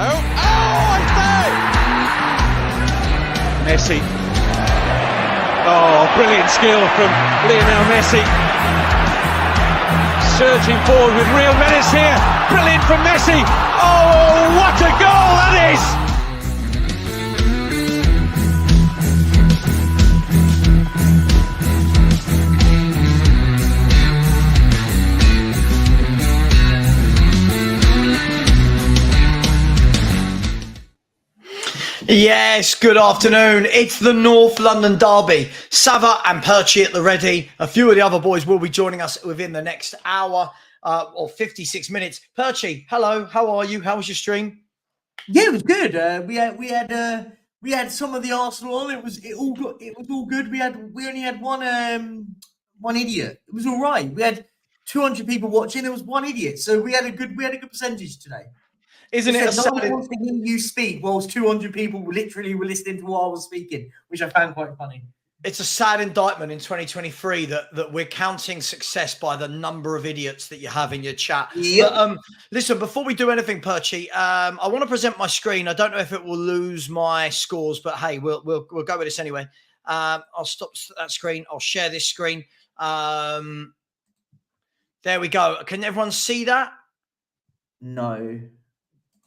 Oh, it's there! Messi. Oh, brilliant skill from Lionel Messi. Surging forward with real menace here. Brilliant from Messi. Oh, what a goal that is! Yes, good afternoon. It's the North London derby. Savva and Perchy at the ready. A few of the other boys will be joining us within the next hour or 56 minutes. Perchy, hello. How are you? How was your stream? Yeah, it was good. We had some of the Arsenal on. It was all good. We only had one idiot. It was all right. We had 200 people watching. There was one idiot. So we had a good percentage today. Isn't it? No one wants to hear you speak whilst 200 people literally were listening to what I was speaking, which I found quite funny. It's a sad indictment in 2023 that we're counting success by the number of idiots that you have in your chat. Yep. But listen, before we do anything, Perchy, I want to present my screen. I don't know if it will lose my scores, but hey, we'll go with this anyway. I'll stop that screen. I'll share this screen. There we go. Can everyone see that? No.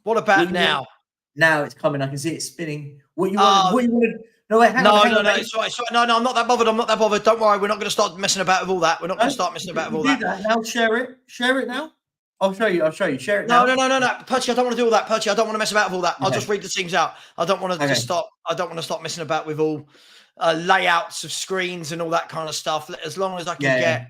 What about now? Now it's coming. I can see it spinning. What you wanted? No, wait, hang on. It's all right. No, I'm not that bothered. Don't worry. We're not going to start messing about with all that. We're not going to start messing about with all that. Now share it. Share it now. I'll show you. Share it now. No. Perchy, I don't want to do all that. Perchy, I don't want to mess about with all that. I'll just read the teams out. I don't want to just start. I don't want to start messing about with all layouts of screens and all that kind of stuff. As long as I can get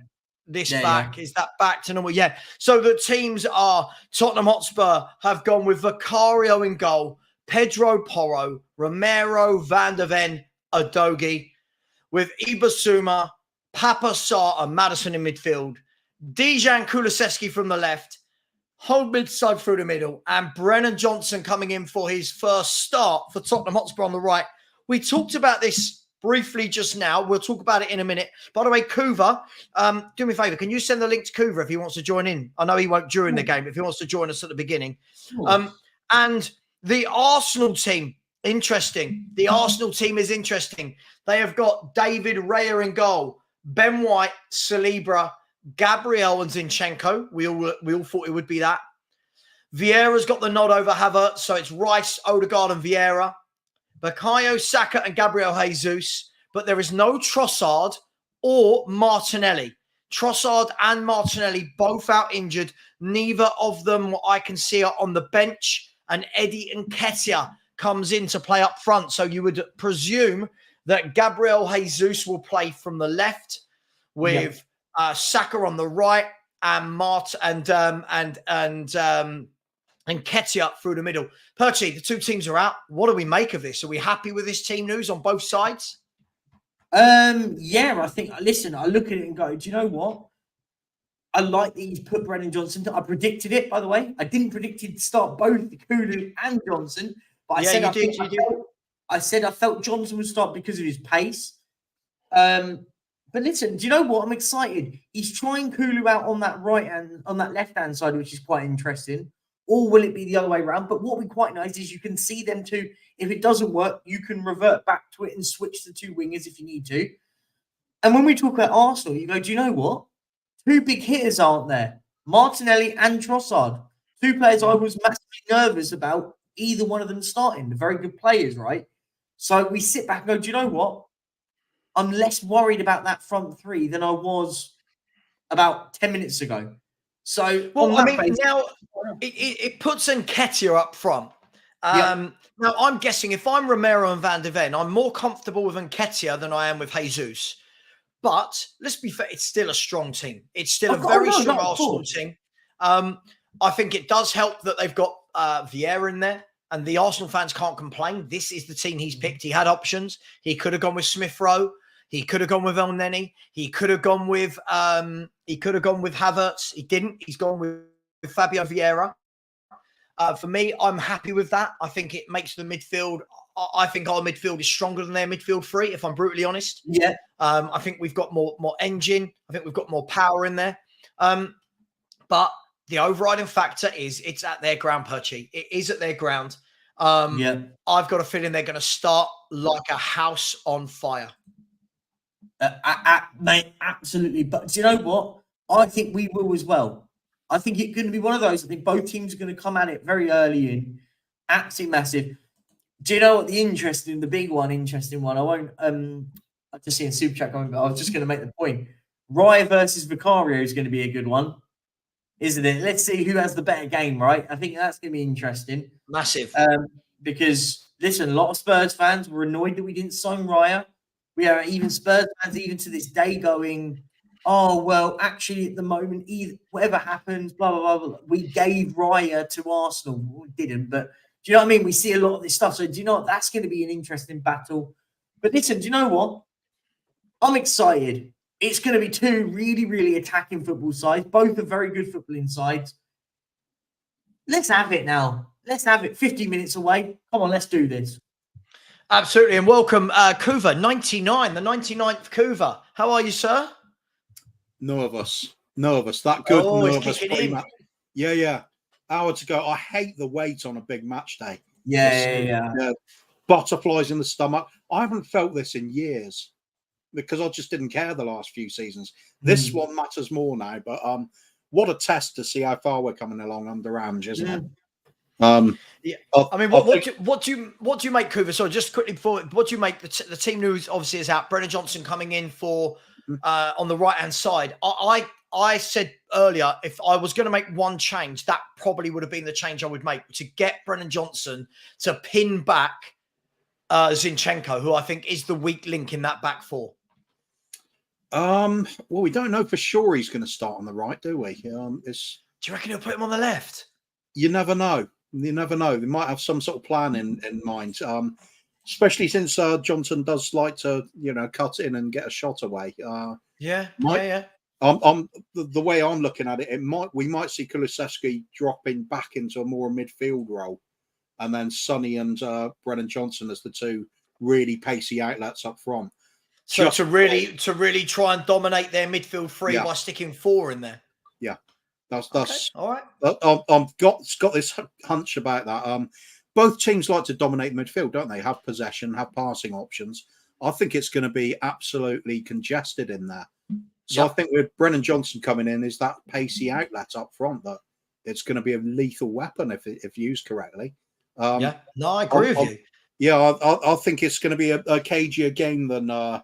this back. Is that back to normal? Yeah. So the teams are Tottenham Hotspur have gone with Vicario in goal, Pedro Porro, Romero, Van der Ven, Udogie, with Ibasuma, Papa Sarr and Maddison in midfield, Dejan Kulusevski from the left, hold midside through the middle, and Brennan Johnson coming in for his first start for Tottenham Hotspur on the right. We talked about this briefly just now. We'll talk about it in a minute. By the way, Kuva, do me a favour. Can you send the link to Kuva if he wants to join in? I know he won't during the game, if he wants to join us at the beginning. And the Arsenal team, interesting. The Arsenal team is interesting. They have got David Raya in goal, Ben White, Saliba, Gabriel and Zinchenko. We all thought it would be that. Vieira's got the nod over Havertz, so it's Rice, Odegaard and Vieira. Bukayo Saka and Gabriel Jesus, but there is no Trossard or Martinelli. Trossard and Martinelli both out injured. Neither of them, what I can see, are on the bench. And Eddie Nketiah comes in to play up front. So you would presume that Gabriel Jesus will play from the left with Saka on the right and Nketiah through the middle. Perchy, the two teams are out. What do we make of this? Are we happy with this team news on both sides? I think, listen, I look at it and go, do you know what? I like that he's put Brennan Johnson. I predicted it, by the way. I didn't predict he'd start both Kulu and Johnson. But I said I felt Johnson would start because of his pace. But listen, do you know what? I'm excited. He's trying Kulu out on that left-hand side, which is quite interesting. Or will it be the other way around? But what we quite nice is you can see them too. If it doesn't work, you can revert back to it and switch the two wingers if you need to. And when we talk about Arsenal, you go, do you know what? Two big hitters aren't there. Martinelli and Trossard. Two players I was massively nervous about either one of them starting. They're very good players, right? So we sit back and go, do you know what? I'm less worried about that front three than I was about 10 minutes ago. So, now it puts Nketiah up front. Now, I'm guessing if I'm Romero and Van der Ven, I'm more comfortable with Nketiah than I am with Jesus. But let's be fair, it's still a strong team. It's still a very strong Arsenal team. I think it does help that they've got Vieira in there, and the Arsenal fans can't complain. This is the team he's picked. He had options. He could have gone with Smith Rowe. He could have gone with El Neni. He could have gone with Havertz. He didn't. He's gone with Fabio Vieira. For me, I'm happy with that. I think it makes the midfield. I think our midfield is stronger than their midfield three, if I'm brutally honest. Yeah. I think we've got more engine. I think we've got more power in there. But the overriding factor is it's at their ground, Perchy. It is at their ground. I've got a feeling they're going to start like a house on fire. Mate, absolutely. But do you know what? I think we will as well. I think it's going to be one of those. I think both teams are going to come at it very early in. Absolutely massive. Do you know what the interesting one? I won't. I just see a super chat going, but I was just going to make the point. Raya versus Vicario is going to be a good one, isn't it? Let's see who has the better game, right? I think that's going to be interesting. Massive. Because listen, a lot of Spurs fans were annoyed that we didn't sign Raya. We are even Spurs fans, even to this day, going, "Oh well, actually, at the moment, whatever happens, blah blah blah." We gave Raya to Arsenal. We didn't, but do you know what I mean? We see a lot of this stuff. So do you know what? That's going to be an interesting battle. But listen, do you know what? I'm excited. It's going to be two really, really attacking football sides. Both are very good footballing sides. Let's have it now. Let's have it. 50 minutes away. Come on, let's do this. Absolutely. And welcome, Kuva, 99, the 99th Kuva. How are you, sir? No of us. That good. Oh, no of us. Yeah. Hour to go. I hate the wait on a big match day. Yeah. Butterflies in the stomach. I haven't felt this in years because I just didn't care the last few seasons. This one matters more now. But what a test to see how far we're coming along under Ange, isn't it? Yeah. I mean, what do you make, Kuva? So just quickly before, what do you make the team news? Obviously, is out. Brennan Johnson coming in for on the right hand side. I said earlier, if I was going to make one change, that probably would have been the change I would make to get Brennan Johnson to pin back Zinchenko, who I think is the weak link in that back four. Well, we don't know for sure he's going to start on the right, do we? Do you reckon he'll put him on the left? You never know. They might have some sort of plan in mind, especially since Johnson does like to, cut in and get a shot away. Yeah. The way I'm looking at it, we might see Kulusevski dropping back into a more midfield role, and then Sonny and Brennan Johnson as the two really pacey outlets up front. So to really try and dominate their midfield three by sticking four in there. Yeah. That's all right. I've got this hunch about that. Both teams like to dominate midfield, don't they? Have possession, have passing options. I think it's going to be absolutely congested in there. So I think with Brennan Johnson coming in, is that pacey outlet up front that it's going to be a lethal weapon if used correctly. I agree with you. Yeah, I think it's going to be a cagier game than a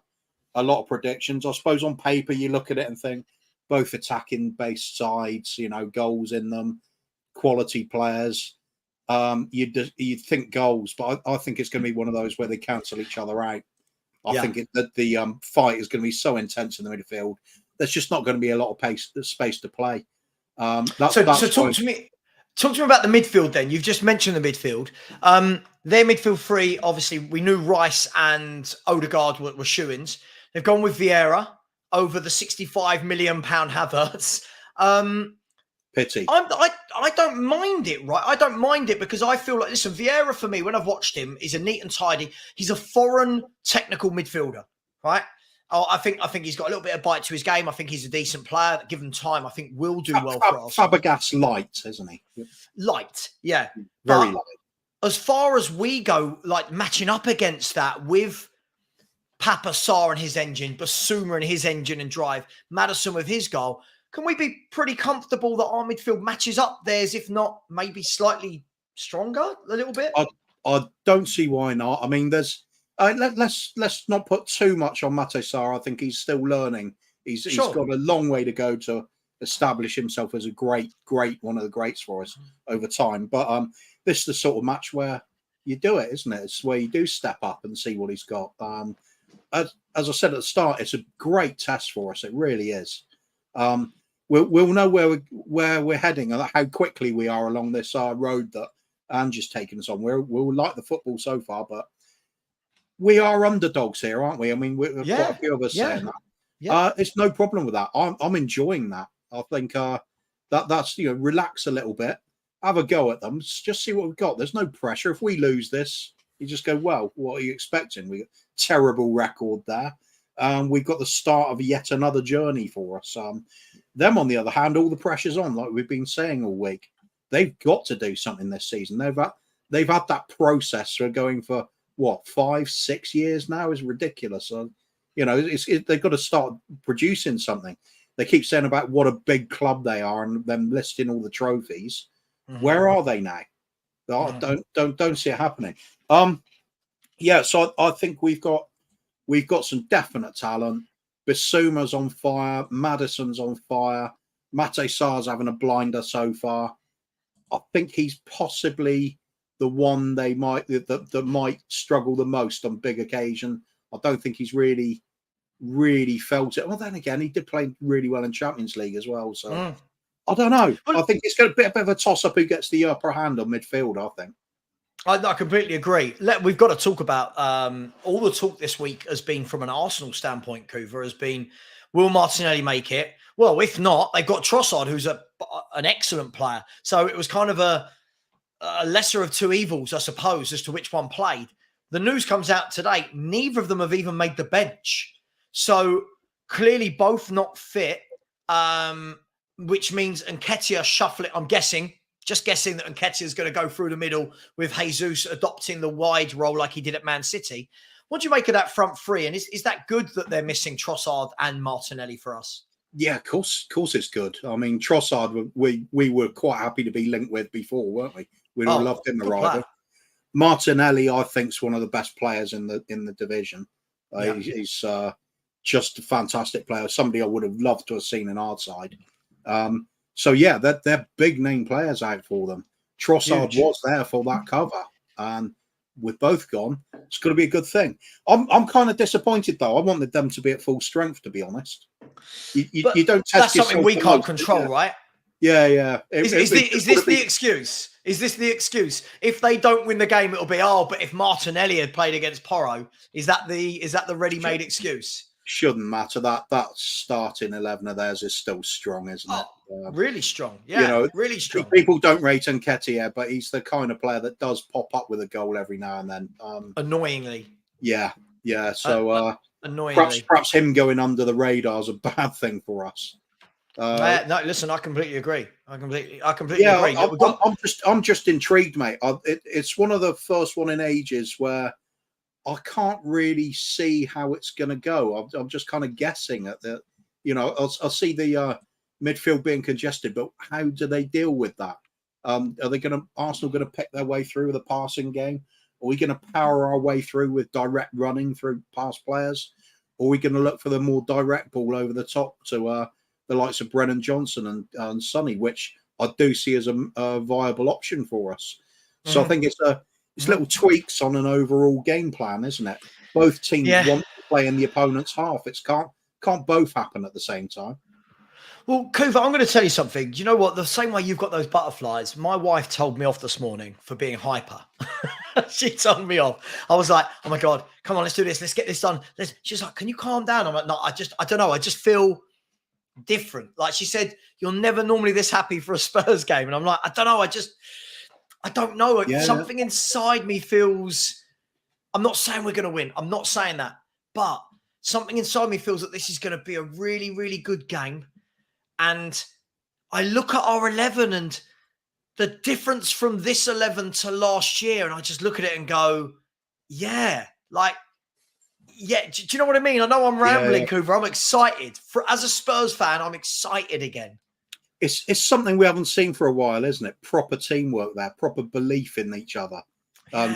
lot of predictions. I suppose on paper you look at it and think, both attacking based sides, goals in them, quality players. You'd think goals, but I think it's going to be one of those where they cancel each other out. I think that the fight is going to be so intense in the midfield. There's just not going to be a lot of space to play. So talk to me about the midfield then. You've just mentioned the midfield. Their midfield three, obviously, we knew Rice and Odegaard were shoo-ins. They've gone with Vieira over the £65 million Havertz. Pity. I don't mind it, right? I don't mind it because I feel like, listen, Vieira for me, when I've watched him, is a neat and tidy. He's a foreign technical midfielder, right? I think he's got a little bit of bite to his game. I think he's a decent player. Given time, I think will do well for us. Fabregas light, isn't he? Light, yeah. Very light. As far as we go, like matching up against that with Papa Sarr and his engine, Basuma and his engine and drive, Maddison with his goal, can we be pretty comfortable that our midfield matches up theirs, if not maybe slightly stronger a little bit? I don't see why not. I mean, there's let's not put too much on Mate Sarr. I think he's still learning. He's got a long way to go to establish himself as a great one of the greats for us over time. But this is the sort of match where you do it, isn't it? It's where you do step up and see what he's got. As I said at the start, it's a great test for us. It really is. We'll know where we're heading and how quickly we are along this road that Ange has taken us on. We'll like the football so far, but we are underdogs here, aren't we? I mean, quite a few of us saying that. Yeah. It's no problem with that. I'm enjoying that. I think that's relax a little bit, have a go at them, just see what we've got. There's no pressure. If we lose this, you just go, well, what are you expecting? We got a terrible record there. We've got the start of yet another journey for us. Them, on the other hand, all the pressure's on, like we've been saying all week. They've got to do something this season. They've had that process for going for what 5-6 years now is ridiculous. So, they've got to start producing something. They keep saying about what a big club they are and them listing all the trophies. Mm-hmm. Where are they now? Don't see it happening. So I think we've got some definite talent. Bissouma's on fire. Maddison's on fire. Mate Sarr's having a blinder so far. I think he's possibly the one they that might struggle the most on big occasion. I don't think he's really felt it. Well, then again, he did play really well in Champions League as well. So I don't know. I think it's going to be a bit of a toss-up who gets the upper hand on midfield, I think. I completely agree. We've got to talk about all the talk this week has been from an Arsenal standpoint, Kuva, has been, will Martinelli make it? Well, if not, they've got Trossard, who's an excellent player. So it was kind of a lesser of two evils, I suppose, as to which one played. The news comes out today. Neither of them have even made the bench. So clearly both not fit, which means Nketiah shuffling. I'm just guessing that Nketiah is going to go through the middle with Jesus adopting the wide role like he did at Man City. What do you make of that front three? And is that good that they're missing Trossard and Martinelli for us? Yeah, of course it's good. I mean, Trossard, we were quite happy to be linked with before, weren't we? We all loved him arrival. Martinelli, I think, is one of the best players in the division. He's just a fantastic player. Somebody I would have loved to have seen in our side. So yeah, they're big name players out for them. Trossard was there for that cover, and with both gone, it's going to be a good thing. I'm kind of disappointed though. I wanted them to be at full strength, to be honest. You don't test. That's something we can't control, right? Yeah. Is this the excuse? Is this the excuse? If they don't win the game, it'll be but if Martinelli had played against Porro, is that the ready-made excuse? Shouldn't matter. That starting 11 of theirs is still strong, isn't it? Really strong. Yeah, really strong. People don't rate Nketiah, but he's the kind of player that does pop up with a goal every now and then. Annoyingly. Yeah. So annoyingly, perhaps him going under the radar is a bad thing for us. No, listen, I completely agree. I completely agree. I'm just intrigued, mate. It's one of the first one in ages where I can't really see how it's going to go. I'm just kind of guessing at the, I'll see the midfield being congested, but how do they deal with that? Are Arsenal going to pick their way through with a passing game? Are we going to power our way through with direct running through past players? Or are we going to look for the more direct ball over the top to the likes of Brennan Johnson and Sonny, which I do see as a viable option for us? So I think it's little tweaks on an overall game plan, isn't it? Both teams want to play in the opponent's half. It can't both happen at the same time. Well, Kuva, I'm going to tell you something. Do you know what? The same way you've got those butterflies, my wife told me off this morning for being hyper. She told me off. I was like, oh my God, come on, let's do this. Let's get this done. She's like, can you calm down? I'm like, no, I don't know. I just feel different. Like she said, you're never normally this happy for a Spurs game. And I'm like, I don't know. I don't know. Something inside me feels, I'm not saying we're going to win. I'm not saying that. But something inside me feels that this is going to be a really, really good game. And I look at our 11 and the difference from this 11 to last year, and I just look at it and go, do you know what I mean? I know I'm rambling, Cooper. I'm excited. As a Spurs fan, I'm excited again. It's something we haven't seen for a while, isn't it? Proper teamwork there, proper belief in each other,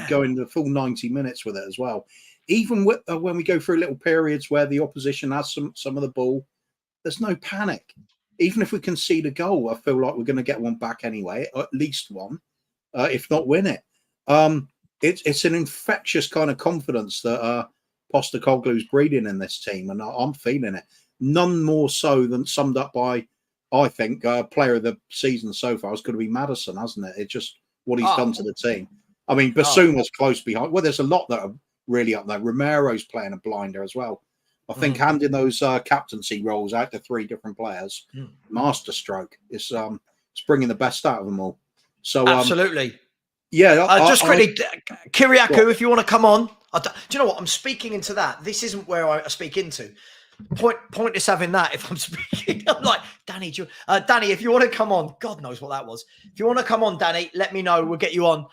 going the full 90 minutes with it as well. Even when we go through little periods where the opposition has some of the ball, there's no panic. Even if we concede a goal, I feel like we're going to get one back anyway, or at least one, if not win it. It's an infectious kind of confidence that Postecoglou's breeding in this team, and I'm feeling it. None more so than summed up by, I think, player of the season so far is going to be Maddison, hasn't it? It's just what he's done to the team. I mean, Bissouma's close behind. Well, there's a lot that are really up there. Romero's playing a blinder as well. I think handing those captaincy roles out to three different players, masterstroke. It's bringing the best out of them all. So absolutely, just quickly, Kyriakou, if you want to come on. Do you know what? I'm speaking into that. This isn't where I speak into. pointless having that. If I'm speaking, I'm like, Danny, Danny, if you want to come on, God knows what that was. If you want to come on, Danny, let me know. We'll get you on.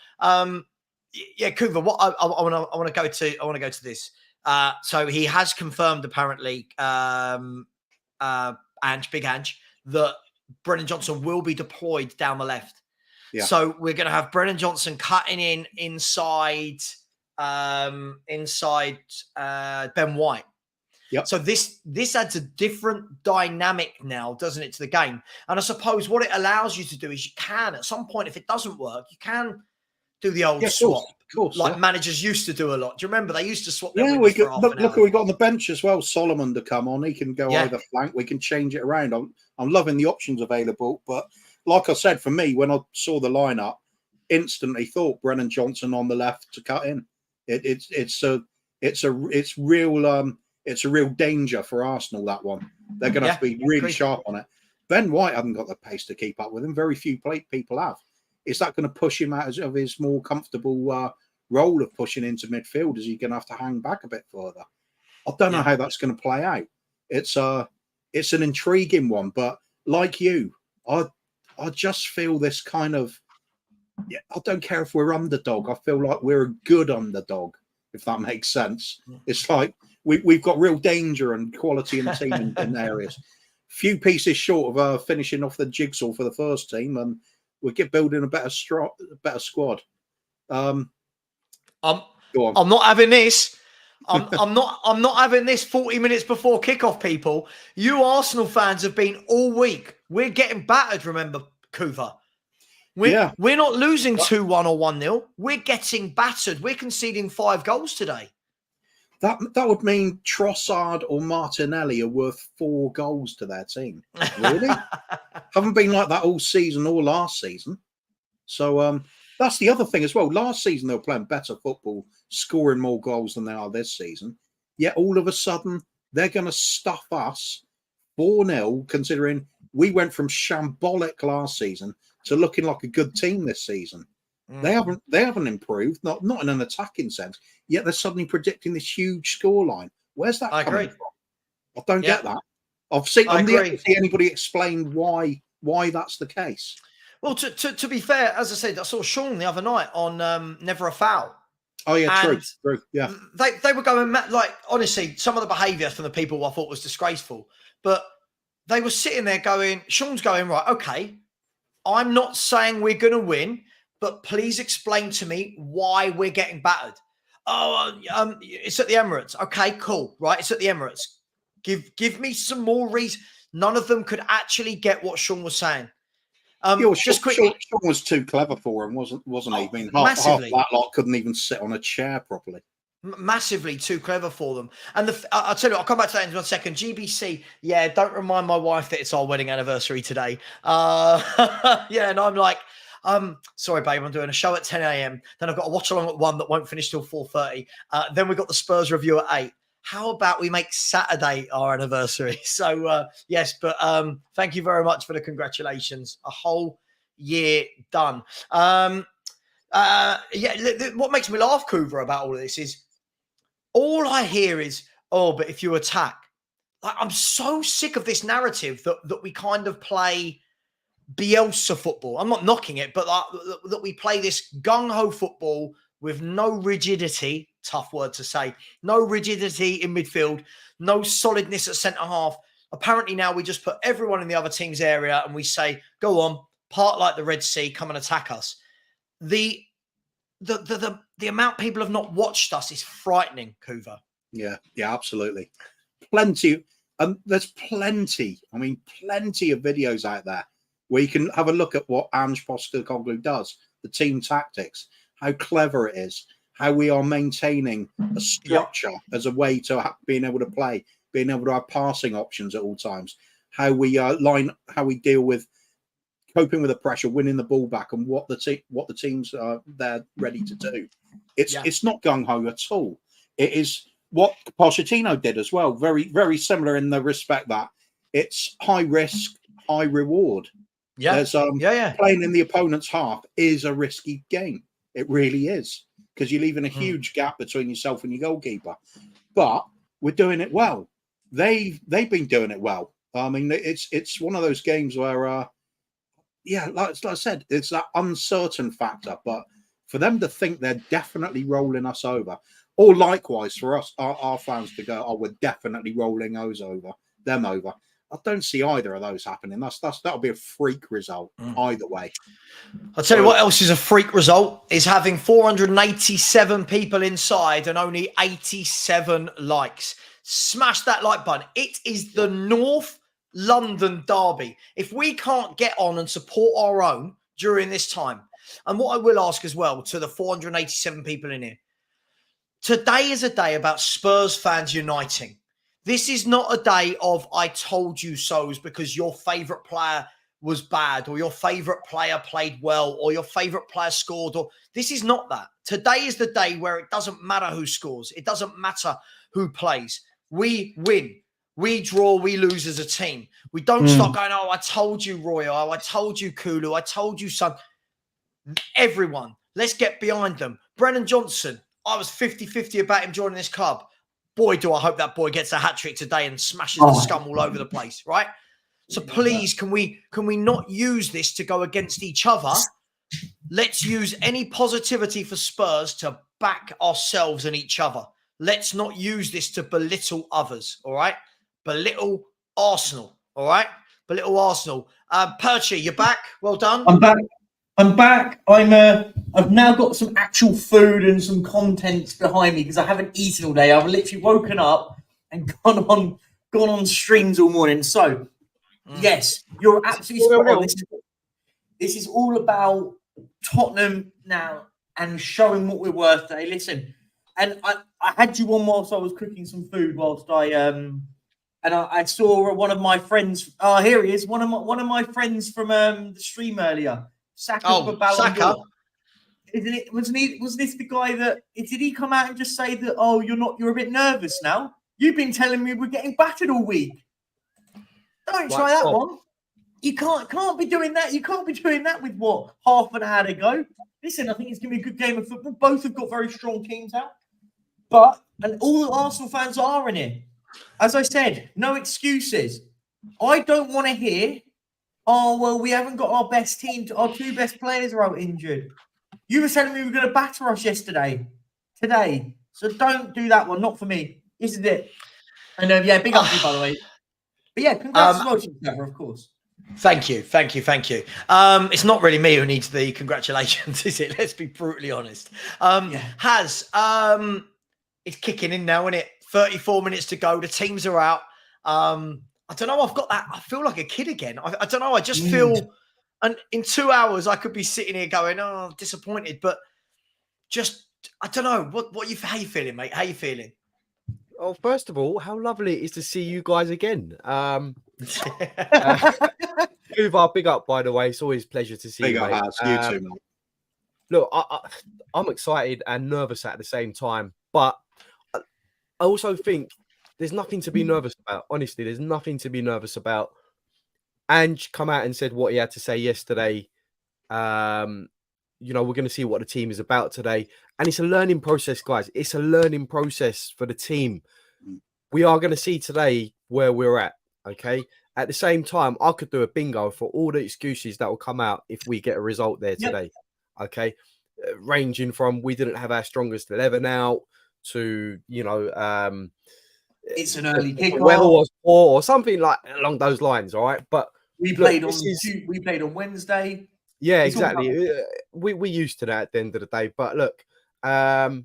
Yeah, Coover. What I want to go to this. So he has confirmed apparently, Big Ange, that Brennan Johnson will be deployed down the left. Yeah. So we're going to have Brennan Johnson cutting in inside Ben White. Yep. So this adds a different dynamic now, doesn't it, to the game? And I suppose what it allows you to do is you can, at some point, if it doesn't work, you can do the old swap. Of course, like managers used to do a lot. Do you remember they used to swap? Yeah, we got look who we got on the bench as well. Solomon to come on. He can go either flank. We can change it around. I'm loving the options available. But like I said, for me, when I saw the lineup, instantly thought Brennan Johnson on the left to cut in. It's a real danger for Arsenal, that one. They're going to have to be really sharp on it. Ben White hasn't got the pace to keep up with him. Very few people have. Is that going to push him out of his more comfortable role of pushing into midfield? Is he going to have to hang back a bit further? I don't know how that's going to play out. It's an intriguing one, but like you, I just feel this kind of, I don't care if we're underdog. I feel like we're a good underdog, if that makes sense. It's like we've got real danger and quality in the team in areas. Few pieces short of finishing off the jigsaw for the first team, and we get building a better squad. I'm not having this. I'm not having this 40 minutes before kickoff, people. You Arsenal fans have been all week. We're getting battered, remember, Coover. We're not losing 2-1 or 1-0. We're getting battered. We're conceding 5 goals today. That would mean Trossard or Martinelli are worth 4 goals to their team. Really? Haven't been like that all season or last season. So that's the other thing as well. Last season they were playing better football, scoring more goals than they are this season. Yet all of a sudden they're going to stuff us 4-0, considering we went from shambolic last season to looking like a good team this season. They haven't improved, not in an attacking sense. Yet they're suddenly predicting this huge scoreline. Where's that coming from? I don't get that. I've yet to see anybody explain why that's the case. Well, to be fair, as I said, I saw Sean the other night on Never a Foul. Oh yeah, true. Yeah, they were going like, honestly, some of the behaviour from the people I thought was disgraceful. But they were sitting there going, Sean's going, right, okay, I'm not saying we're going to win, but please explain to me why we're getting battered. Oh, it's at the Emirates. Okay, cool. Right, it's at the Emirates. Give me some more reason. None of them could actually get what Sean was saying. Just quickly, Sean was too clever for him, wasn't he? I mean, half that lot couldn't even sit on a chair properly. Massively too clever for them. And I'll tell you, I'll come back to that in 1 second. GBC, don't remind my wife that it's our wedding anniversary today. And I'm like, sorry, babe, I'm doing a show at 10 a.m. Then I've got a watch along at 1 that won't finish till 4:30. Then we've got the Spurs review at 8. How about we make Saturday our anniversary? So, yes, but thank you very much for the congratulations. A whole year done. What makes me laugh, Coover, about all of this is all I hear is, oh, but if you attack. Like, I'm so sick of this narrative that we kind of play Bielsa football. I'm not knocking it, but that we play this gung-ho football with no rigidity, tough word to say, no rigidity in midfield, no solidness at centre-half. Apparently now we just put everyone in the other team's area and we say, go on, part like the Red Sea, come and attack us. The amount people have not watched us is frightening, Coover. Yeah, absolutely. Plenty. There's plenty of videos out there where you can have a look at what Ange Postecoglou does, the team tactics, how clever it is, how we are maintaining a structure as a way to being able to play, being able to have passing options at all times, how we how we deal with coping with the pressure, winning the ball back, and what the teams are there ready to do. It's not gung-ho at all. It is what Pochettino did as well. Very, very similar in the respect that it's high risk, high reward. Yeah. Playing in the opponent's half is a risky game. It really is, because you're leaving a huge gap between yourself and your goalkeeper. But we're doing it well. they've been doing it well. I mean, it's one of those games where, like I said, it's that uncertain factor. But for them to think they're definitely rolling us over, or likewise for us, our fans to go, "Oh, we're definitely rolling them over." I don't see either of those happening. That'll be a freak result either way. I'll tell you what else is a freak result is having 487 people inside and only 87 likes. Smash that like button. It is the North London derby. If we can't get on and support our own during this time, and what I will ask as well to the 487 people in here, today is a day about Spurs fans uniting. This is not a day of I told you so's because your favourite player was bad or your favourite player played well or your favourite player scored. Or this is not that. Today is the day where it doesn't matter who scores. It doesn't matter who plays. We win. We draw, we lose as a team. We don't start going, oh, I told you, Roy. Oh, I told you, Kulu. I told you, son. Everyone, let's get behind them. Brennan Johnson, I was 50-50 about him joining this club. Boy, do I hope that boy gets a hat-trick today and smashes the scum all over the place, right? So please, can we not use this to go against each other? Let's use any positivity for Spurs to back ourselves and each other. Let's not use this to belittle others, all right? Belittle Arsenal, all right? Belittle Arsenal. Perchy, you're back. Well done. I'm back. I've now got some actual food and some contents behind me because I haven't eaten all day. I've literally woken up and gone on streams all morning. So, yes, you're absolutely spot on. This is all about Tottenham now and showing what we're worth today. Listen, and I had you on whilst I was cooking some food whilst I saw one of my friends. Oh, here he is. One of my friends from the stream earlier. Saka for Ballon d'Or. Isn't it? Was this the guy that did he come out and just say that? Oh, you're a bit nervous now. You've been telling me we're getting battered all week. Don't try that one. You can't be doing that. You can't be doing that with what half an hour to go. Listen, I think it's gonna be a good game of football. Both have got very strong teams out, and all the Arsenal fans are in it. As I said, no excuses. I don't want to hear, oh, well, we haven't got our best team. Our two best players are out injured. You were telling me we were going to batter us today. So don't do that one. Not for me. This is it. And big up to you, by the way. But yeah, congrats as well to Savva, of course. Thank you. It's not really me who needs the congratulations, is it? Let's be brutally honest. It's kicking in now, isn't it? 34 minutes to go. The teams are out. I don't know. I've got that. I feel like a kid again. I don't know. I just feel, and in 2 hours, I could be sitting here going, "Oh, disappointed." But just, I don't know. How you feeling, mate? How you feeling? Oh, first of all, how lovely it is to see you guys again. Big up, by the way. It's always a pleasure to see you, mate. You too, mate. Look, I'm excited and nervous at the same time, but I also think there's nothing to be nervous about. Honestly, there's nothing to be nervous about. Ange come out and said what he had to say yesterday. We're going to see what the team is about today. And it's a learning process, guys. It's a learning process for the team. We are going to see today where we're at, okay? At the same time, I could do a bingo for all the excuses that will come out if we get a result there today, okay? Ranging from we didn't have our strongest 11 out to, it's an early kickoff. Weather was poor or something like along those lines, all right? But we played on Wednesday. Yeah, exactly. We're used to that at the end of the day. But look, I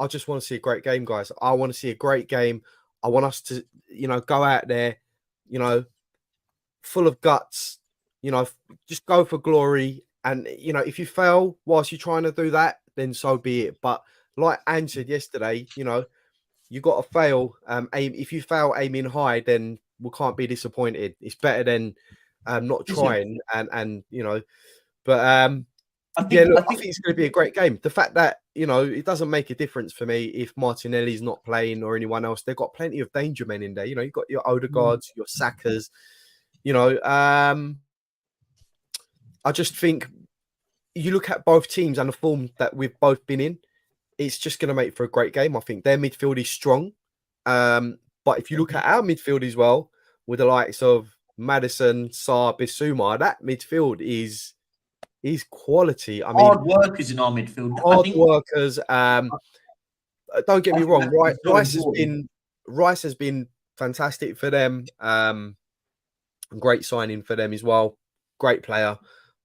just want to see a great game, guys. I want to see a great game. I want us to, go out there, full of guts, just go for glory. And, if you fail whilst you're trying to do that, then so be it. But like Anne said yesterday, you got to fail. If you fail aiming high, then we can't be disappointed. It's better than not trying. But I think it's going to be a great game. The fact that it doesn't make a difference for me if Martinelli's not playing or anyone else. They've got plenty of danger men in there. You've got your Odegaards, your Sakas. I just think you look at both teams and the form that we've both been in. It's just going to make for a great game. I think their midfield is strong. But if you look at our midfield as well, with the likes of Maddison, Sarr, Bissouma, that midfield is quality. I mean, hard workers in our midfield. Hard workers. Don't get me wrong. Rice has been fantastic for them. Great signing for them as well. Great player.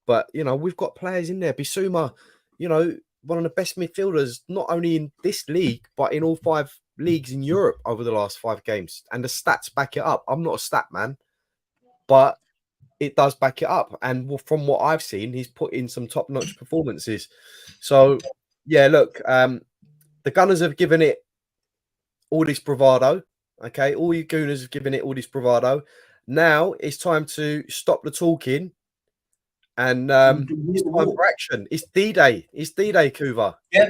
But, we've got players in there. Bissouma, one of the best midfielders, not only in this league, but in all 5 leagues in Europe over the last 5 games. And the stats back it up. I'm not a stat man, but it does back it up. And from what I've seen, he's put in some top-notch performances. So, yeah, look, the Gunners have given it all this bravado. Okay, all you Gooners have given it all this bravado. Now it's time to stop the talking and it's time for action. It's D-Day. It's D-Day, Kuva. Yeah.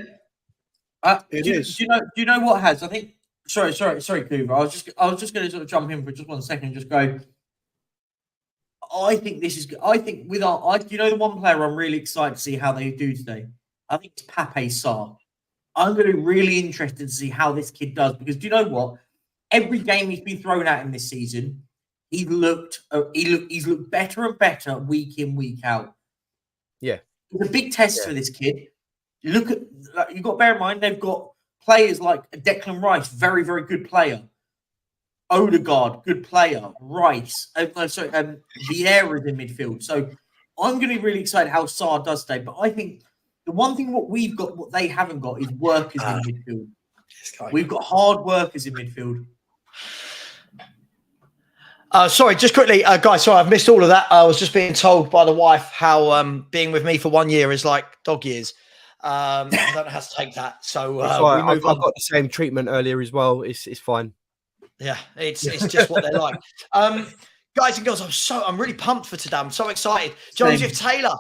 It is. Do you know what has? I think. Sorry, Kuva. I was just going to sort of jump in for just 1 second and just go. I think with our. You know the one player I'm really excited to see how they do today. I think it's Pape Sarr. I'm going to be really interested to see how this kid does because do you know what? Every game he's been thrown at in this season, he's looked better and better week in, week out. Yeah. It's a big test for this kid. Look at you've got to bear in mind they've got players like Declan Rice, very, very good player. Odegaard, good player. Rice, Vieira's in midfield. So I'm going to be really excited how Sarr does today. But I think the one thing what we've got, what they haven't got, is workers in midfield. We've got hard workers in midfield. Sorry, just quickly, guys. Sorry, I've missed all of that. I was just being told by the wife how being with me for 1 year is like dog years. I don't know how to take that. So I've got the same treatment earlier as well. It's fine. Yeah, it's just what they're like. Guys and girls, I'm really pumped for today. I'm so excited. Joseph Taylor,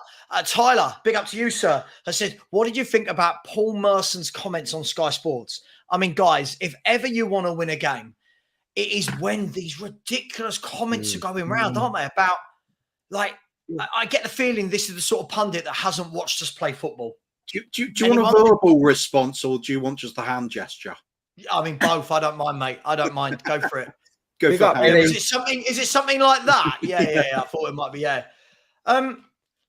Tyler, big up to you, sir. I said, what did you think about Paul Merson's comments on Sky Sports? I mean, guys, if ever you want to win a game, it is when these ridiculous comments are going round, aren't they? About, like, I get the feeling this is the sort of pundit that hasn't watched us play football. Do you want a verbal response or do you want just a hand gesture? I mean, both. I don't mind, mate. I don't mind. Go for it. Go for it. Is it something like that? Yeah. I thought it might be, yeah.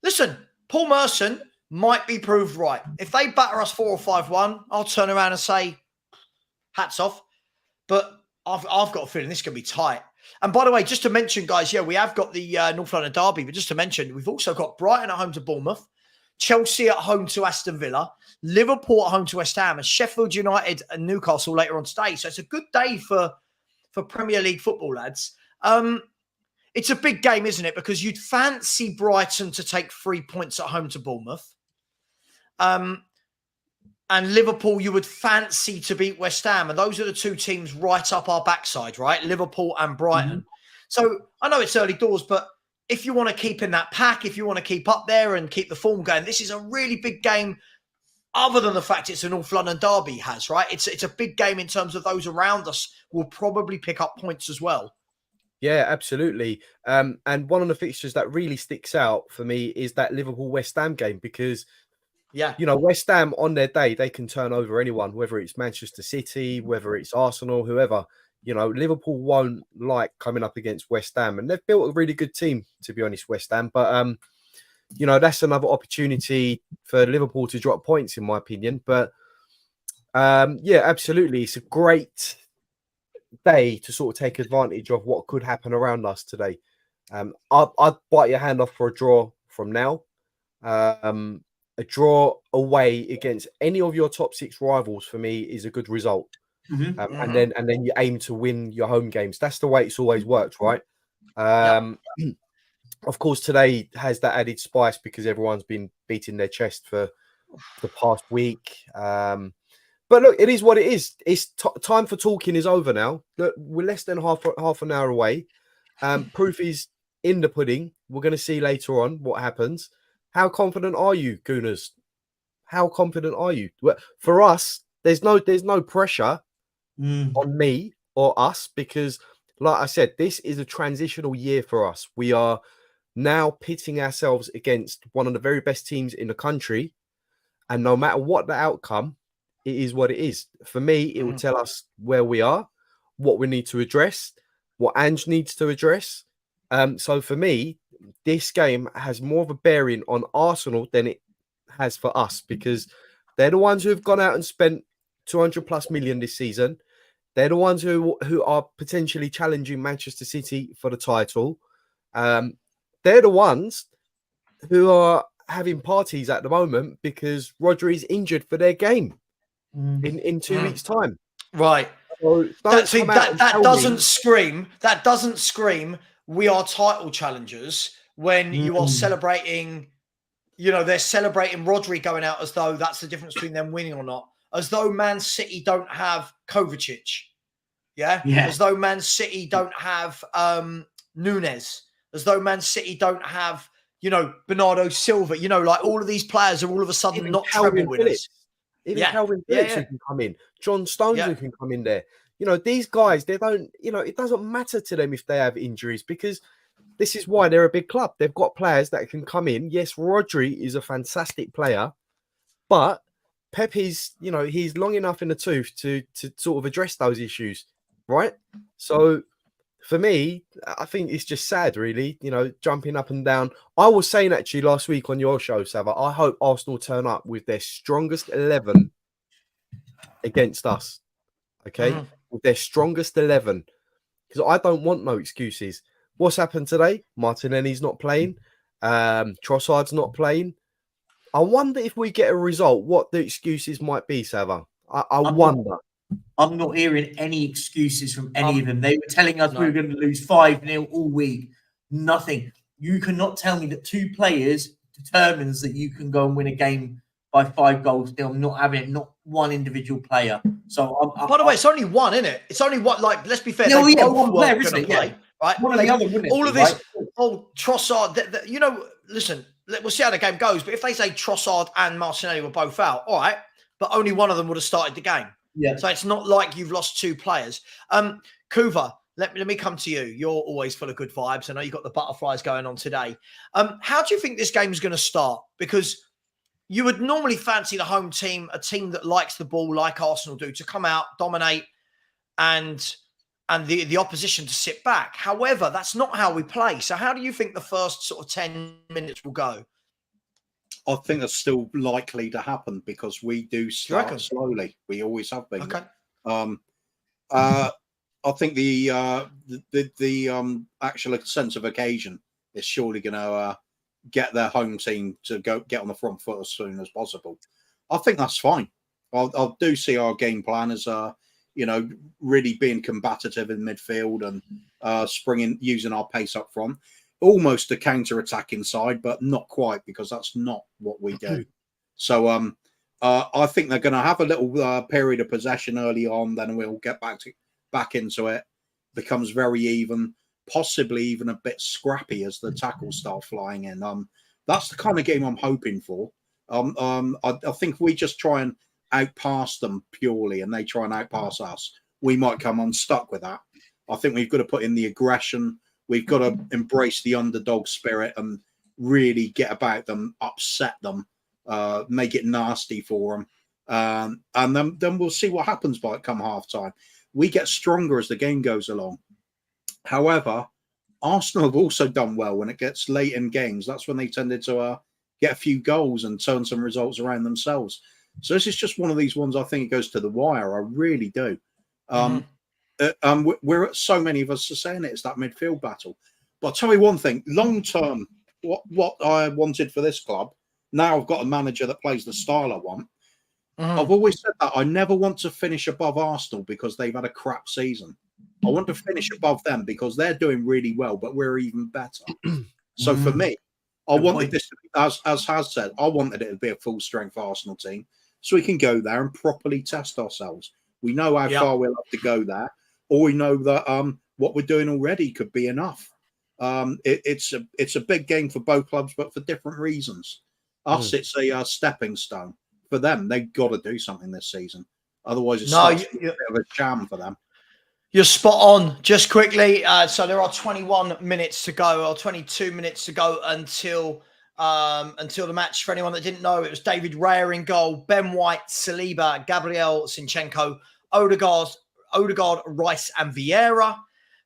Listen, Paul Merson might be proved right. If they batter us 4 or 5-1, I'll turn around and say, hats off. But I've got a feeling this can be tight. And by the way, just to mention, guys, yeah, we have got the North London derby, but just to mention, we've also got Brighton at home to Bournemouth, Chelsea at home to Aston Villa, Liverpool at home to West Ham, and Sheffield United and Newcastle later on today. So it's a good day for Premier League football, lads. It's a big game, isn't it? Because you'd fancy Brighton to take 3 points at home to Bournemouth. And Liverpool, you would fancy to beat West Ham. And those are the 2 teams right up our backside, right? Liverpool and Brighton. Mm-hmm. So I know it's early doors, but if you want to keep in that pack, if you want to keep up there and keep the form going, this is a really big game. Other than the fact it's a North London derby has, right? It's a big game in terms of those around us will probably pick up points as well. Yeah, absolutely. And one of the fixtures that really sticks out for me is that Liverpool-West Ham game because, West Ham on their day, they can turn over anyone, whether it's Manchester City, whether it's Arsenal, whoever. Liverpool won't like coming up against West Ham. And they've built a really good team, to be honest, West Ham. But, that's another opportunity for Liverpool to drop points, in my opinion. But, absolutely. It's a great day to sort of take advantage of what could happen around us today. I'd bite your hand off for a draw from now. A draw away against any of your top 6 rivals for me is a good result. Mm-hmm. And then you aim to win your home games. That's the way it's always worked, right? Of course, today has that added spice because everyone's been beating their chest for the past week. But look, it is what it is. It's time for talking is over now. Look, we're less than half an hour away. Proof is in the pudding. We're going to see later on what happens. How confident are you, Gooners? How confident are you? For us, there's no pressure on me or us because, like I said, this is a transitional year for us. We are now pitting ourselves against one of the very best teams in the country. And no matter what the outcome, it is what it is. For me, it will tell us where we are, what we need to address, what Ange needs to address. So for me, this game has more of a bearing on Arsenal than it has for us, because they're the ones who have gone out and spent 200 plus million this season. They're the ones who are potentially challenging Manchester City for the title. They're the ones who are having parties at the moment because Rodri is injured for their game in 2 weeks' time. Right. So that doesn't scream we are title challengers when you are celebrating, they're celebrating Rodri going out as though that's the difference between them winning or not. As though Man City don't have Kovacic. Yeah. As though Man City don't have Nunes. As though Man City don't have, Bernardo Silva. Like all of these players are all of a sudden even not Calvin treble winners. Even Calvin Phillips who can come in. John Stones who can come in there. These guys, they don't, it doesn't matter to them if they have injuries, because this is why they're a big club. They've got players that can come in. Yes, Rodri is a fantastic player, but Pep is, he's long enough in the tooth to sort of address those issues, right? So for me, I think it's just sad, really, jumping up and down. I was saying actually last week on your show, Savva, I hope Arsenal turn up with their strongest 11 against us, okay? With their strongest 11, because I don't want no excuses. What's happened today? Martinelli's not playing. Trossard's not playing. I wonder if we get a result, what the excuses might be, Savva. I wonder. I'm not hearing any excuses from any of them. They were telling us we were going to lose 5-0 all week. Nothing. You cannot tell me that 2 players determines that you can go and win a game by 5 goals. I'm not having it. Not one individual player. So, by the way, it's only one, isn't it? It's only one. Like, let's be fair. No, they both one player, isn't it? Play, right? One of the other, wouldn't it? All of this. Oh, Trossard. Listen. We'll see how the game goes. But if they say Trossard and Martinelli were both out, all right. But only one of them would have started the game. Yeah. So it's not like you've lost 2 players. Kuva, let me come to you. You're always full of good vibes. I know you've got the butterflies going on today. How do you think this game is going to start? Because you would normally fancy the home team, a team that likes the ball like Arsenal do, to come out, dominate, and the opposition to sit back. However, that's not how we play. So how do you think the first sort of 10 minutes will go? I think that's still likely to happen because we do start slowly. We always have been. Okay. I think the actual sense of occasion is surely going to get their home team to get on the front foot as soon as possible. I think that's fine. I do see our game plan as really being combative in midfield and using our pace up front. Almost a counter-attacking side, but not quite, because that's not what we do. So I think they're going to have a little period of possession early on, then we'll get back into it. Becomes very even, possibly even a bit scrappy as the tackles start flying in. That's the kind of game I'm hoping for. I think we just try and outpass them purely, and they try and outpass us. We might come unstuck with that. I think we've got to put in the aggression. We've got to embrace the underdog spirit and really get about them, upset them, make it nasty for them. And then we'll see what happens by come half-time. We get stronger as the game goes along. However, Arsenal have also done well when it gets late in games. That's when they tended to get a few goals and turn some results around themselves. So this is just one of these ones I think it goes to the wire. I really do. So many of us are saying it's that midfield battle. But I'll tell you one thing, long term, what I wanted for this club, now I've got a manager that plays the style I want. I've always said that I never want to finish above Arsenal because they've had a crap season. I want to finish above them because they're doing really well, but we're even better. So for me, I wanted this to be, as has said, I wanted it to be a full strength Arsenal team so we can go there and properly test ourselves. We know how far we'll have to go there, or we know that what we're doing already could be enough. It's a big game for both clubs, but for different reasons. Us, it's a stepping stone. For them, they've got to do something this season. Otherwise, it's a bit of a sham for them. You're spot on. Just quickly, so there are 21 minutes to go, or 22 minutes to go until the match. For anyone that didn't know, it was David Raya in goal, Ben White, Saliba, Gabriel Zinchenko, Odegaard, Odegaard, Rice, and Vieira.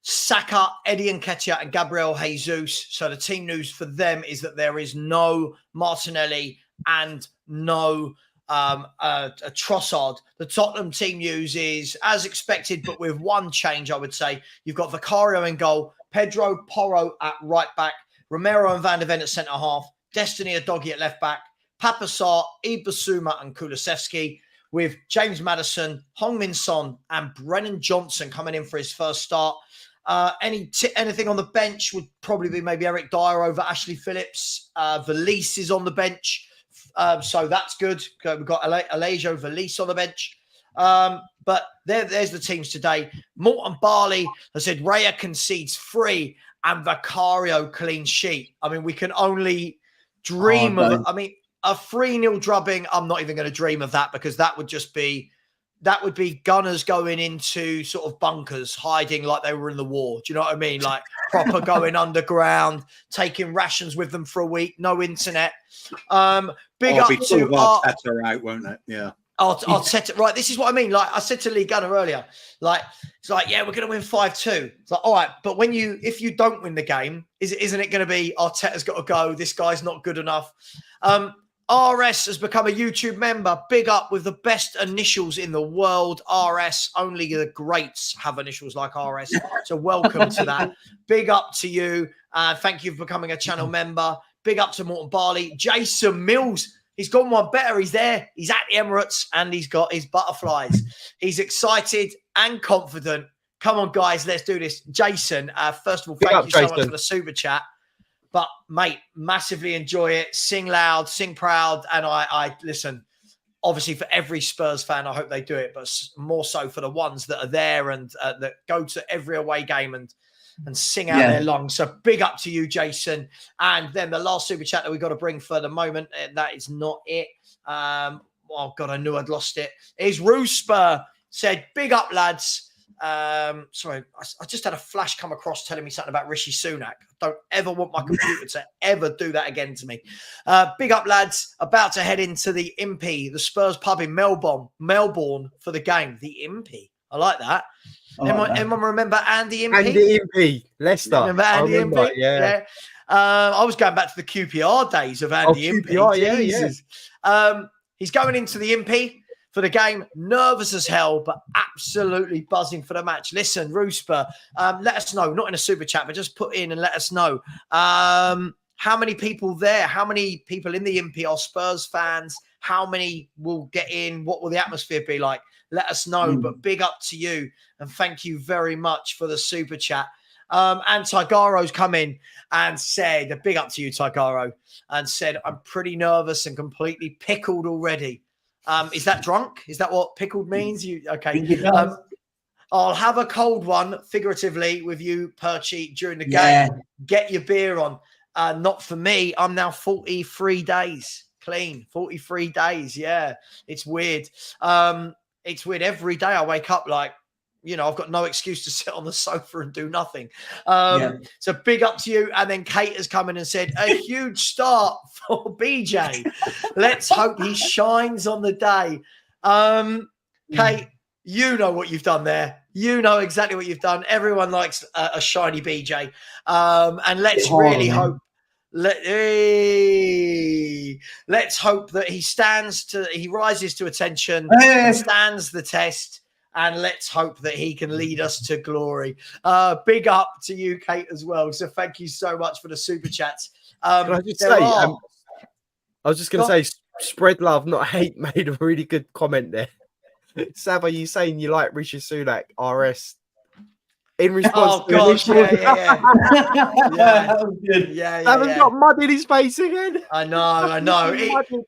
Saka, Eddie Nketiah, and Gabriel Jesus. So the team news for them is that there is no Martinelli and no Trossard. The Tottenham team news is as expected, but with one change, I would say. You've got Vicario in goal, Pedro Porro at right back, Romero and Van de Ven at centre half, Destiny Udogie at left back, Papasar, Ibasuma, and Kulusevski, with James Maddison, Heung-min Son, and Brennan Johnson coming in for his first start. Anything on the bench would probably be maybe Eric Dyer over Ashley Phillips. Valise is on the bench, so that's good. We've got Alejo Valise on the bench. But there's the teams today. Morton Barley has said Raya concedes 3 and Vicario clean sheet. I mean, we can only dream of. I mean, a 3-0 drubbing. I'm not even going to dream of that because that would be Gunners going into sort of bunkers, hiding like they were in the war. Do you know what I mean? Like proper going underground, taking rations with them for a week, no internet. Big up to Arteta out, won't it? Yeah. Arteta, right? This is what I mean. Like I said to Lee Gunner earlier, like it's like, yeah, we're going to win 5-2. It's like, all right, but if you don't win the game, isn't it going to be Arteta's got to go? This guy's not good enough. RS has become a YouTube member. Big up with the best initials in the world. RS, only the greats have initials like RS. So welcome to that. Big up to you. Thank you for becoming a channel member. Big up to Morton Barley. Jason Mills, he's gone one better. He's there. He's at the Emirates and he's got his butterflies. He's excited and confident. Come on, guys, let's do this. Jason, first of all, thank you so much for the super chat. But, mate, massively enjoy it. Sing loud, sing proud. And I listen, obviously, for every Spurs fan, I hope they do it. But more so for the ones that are there and that go to every away game and sing out their lungs. So big up to you, Jason. And then the last super chat that we've got to bring for the moment, that is not it. Oh, God, I knew I'd lost it. Is Roosper said, big up, lads. Sorry, I just had a flash come across telling me something about Rishi Sunak. I don't ever want my computer to ever do that again to me. Big up, lads. About to head into the Impey, the Spurs pub in Melbourne for the game. The Impey. I like that. Anyone remember Andy Impey? Andy Impey, Leicester. Remember Andy Impey? Yeah. I was going back to the QPR days of Andy Impey. Yeah. He's going into the Impey for the game, nervous as hell, but absolutely buzzing for the match. Listen, Roosper, let us know, not in a super chat, but just put in and let us know how many people there, how many people in the Impey are Spurs fans, how many will get in, what will the atmosphere be like? Let us know, but big up to you, and thank you very much for the super chat. And Tigara's come in and said, a big up to you, Tigaro, and said, I'm pretty nervous and completely pickled already. Is that drunk? Is that what pickled means? Okay. I'll have a cold one, figuratively, with you, Perchy, during the game. Get your beer on. Not for me. I'm now 43 days clean. 43 days. Yeah. It's weird. It's weird. Every day I wake up like, I've got no excuse to sit on the sofa and do nothing. So big up to you. And then Kate has come in and said, a huge start for BJ. Let's hope he shines on the day. Kate, you know what you've done there. You know exactly what you've done. Everyone likes a shiny BJ. And let's really hope. Let's hope that he rises to attention and stands the test. And let's hope that he can lead us to glory. Big up to you, Kate, as well. So thank you so much for the super chats. Can I just say, I was just going to say, spread love, not hate, made a really good comment there. Savva, you saying you like Rishi Sunak, RS? In response to Savva's got mud in his face again. I know.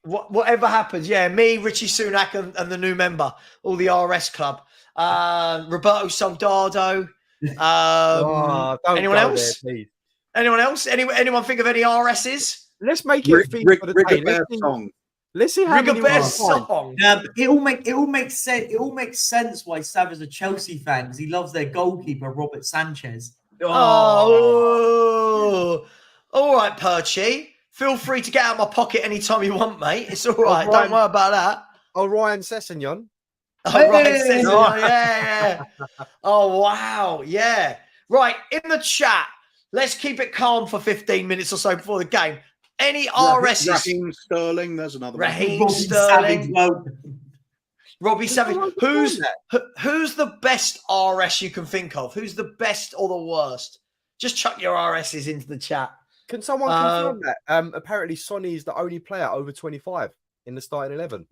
Whatever happens, me, Rishi Sunak, and the new member, all the RS club. Roberto Soldado. Anyone else? There, anyone else? Anyone think of any RSs? Let's make it for the day. Let's see how many song. It all makes sense. It all makes sense why Sav is a Chelsea fan, because he loves their goalkeeper Robert Sanchez. All right, Perchy. Feel free to get out of my pocket anytime you want, mate. It's all right. Don't worry about that. Ryan Sessegnon. Oh, right. Says, yeah. Oh, wow. Yeah. Right. In the chat, let's keep it calm for 15 minutes or so before the game. Any RSs? Raheem Sterling. There's another one. Raheem Sterling. Robbie Savage. Who's the best RS you can think of? Who's the best or the worst? Just chuck your RSs into the chat. Can someone confirm that? Apparently, Sonny is the only player over 25 in the starting 11.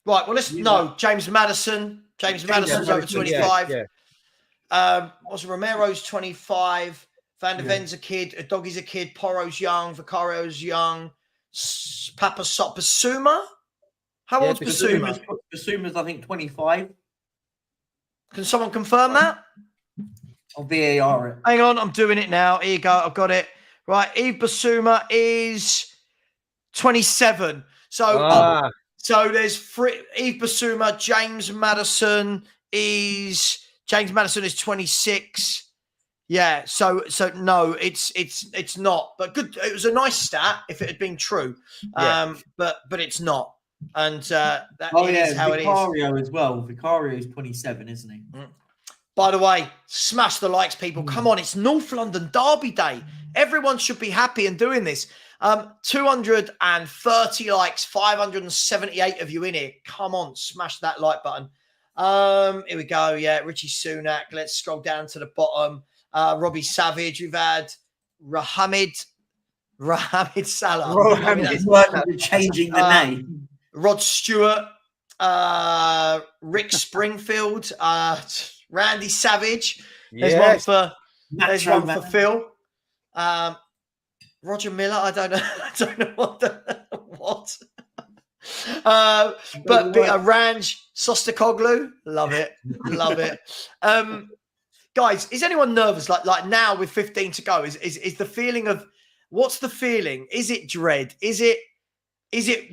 Right. Well, James Maddison. James Maddison's over 25. Was Romero's 25. Van der Ven's a kid. Doggy's a kid. Porro's young. Vicario's young. Papa Basuma. How old's Basuma? Basuma's, I think, 25. Can someone confirm that? I'll VAR it. Hang on, I'm doing it now. Here you go. I've got it. Right. Yves Basuma is 27. So there's Yves Basuma. James Maddison is 26. Yeah. So no, it's not. But good. It was a nice stat if it had been true. But it's not. And is how it is. Vicario as well. Vicario is 27, isn't he? By the way, smash the likes, people. Come on, it's North London Derby Day. Everyone should be happy and doing this. 230 likes, 578 of you in here. Come on, smash that like button. Here we go. Yeah, Richie Sunak. Let's scroll down to the bottom. Robbie Savage. We've had Rahamid Salah. Changing the name. Rod Stewart. Rick Springfield. Randy Savage. There's one for Phil. Roger Miller. I don't know what. But Ranj Sostakoglu. Love it. Guys, is anyone nervous? Like now with 15 to go, is the feeling of what's the feeling? Is it dread? Is it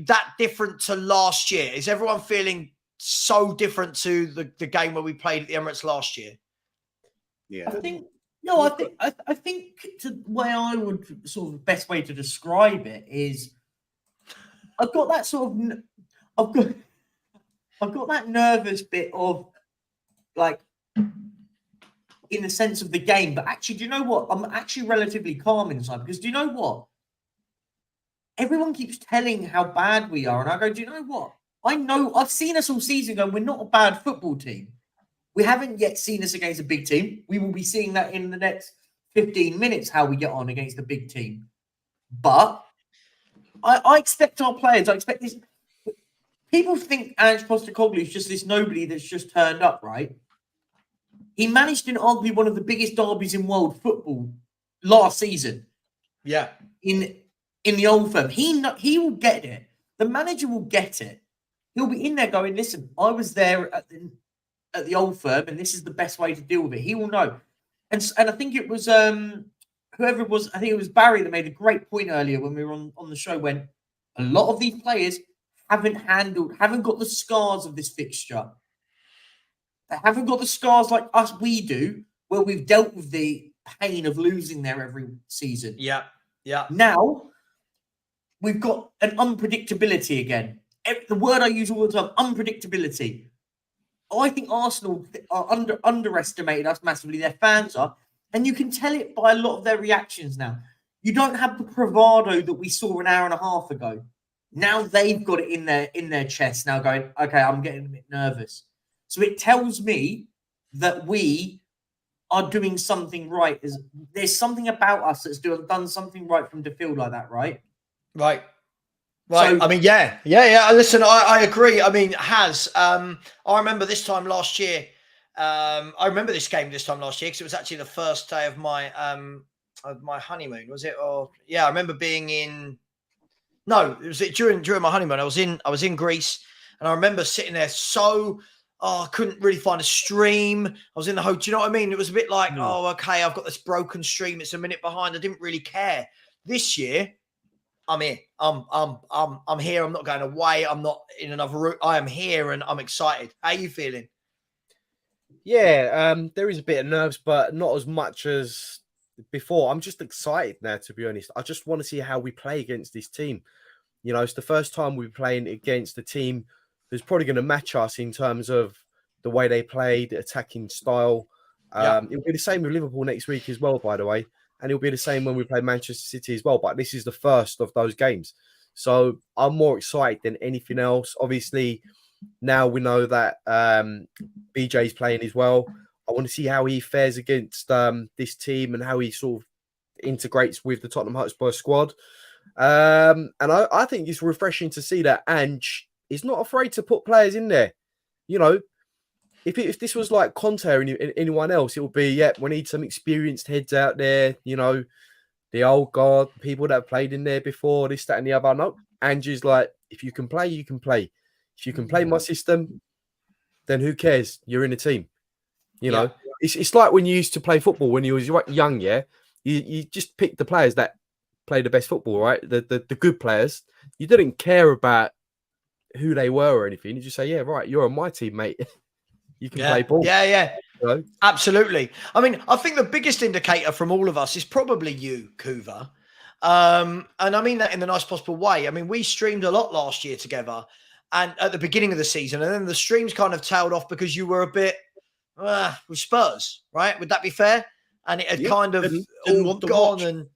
that different to last year? Is everyone feeling so different to the game where we played at the Emirates last year? Yeah, I think the way I would sort of best way to describe it is I've got that sort of I've got that nervous bit of like in the sense of the game, but actually, do you know what? I'm actually relatively calm inside because do you know what? Everyone keeps telling how bad we are, and I go, do you know what? I know I've seen us all season going, we're not a bad football team. We haven't yet seen us against a big team. We will be seeing that in the next 15 minutes, how we get on against a big team. But I expect our players, I expect this. People think Ange Postecoglou is just this nobody that's just turned up, right? He managed in arguably one of the biggest derbies in world football last season. Yeah. In the Old Firm. He will get it. The manager will get it. He'll be in there going, listen, I was there at the Old Firm, and this is the best way to deal with it. He will know. And I think it was whoever it was, I think it was Barry that made a great point earlier when we were on the show when a lot of these players haven't got the scars of this fixture. They haven't got the scars like we do, where we've dealt with the pain of losing there every season. Yeah. Now, we've got an unpredictability again. The word I use all the time, unpredictability. I think Arsenal are underestimated us massively. Their fans are. And you can tell it by a lot of their reactions now. You don't have the bravado that we saw an hour and a half ago. Now they've got it in their chest now going, okay, I'm getting a bit nervous. So it tells me that we are doing something right. There's something about us that's done something right from the field like that, right? Right. So, I mean, yeah. Listen, I agree. I mean, I remember this time last year. I remember this game this time last year because it was actually the first day of my honeymoon. Was it? Or yeah, I remember being in. No, it was during my honeymoon. I was in Greece, and I remember sitting there. I couldn't really find a stream. I was in the hotel. Do you know what I mean? It was a bit like, oh, okay, I've got this broken stream. It's a minute behind. I didn't really care. This year, I'm here. I'm here. I'm not going away. I'm not in another route. I am here and I'm excited. How are you feeling? Yeah, there is a bit of nerves, but not as much as before. I'm just excited now, to be honest. I just want to see how we play against this team. You know, it's the first time we're playing against a team who's probably going to match us in terms of the way they play, the attacking style. It'll be the same with Liverpool next week as well, by the way. And it'll be the same when we play Manchester City as well. But this is the first of those games. So I'm more excited than anything else. Obviously, now we know that BJ's playing as well. I want to see how he fares against this team and how he sort of integrates with the Tottenham Hotspur squad. And I think it's refreshing to see that Ange is not afraid to put players in there. You know, if this was like Conte or anyone else, it would be, we need some experienced heads out there, you know, the old guard, people that have played in there before, this, that, and the other. No, Angie's like, if you can play, you can play. If you can play my system, then who cares? You're in a team. You know, it's like when you used to play football when you was young, you just picked the players that play the best football, right? The good players. You didn't care about who they were or anything. You just say, right, you're on my team, mate. You can play ball. Yeah. You know? Absolutely. I mean, I think the biggest indicator from all of us is probably you, Kuva. And I mean that in the nicest possible way. I mean, we streamed a lot last year together and at the beginning of the season, and then the streams kind of tailed off because you were a bit with Spurs, right? Would that be fair? And it had kind of didn't want to gone watch. and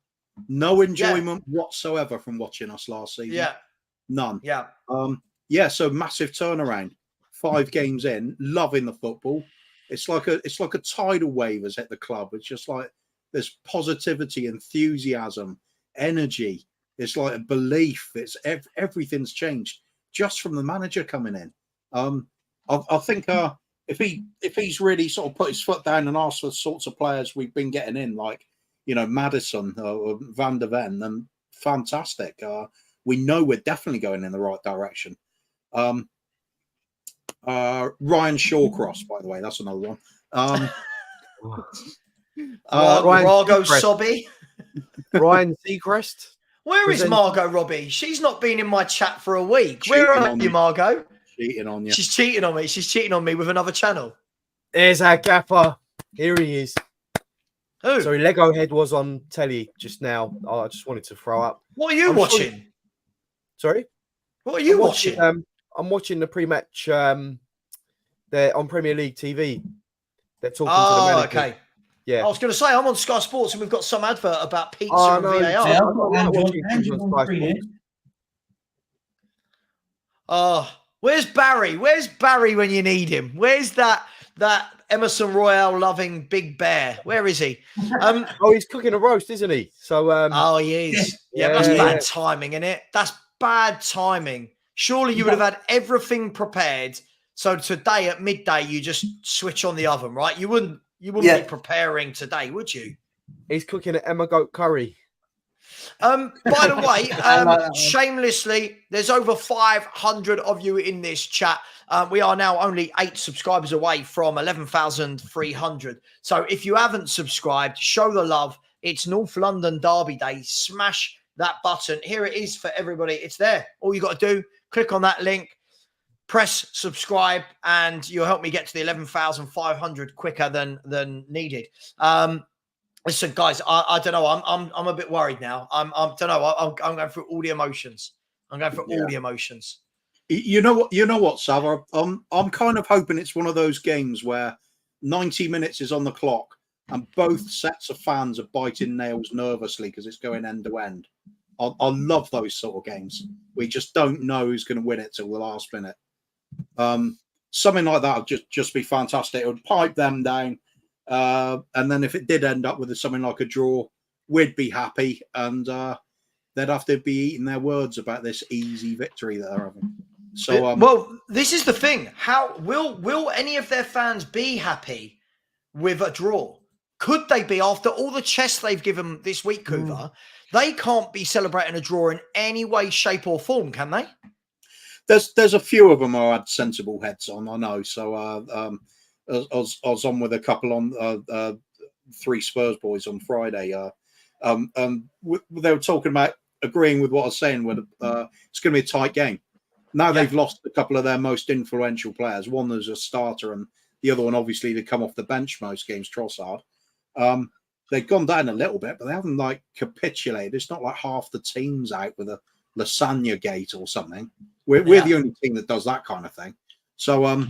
no enjoyment whatsoever from watching us last season. Yeah. None. Yeah. So massive turnaround. 5 games in, loving the football. It's like a tidal wave has hit the club. It's just like there's positivity, enthusiasm, energy. It's like a belief. It's everything's changed just from the manager coming in. I think if he's really sort of put his foot down and asked for the sorts of players we've been getting in, like, you know, Maddison or Van der Ven, then fantastic. We know we're definitely going in the right direction. Ryan Shawcross, by the way, that's another one. Margot Sobby. Ryan Seacrest. Where is Margot Robbie? She's not been in my chat for a week. Where are you, Margot? Cheating on you. She's cheating on me. She's cheating on me with another channel. There's our gaffer. Here he is. Who? Sorry, Lego Head was on telly just now. Oh, I just wanted to throw up. What are you watching? Sorry? What are you watching? I'm watching the pre-match. They're on Premier League TV. They're talking to the manager. Okay. Yeah. I was going to say, I'm on Sky Sports and we've got some advert about pizza and VAR. Where's Barry? Where's Barry when you need him? Where's that Emerson Royale loving big bear? Where is he? He's cooking a roast, isn't he? So he is. Yeah, that's bad timing, isn't it? That's bad timing. Surely you would have had everything prepared. So today at midday, you just switch on the oven, right? You wouldn't be preparing today, would you? He's cooking an Emma goat curry. By the way, shamelessly, there's over 500 of you in this chat. We are now only 8 subscribers away from 11,300. So if you haven't subscribed, show the love. It's North London Derby Day. Smash that button. Here it is for everybody. It's there. All you got to do, click on that link, press subscribe, and you'll help me get to the 11,500 quicker than needed. Listen, guys, I don't know. I'm a bit worried now. I don't know. I'm going through all the emotions. I'm going through all the emotions. You know what, Savva? I'm kind of hoping it's one of those games where 90 minutes is on the clock and both sets of fans are biting nails nervously because it's going end to end. I love those sort of games. We just don't know who's going to win it till the last minute. Something like that would just be fantastic. It would pipe them down. And then if it did end up with something like a draw, we'd be happy, and they'd have to be eating their words about this easy victory that they're having. So, well, this is the thing. How will any of their fans be happy with a draw? Could they be, after all the chess they've given this week, Kuva? They can't be celebrating a draw in any way, shape, or form, can they? There's a few of them who had sensible heads on, I know. So I was on with a couple on 3 Spurs boys on Friday. They were talking about agreeing with what I was saying. With it's going to be a tight game. Now they've lost a couple of their most influential players. One is a starter, and the other one, obviously, to come off the bench most games, Trossard. They've gone down a little bit, but they haven't capitulated. It's not like half the team's out with a lasagna gate or something. We're the only team that does that kind of thing. So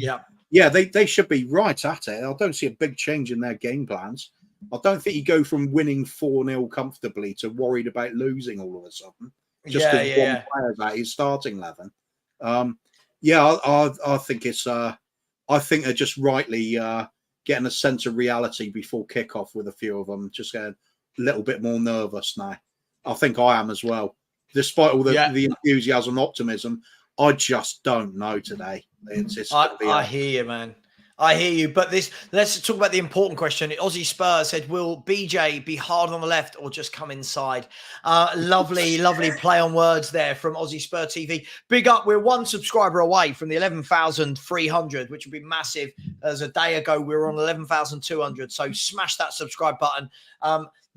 they should be right at it. I don't see a big change in their game plans. I don't think you go from winning 4-0 comfortably to worried about losing all of a sudden. Just because one player's at his starting 11. I think it's I think they're just rightly getting a sense of reality before kickoff with a few of them. Just getting a little bit more nervous now. I think I am as well. Despite all the enthusiasm and optimism, I just don't know today. I hear you, man. I hear you. But let's talk about the important question. Aussie Spurs said, will BJ be hard on the left or just come inside? Lovely play on words there from Aussie Spur TV. Big up. We're one subscriber away from the 11,300, which would be massive. As a day ago, we were on 11,200. So smash that subscribe button.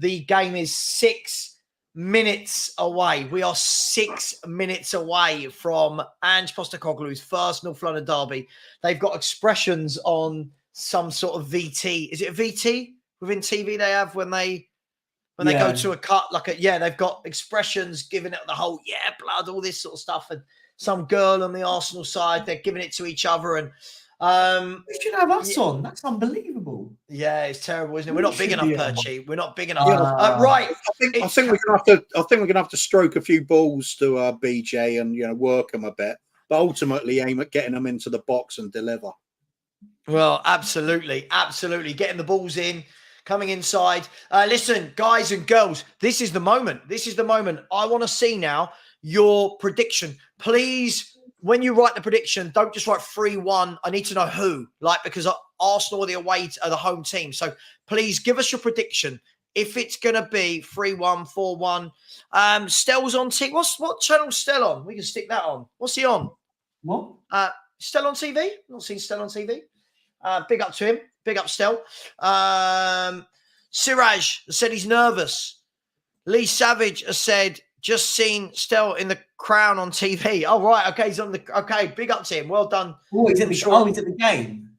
The game is 6 minutes away. We are 6 minutes away from Ange Postecoglou's first North London derby. They've got expressions on some sort of VT. Is it a VT within TV they have when they go to a cut? They've got expressions giving it the whole blood, all this sort of stuff. And some girl on the Arsenal side, they're giving it to each other. And we should have us on. That's unbelievable. Yeah, it's terrible, isn't it? We're not big enough, Perchy. We're not big enough. Right. I think we're gonna have to stroke a few balls to BJ and work them a bit, but ultimately aim at getting them into the box and deliver. Well, absolutely, getting the balls in, coming inside. Listen, guys and girls, this is the moment. I want to see now your prediction, please. When you write the prediction, don't just write 3-1. I need to know who, because Arsenal are the home team. So please give us your prediction. If it's going to be 3-1, 4-1, Stell's on TV. What channel's Stell on? We can stick that on. What's he on? What? Stell on TV? Not seen Stell on TV. Big up to him. Big up Stell. Siraj said he's nervous. Lee Savage has said, just seen Stell in the Crown on TV. Oh, right. Okay, he's on the... Okay, big up to him. Well done. Oh, he's at the game.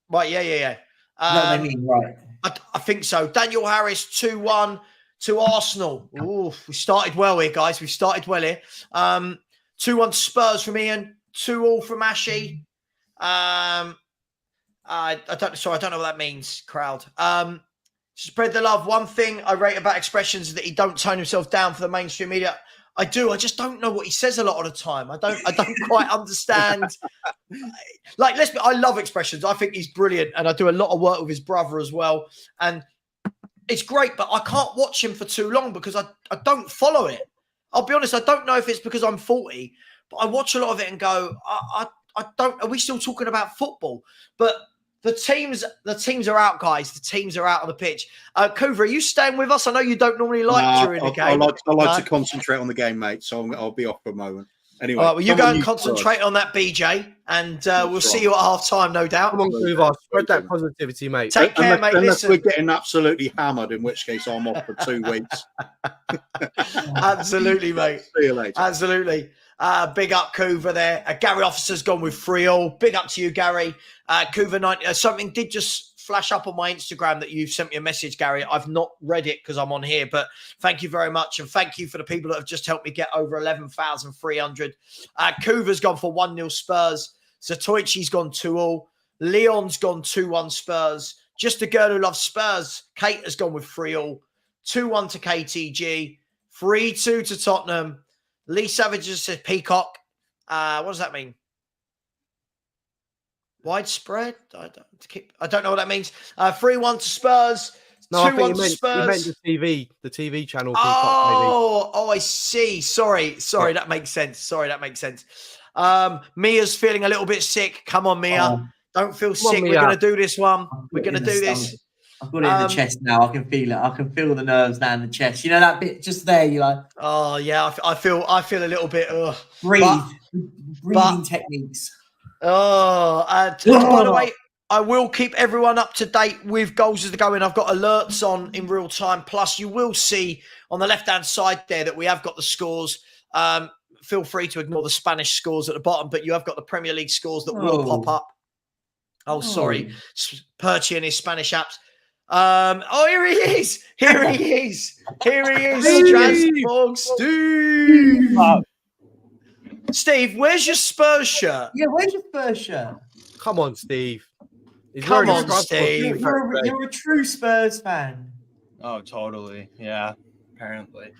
Right, yeah. Is that what I mean? Right. I think so. Daniel Harris, 2-1 to Arsenal. Ooh, we started well here, guys. 2-1 Spurs from Ian. 2-2 from Ashy. I don't know what that means, crowd. Spread the love. One thing I rate about expressions is that he don't tone himself down for the mainstream media. I do. I just don't know what he says a lot of the time. I don't quite understand. I love expressions. I think he's brilliant, and I do a lot of work with his brother as well. And it's great, but I can't watch him for too long because I don't follow it. I'll be honest. I don't know if it's because I'm 40, but I watch a lot of it and go, I don't. Are we still talking about football? But the teams are out, guys. The teams are out on the pitch. Kuva, are you staying with us? I know you don't normally during the game. I like to concentrate on the game, mate. So I'll be off for a moment. Anyway, all right, well, you go and concentrate on that, BJ, and we'll see you at half time, no doubt. Come on, Kuva. Spread that positivity, mate. Take care, mate. Unless we're getting absolutely hammered, in which case I'm off for 2 weeks. Absolutely, mate. See you later. Absolutely. Big up Kuva there. Gary Officer's gone with 3-3. Big up to you, Gary. Kuva 90. Something did just flash up on my Instagram that you've sent me a message, Gary. I've not read it because I'm on here, but thank you very much. And thank you for the people that have just helped me get over 11,300. Kuva's gone for 1-0 Spurs. Zatoichi's gone 2-2. Leon's gone 2-1 Spurs. Just a girl who loves Spurs. Kate has gone with 3-2. 2-1 to KTG. 3-2 to Tottenham. Lee Savage just said Peacock. What does that mean? Widespread? I don't know what that means. 3-1 to Spurs. No, 2-1 to Spurs. You meant the TV channel. Oh, I see. Sorry. That makes sense. Mia's feeling a little bit sick. Come on, Mia. Don't feel sick. We're going to do this one. We're going to do this. I've got it in the chest now. I can feel it. I can feel the nerves down the chest. You know that bit just there. You're like, oh yeah. I feel a little bit. Breathing techniques. By the way, I will keep everyone up to date with goals as they go in. I've got alerts on in real time. Plus, you will see on the left-hand side there that we have got the scores. Feel free to ignore the Spanish scores at the bottom, but you have got the Premier League scores that will pop up. Oh, sorry. Perchy and his Spanish apps. Here he is. Transform Steve. Steve, where's your Spurs shirt? Yeah, where's your Spurs shirt? Come on, Steve. Come on, Steve. You're a true Spurs fan. Oh, totally. Yeah, apparently.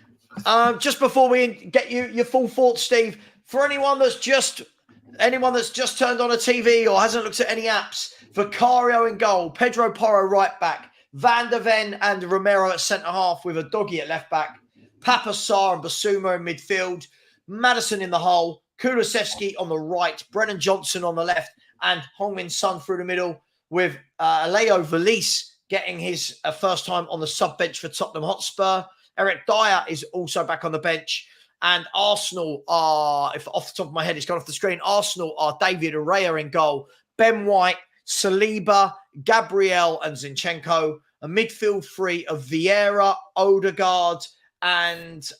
Just before we get you your full thoughts, Steve, for anyone that's just turned on a TV or hasn't looked at any apps, Vicario in goal, Pedro Porro right back, Van der Ven and Romero at centre half with a doggy at left back, Papa Sarr and Basuma in midfield, Maddison in the hole, Kulusevski on the right, Brennan Johnson on the left, and Heung-min Son through the middle with Leo Valise getting his first time on the sub bench for Tottenham Hotspur. Eric Dyer is also back on the bench. And Arsenal are, if off the top of my head, it's gone off the screen. Arsenal are David Araya in goal, Ben White, Saliba, Gabriel, and Zinchenko. A midfield three of Vieira, Odegaard, and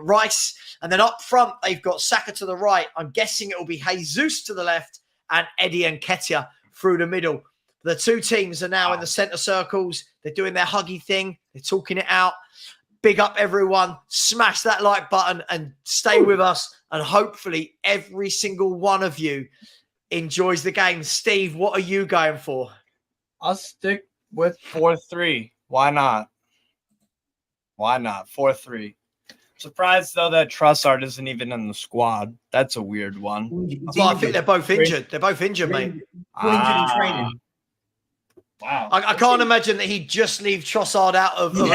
Rice. And then up front, they've got Saka to the right. I'm guessing it will be Jesus to the left and Eddie and Nketiah through the middle. The two teams are now in the centre circles. They're doing their huggy thing. They're talking it out. Big up, everyone. Smash that like button and stay with us. And hopefully every single one of you enjoys the game. Steve, what are you going for? I'll stick with 4-3. Why not? 4-3. Surprised, though, that Trossard isn't even in the squad. That's a weird one. Well, I think they're both injured. They're both injured, mate. Injured in training. Wow. I can't imagine that he'd just leave Trossard out of the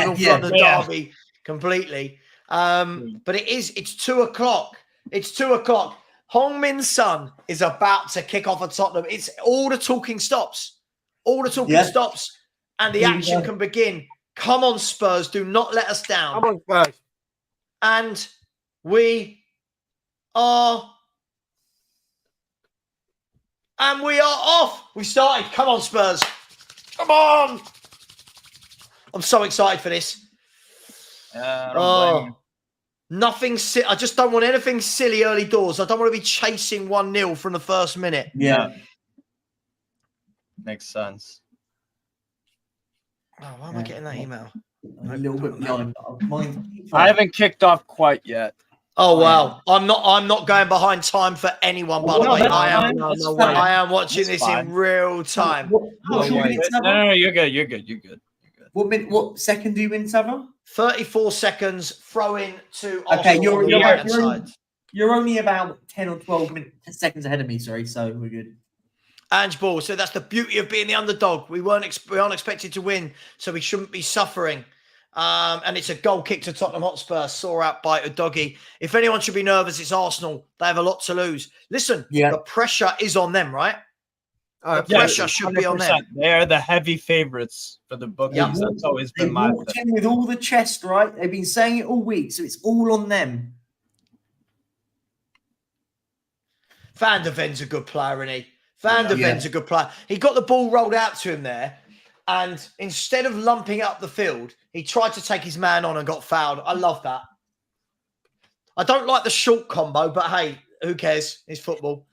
derby completely. But it's 2 o'clock. It's 2 o'clock. Heung-min Son is about to kick off at Tottenham. It's all the talking stops. All the talking stops. And the action can begin. Come on, Spurs. Do not let us down. Come on, Spurs. And we are off. We started. Come on, Spurs. Come on. I'm so excited for this. Nothing. I just don't want anything silly early doors. I don't want to be chasing 1-0 from the first minute. Yeah. Makes sense. Oh, why am I getting that email? A little bit behind. I haven't kicked off quite yet. Oh wow! I'm not going behind time for anyone. By the way, I am watching this in real time. No, you're good. What second do you win, Savva? 34 seconds. Throw in to okay. Arsenal. You're only about 10 or 12 seconds ahead of me. Sorry, so we're good. Ange Ball. So that's the beauty of being the underdog. We aren't expected to win, so we shouldn't be suffering. And it's a goal kick to Tottenham Hotspur, saw out by Udogie. If anyone should be nervous, it's Arsenal. They have a lot to lose. Listen, the pressure is on them, right? The pressure should be on them. They are the heavy favourites for the bookies. Yep. That's always been my thing. With all the chest, right? They've been saying it all week, so it's all on them. Van der Ven's a good player, isn't he? Van der Ven's a good player. He got the ball rolled out to him there, and instead of lumping up the field, he tried to take his man on and got fouled. I love that. I don't like the short combo, but hey, who cares? It's football.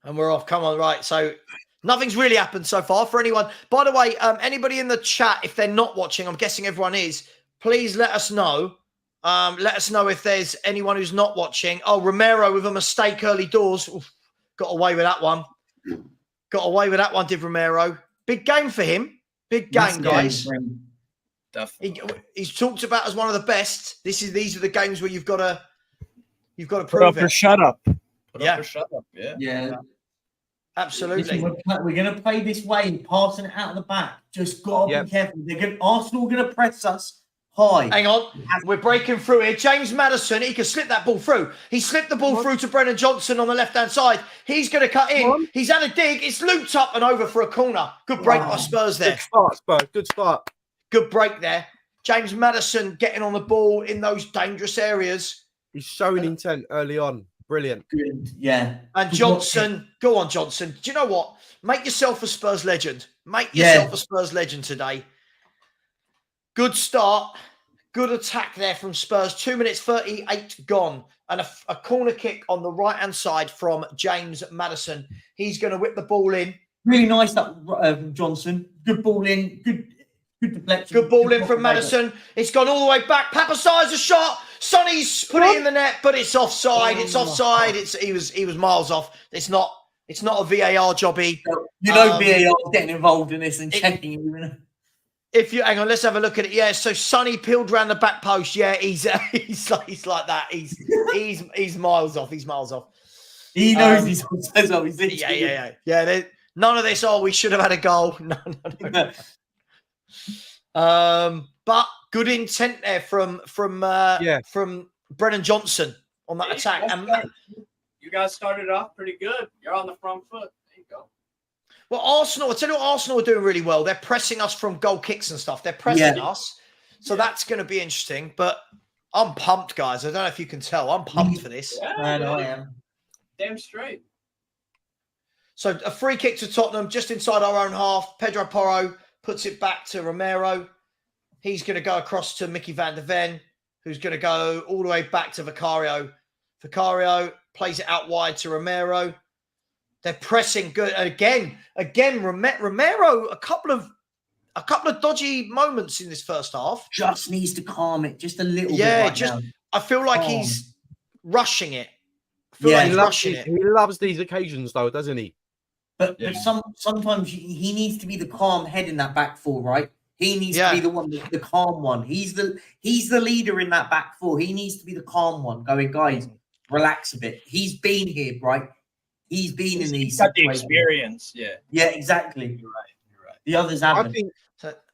And we're off. Come on, right. So nothing's really happened so far for anyone. By the way, anybody in the chat, if they're not watching, I'm guessing everyone is, please let us know. Let us know if there's anyone who's not watching. Oh, Romero with a mistake early doors. Oof, got away with that one. Got away with that one, did Romero. Big game for him. Big game, guys. He's talked about as one of the best. These are the games where you've got to prove Put up it. or shut up. Put up or shut up. Yeah. Absolutely. We're going to play this way, passing it out of the back. Just got to be careful. Arsenal are going to press us high. Hang on. We're breaking through here. James Maddison, he can slip that ball through. He slipped the ball through to Brennan Johnson on the left-hand side. He's going to cut in. He's had a dig. It's looped up and over for a corner. Good break by Spurs there. Good start, Spurs. Good start. Good break there. James Maddison getting on the ball in those dangerous areas. He's showing intent early on. Brilliant. Good. Yeah. And Johnson, go on, Johnson. Do you know what? Make yourself a Spurs legend. Make yourself a Spurs legend today. Good start. Good attack there from Spurs. 2 minutes 38 gone. And a corner kick on the right-hand side from James Maddison. He's going to whip the ball in. Really nice, that Johnson. Good ball in. Good Good ball in from Maddison. It's gone all the way back. Papasai's a shot. Sonny's put it in the net, but it's offside. It's offside. He was miles off. It's not a VAR jobby. VAR is getting involved in this and checking. If you hang on, let's have a look at it. Yeah, so Sonny peeled around the back post. Yeah, he's like that. He's miles off. He's miles off. He knows he's well. Yeah. None of this. Oh, we should have had a goal. No. But good intent there from Brennan Johnson on that attack. And you guys started off pretty good. You're on the front foot. There you go. Well, Arsenal, I tell you what, Arsenal are doing really well. They're pressing us from goal kicks and stuff. They're pressing us. So that's going to be interesting. But I'm pumped, guys. I don't know if you can tell. I'm pumped for this. Yeah, I am. Damn straight. So a free kick to Tottenham just inside our own half. Pedro Porro puts it back to Romero. He's going to go across to Mickey van der Ven, who's going to go all the way back to Vicario. Vicario plays it out wide to Romero. They're pressing good again. Romero, a couple of dodgy moments in this first half. Just needs to calm it just a little bit. Now. I feel like he's rushing it. He loves these occasions, though, doesn't he? But sometimes he needs to be the calm head in that back four, right? He needs to be the one, the calm one. He's the leader in that back four. He needs to be the calm one. Going, guys, relax a bit. He's been here, right? He's been in these. He's got the experience. Yeah. Yeah, exactly. You're right. The others haven't.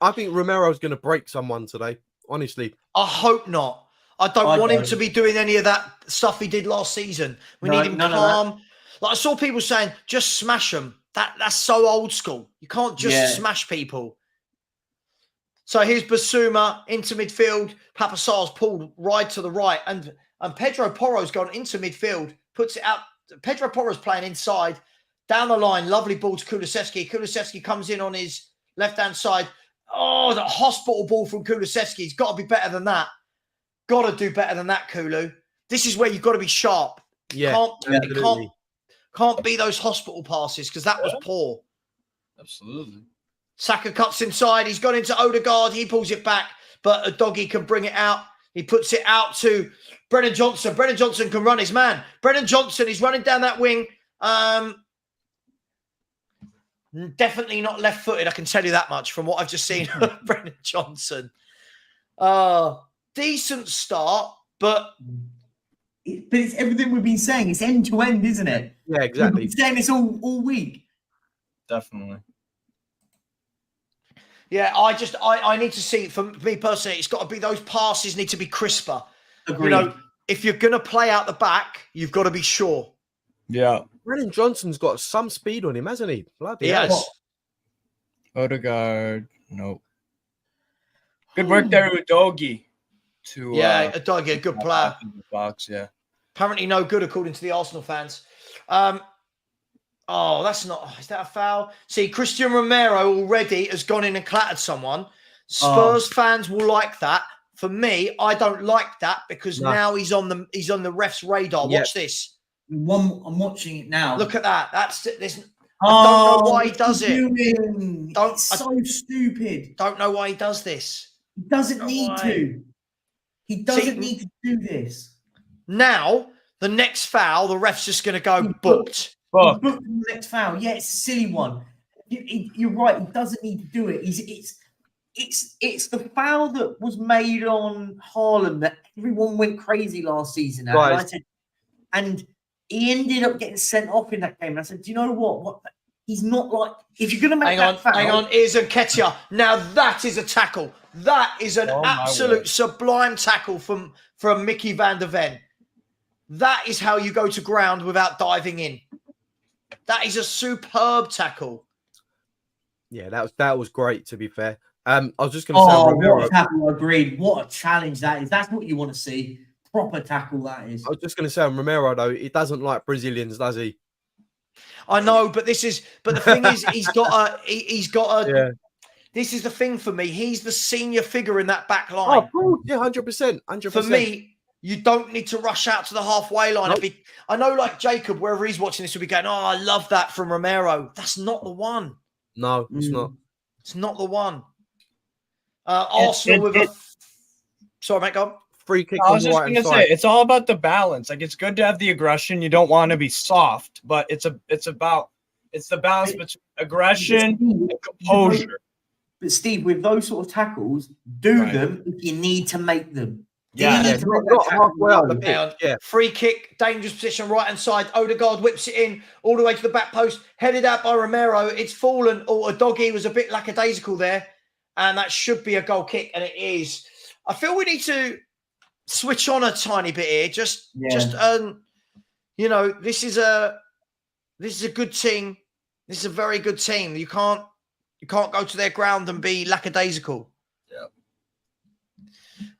I think Romero's going to break someone today. Honestly, I hope not. I don't want him to be doing any of that stuff he did last season. We need him calm. Like I saw people saying, just smash them. That's so old school. You can't just smash people. So here's Basuma into midfield. Papasar's pulled right to the right. And Pedro Porro's gone into midfield, puts it out. Pedro Porro's playing inside. Down the line, lovely ball to Kulusevski. Kulusevski comes in on his left-hand side. Oh, the hospital ball from Kulusevski. He's got to be better than that. Got to do better than that, Kulu. This is where you've got to be sharp. Yeah, can't be those hospital passes because that was poor. Absolutely. Saka cuts inside. He's gone into Odegaard. He pulls it back, but a doggy can bring it out. He puts it out to Brennan Johnson. Brennan Johnson can run his man. Brennan Johnson is running down that wing. Definitely not left-footed. I can tell you that much from what I've just seen of Brennan Johnson. Decent start, but it's everything we've been saying. It's end to end, isn't it? Yeah, exactly. We've been saying this all week. Definitely. Yeah, I need to see, for me personally, it's got to be those passes need to be crisper. Agreed. You know, if you're going to play out the back, you've got to be sure. Yeah. Brennan Johnson's got some speed on him, hasn't he? He has. Odegaard, nope. Good work there with Udogie. Udogie, a good player. Box, yeah. Apparently no good, according to the Arsenal fans. That's not... Is that a foul? See, Christian Romero already has gone in and clattered someone. Spurs fans will like that. For me, I don't like that because now he's on the ref's radar. Watch this. I'm watching it now. Look at that. I don't know why he does it. So stupid. Don't know why he does this. He doesn't need to. He doesn't need to do this. Now, the next foul, the ref's just going to go booked. Booked the next foul. Yeah, it's a silly one. You're right. He doesn't need to do it. It's the foul that was made on Haaland that everyone went crazy last season. Right. And he ended up getting sent off in that game. And I said, do you know what? He's not like, if you're going to make hang on, here's Nketiah. Now that is a tackle. That is an absolute sublime tackle from Mickey van der Ven. That is how you go to ground without diving in. That is a superb tackle. Yeah, that was great, to be fair. I was just going to say, what a tackle, agreed. What a challenge that is. That's what you want to see. Proper tackle, that is. I was just going to say on Romero, though, he doesn't like Brazilians, does he? I know, but the thing is, he's got a. Yeah. This is the thing for me. He's the senior figure in that back line. Oh, yeah, 100%. For me, you don't need to rush out to the halfway line. Nope. I know, like Jacob, wherever he's watching this, will be going, "Oh, I love that from Romero." That's not the one. No, it's not. It's not the one. Arsenal with a. Sorry, mate, go on. Free kick. I was just going to say, it's all about the balance. Like, it's good to have the aggression. You don't want to be soft, but it's the balance between aggression and composure. But Steve, with those sort of tackles, them if you need to make them. Not halfway up the pitch. Yeah. Free kick, dangerous position, right hand side. Odegaard whips it in all the way to the back post, headed out by Romero. It's fallen. A doggy was a bit lackadaisical there, and that should be a goal kick, and it is. I feel we need to switch on a tiny bit here. This is a good team. This is a very good team. You can't go to their ground and be lackadaisical.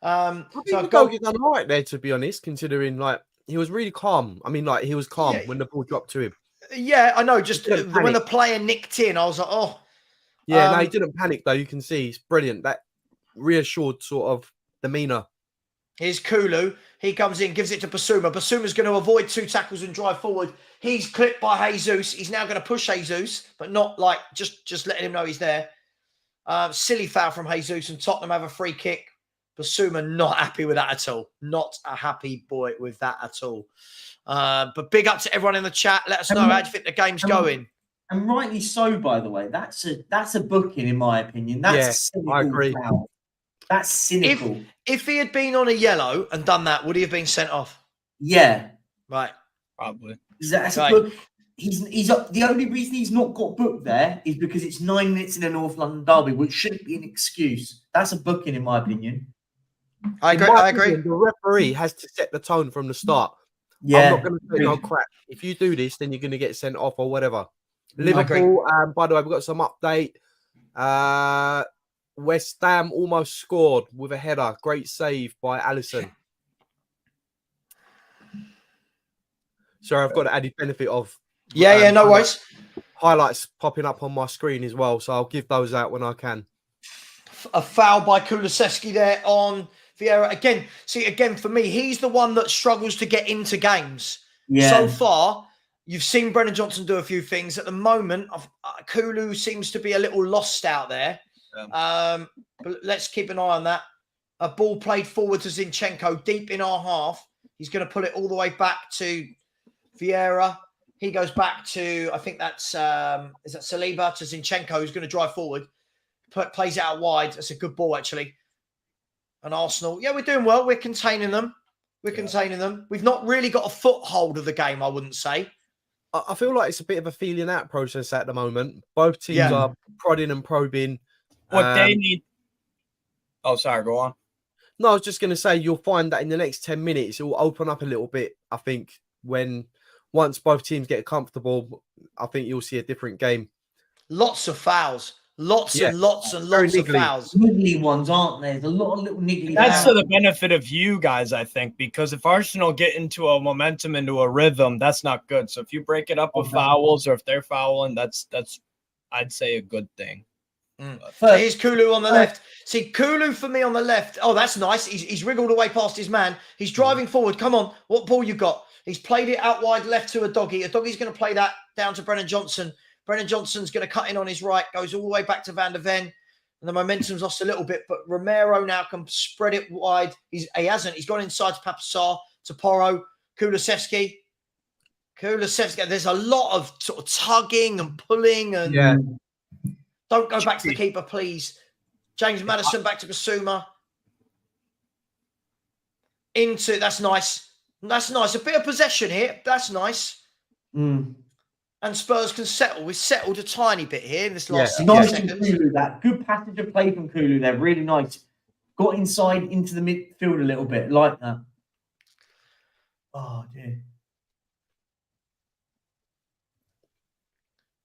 I think the goalkeeper done all right there, to be honest, considering like he was really calm. I mean, like he was calm when the ball dropped to him. Yeah, I know. Just when the player nicked in, I was like, oh. Yeah, no, he didn't panic though. You can see it's brilliant. That reassured sort of demeanour. Here's Kulu. He comes in, gives it to Basuma. Basuma's going to avoid 2 tackles and drive forward. He's clipped by Jesus. He's now going to push Jesus, but not like just letting him know he's there. Silly foul from Jesus, and Tottenham have a free kick. Basuma not happy with that at all. Not a happy boy with that at all. But big up to everyone in the chat. Let us know how you think the game's going. And rightly so, by the way. That's a booking, in my opinion. That's cynical. I agree. Foul. That's cynical. If he had been on a yellow and done that, would he have been sent off? Yeah. Right. Probably. That's right. He's the only reason he's not got booked there is because it's 9 minutes in a North London derby, which shouldn't be an excuse. That's a booking, in my opinion. I agree. The referee has to set the tone from the start. Yeah. I'm not going to say no crap. If you do this, then you're going to get sent off or whatever. Liverpool, by the way, we've got some update. West Ham almost scored with a header. Great save by Alisson. Sorry, I've got the added benefit of no worries. Highlights popping up on my screen as well, so I'll give those out when I can. A foul by Kulusevski there on Vieira. Again, for me, he's the one that struggles to get into games. Yeah. So far, you've seen Brennan Johnson do a few things. At the moment, Kulu seems to be a little lost out there. But let's keep an eye on that. A ball played forward to Zinchenko deep in our half. He's going to pull it all the way back to Vieira. He goes back to, I think that's, is that Saliba to Zinchenko, who's going to drive forward. Plays it out wide. That's a good ball, actually. And Arsenal, we're doing well. We're containing them. We've not really got a foothold of the game, I wouldn't say. I feel like it's a bit of a feeling out process at the moment. Both teams are prodding and probing. What they need. Oh, sorry, go on. No, I was just going to say you'll find that in the next 10 minutes, it will open up a little bit. I think once both teams get comfortable, I think you'll see a different game. Lots of fouls. Lots and lots of fouls. Niggly ones, aren't there? There's a lot of little niggly That's fouls. to the benefit of you guys, I think, because if Arsenal get into a momentum, into a rhythm, that's not good. So if you break it up with fouls, or if they're fouling, that's I'd say a good thing. So here's Kulu on the left. See, Kulu for me on the left. Oh, that's nice. He's wriggled away past his man. He's driving forward. Come on. What ball you got? He's played it out wide left to a doggy. A doggy's going to play that down to Brennan Johnson. Brennan Johnson's going to cut in on his right. Goes all the way back to Van der Ven. And the momentum's lost a little bit. But Romero now can spread it wide. He hasn't. He's gone inside to Papasar, to Porro, Kulusevski. There's a lot of sort of tugging and pulling. And don't go back to the keeper, please. James Maddison back to Basuma. That's nice. That's nice. A bit of possession here. That's nice. And Spurs can settle. We've settled a tiny bit here in this last 60 seconds. Kulu, that good passage of play from Kulu there. Really nice. Got inside into the midfield a little bit. Like that. Oh, dear.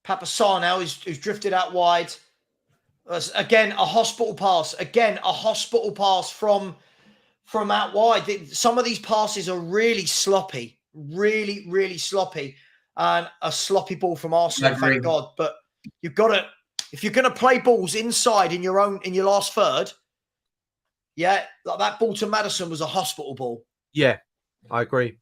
Papasar now who's drifted out wide. Again, a hospital pass. From out wide. Some of these passes are really sloppy. Really, really sloppy. And a sloppy ball from Arsenal, thank God. But you've got to, if you're going to play balls inside in your last third, like that ball to Maddison was a hospital ball. Yeah, I agree.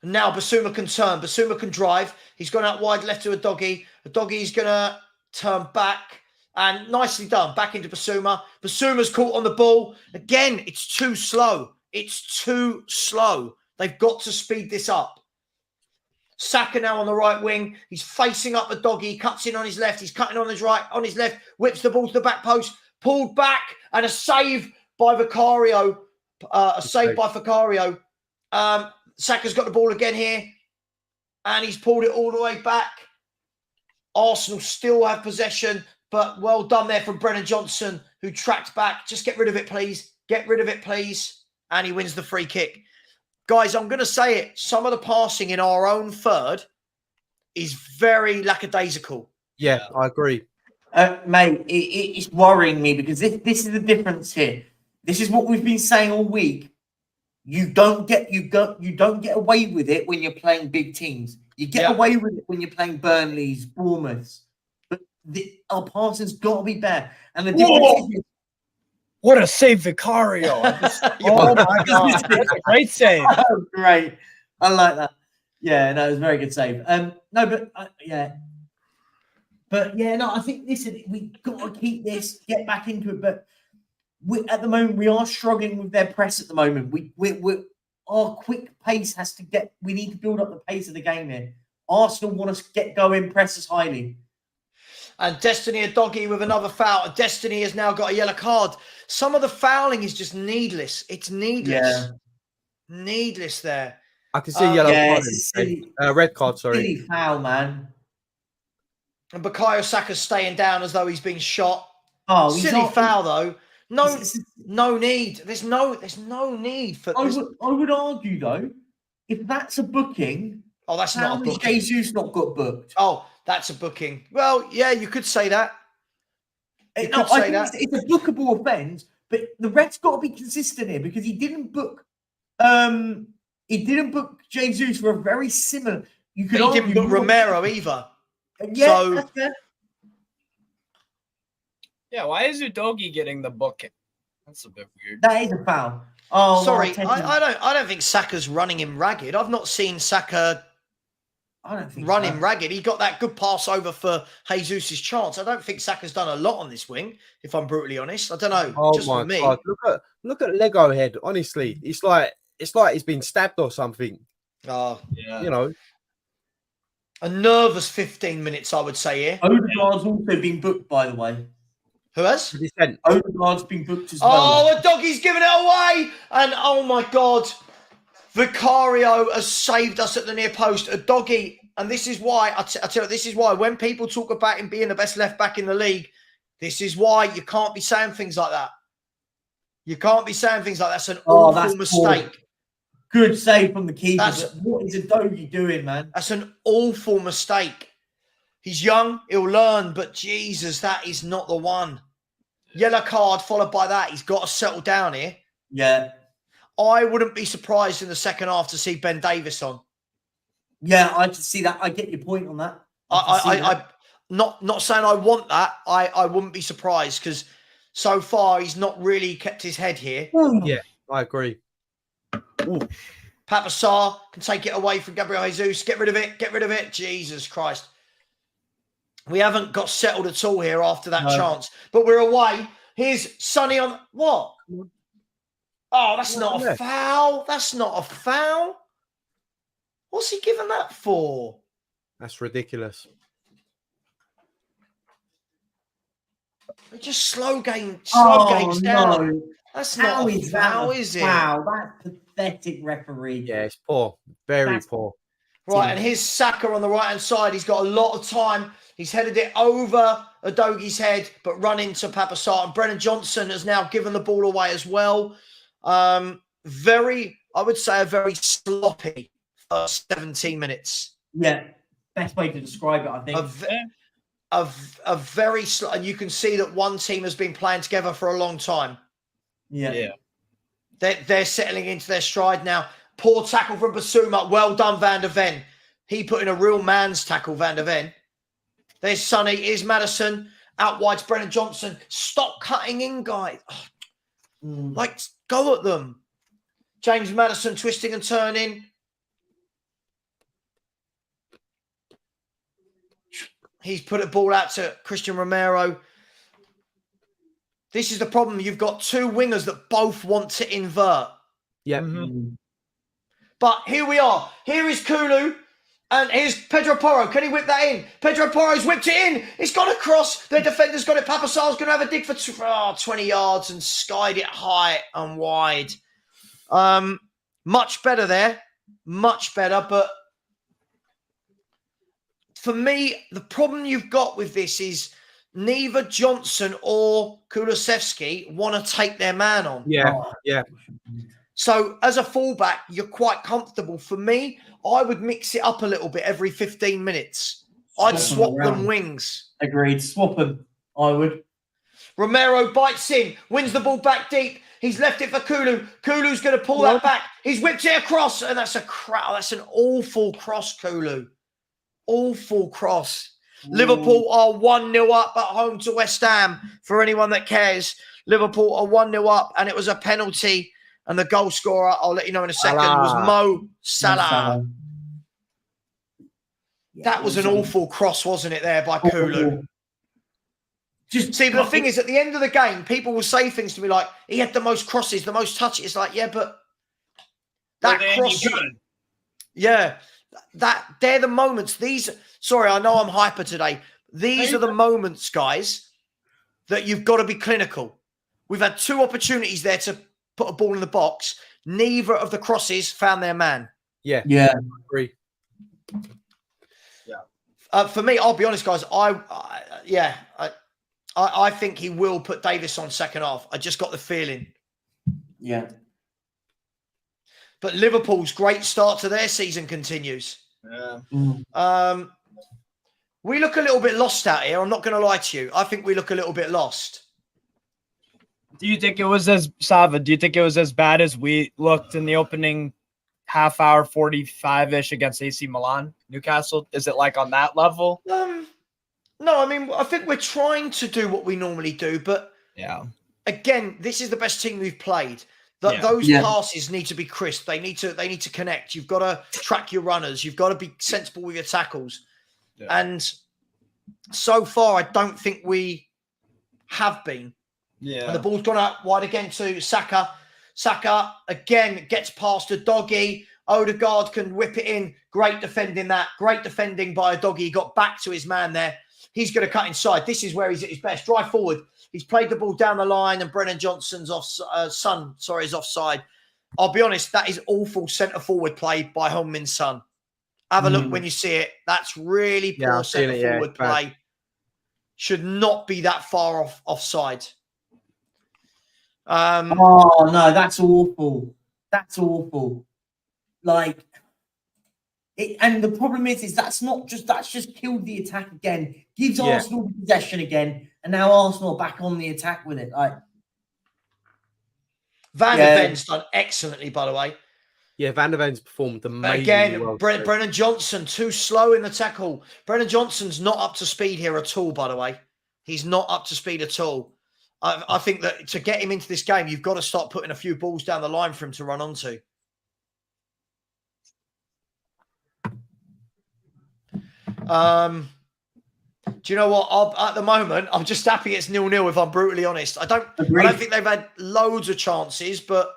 And now Basuma can turn. Basuma can drive. He's gone out wide left to a doggy. The doggy's going to turn back. And nicely done. Back into Basuma. Basuma's caught on the ball. Again, it's too slow. It's too slow. They've got to speed this up. Saka now on the right wing. He's facing up the doggy. He cuts in on his left. He's cutting on his right, on his left. Whips the ball to the back post. Pulled back. And a save by Vicario. Saka's got the ball again here. And he's pulled it all the way back. Arsenal still have possession. But well done there from Brennan Johnson, who tracked back. Just get rid of it, please. Get rid of it, please. And he wins the free kick. Guys, I'm going to say it. Some of the passing in our own third is very lackadaisical. Yeah, I agree. Mate, it's worrying me because this is the difference here. This is what we've been saying all week. You don't get away with it when you're playing big teams. You get away with it when you're playing Burnley's, Bournemouth's. Our passing's got to be better. And the difference is, what a save, Vicario. Oh, my God. That's a great save. Oh, great. I like that. Yeah, no, it was a very good save. I think, listen, we've got to keep this, get back into it. But at the moment, we are struggling with their press at the moment. Our quick pace has to we need to build up the pace of the game here. Arsenal want us to get going, press us highly. And Destiny Udogie with another foul. Destiny has now got a yellow card. Some of the fouling is just needless. It's needless. Yeah. Needless there. I can see yellow card. Red card, sorry. Silly foul, man. And Bukayo Saka's staying down as though he's been shot. Oh, silly foul though. No need. There's no need for. I would argue though, if that's a booking. Oh, that's not a booking. Jesus not got booked. Oh, that's a booking. Well, yeah, you could say that. It's a bookable offence, but the ref's got to be consistent here because he didn't book. He didn't book Jesus for a very similar. He didn't book Romero either. Yeah, so, that's fair. Yeah, why is Udogie getting the booking? That's a bit weird. That is a foul. Oh, sorry, I don't think Saka's running him ragged. I've not seen Saka. I don't think run him ragged. He got that good pass over for Jesus' chance. I don't think Saka's done a lot on this wing, if I'm brutally honest. I don't know. Oh just my for me. God. Look at Lego head. Honestly, it's like he's been stabbed or something. Oh, yeah. You know, a nervous 15 minutes, I would say here. Odegaard's also been booked, by the way. Who has? Odegaard's been booked as well. Oh, a doggy's giving it away, and oh my God. Vicario has saved us at the near post. A doggy, and this is why I tell you, this is why when people talk about him being the best left back in the league, this is why you can't be saying things like that. You can't be saying things like that. That's an awful mistake. Poor. Good save from the keeper. What is a doggy doing, man? That's an awful mistake. He's young, he'll learn, but Jesus, that is not the one. Yellow card followed by that. He's got to settle down here. Yeah. I wouldn't be surprised in the second half to see Ben Davies on. Yeah, I can see that. I get your point on that. I'm not saying I want that. I wouldn't be surprised because so far he's not really kept his head here. Yeah, I agree. Papa Sarr can take it away from Gabriel Jesus. Get rid of it. Get rid of it. Jesus Christ. We haven't got settled at all here after that chance. But we're away. Here's Sonny on... What? Oh, that's not a foul. That's not a foul. What's he given that for? That's ridiculous. Just slow games down. No. That's not a foul, is it? Wow, that's pathetic referee. Yeah, it's poor. Very poor. Right, and here's Saka on the right-hand side. He's got a lot of time. He's headed it over Udogie's head, but run into Papa Sarr. And Brennan Johnson has now given the ball away as well. I would say a very sloppy first 17 minutes. Yeah, best way to describe it, I think. A very slow, and you can see that one team has been playing together for a long time. Yeah. They're settling into their stride now. Poor tackle from Basuma. Well done, Van der Ven. He put in a real man's tackle, Van der Ven. There's Sonny. Here's Maddison. Out wide's Brennan Johnson. Stop cutting in, guys. Like, go at them. James Maddison twisting and turning. He's put a ball out to Christian Romero. This is the problem. You've got two wingers that both want to invert. Yeah. Mm-hmm. But here we are. Here is Kulu. And here's Pedro Porro. Can he whip that in? Pedro Porro's whipped it in. It's gone across. Their defender's got it. Papasar's going to have a dig for 20 yards and skied it high and wide. Much better there. Much better. But for me, the problem you've got with this is neither Johnson or Kulusevski want to take their man on. Yeah. So as a fullback, you're quite comfortable. For me, I would mix it up a little bit every 15 minutes. I'd swap them wings. Agreed. Swap them. I would. Romero bites in, wins the ball back deep. He's left it for Kulu. Kulu's going to pull that back. He's whipped it across, and that's that's an awful cross, Kulu. Awful cross. Ooh. Liverpool are 1-0 up at home to West Ham. For anyone that cares, Liverpool are 1-0 up, and it was a penalty. And the goal scorer, I'll let you know in a second, was Mo Salah. That was an awful cross, wasn't it, there by Kulu? But the thing is, at the end of the game, people will say things to me like, he had the most crosses, the most touches. It's like, yeah, but that cross... Yeah, they're the moments. Sorry, I know I'm hyper today. These are the moments, guys, that you've got to be clinical. We've had two opportunities there to put a ball in the box. Neither of the crosses found their man. Yeah. I agree. Yeah. For me, I'll be honest, guys. I think he will put Davis on second half. I just got the feeling. Yeah. But Liverpool's great start to their season continues. Yeah. We look a little bit lost out here. I'm not going to lie to you. I think we look a little bit lost. Do you think it was as bad as we looked in the opening half hour, 45-ish against AC Milan, Newcastle? Is it like on that level? No, I mean, I think we're trying to do what we normally do, but again, this is the best team we've played. Those passes need to be crisp. They need to connect. You've got to track your runners. You've got to be sensible with your tackles. Yeah. And so far, I don't think we have been. Yeah. And the ball's gone out wide again to Saka. Saka again gets past a doggy. Odegaard can whip it in. Great defending that. Great defending by a doggy. He got back to his man there. He's going to cut inside. This is where he's at his best. Drive forward. He's played the ball down the line, and Brennan Johnson's is offside. I'll be honest, that is awful centre forward play by Heung-min Son. Have a look when you see it. That's really poor centre forward play. Should not be that far offside. Oh no, that's awful. That's awful. And the problem is that's just killed the attack again. Gives Arsenal possession again, and now Arsenal are back on the attack with it. Van der Ven's done excellently, by the way. Yeah, Van der Ven's performed amazingly. Again, Brennan Johnson too slow in the tackle. Brennan Johnson's not up to speed here at all, by the way. He's not up to speed at all. I think that to get him into this game, you've got to start putting a few balls down the line for him to run onto. Do you know what? At the moment, I'm just happy it's 0-0, if I'm brutally honest. I don't think they've had loads of chances, but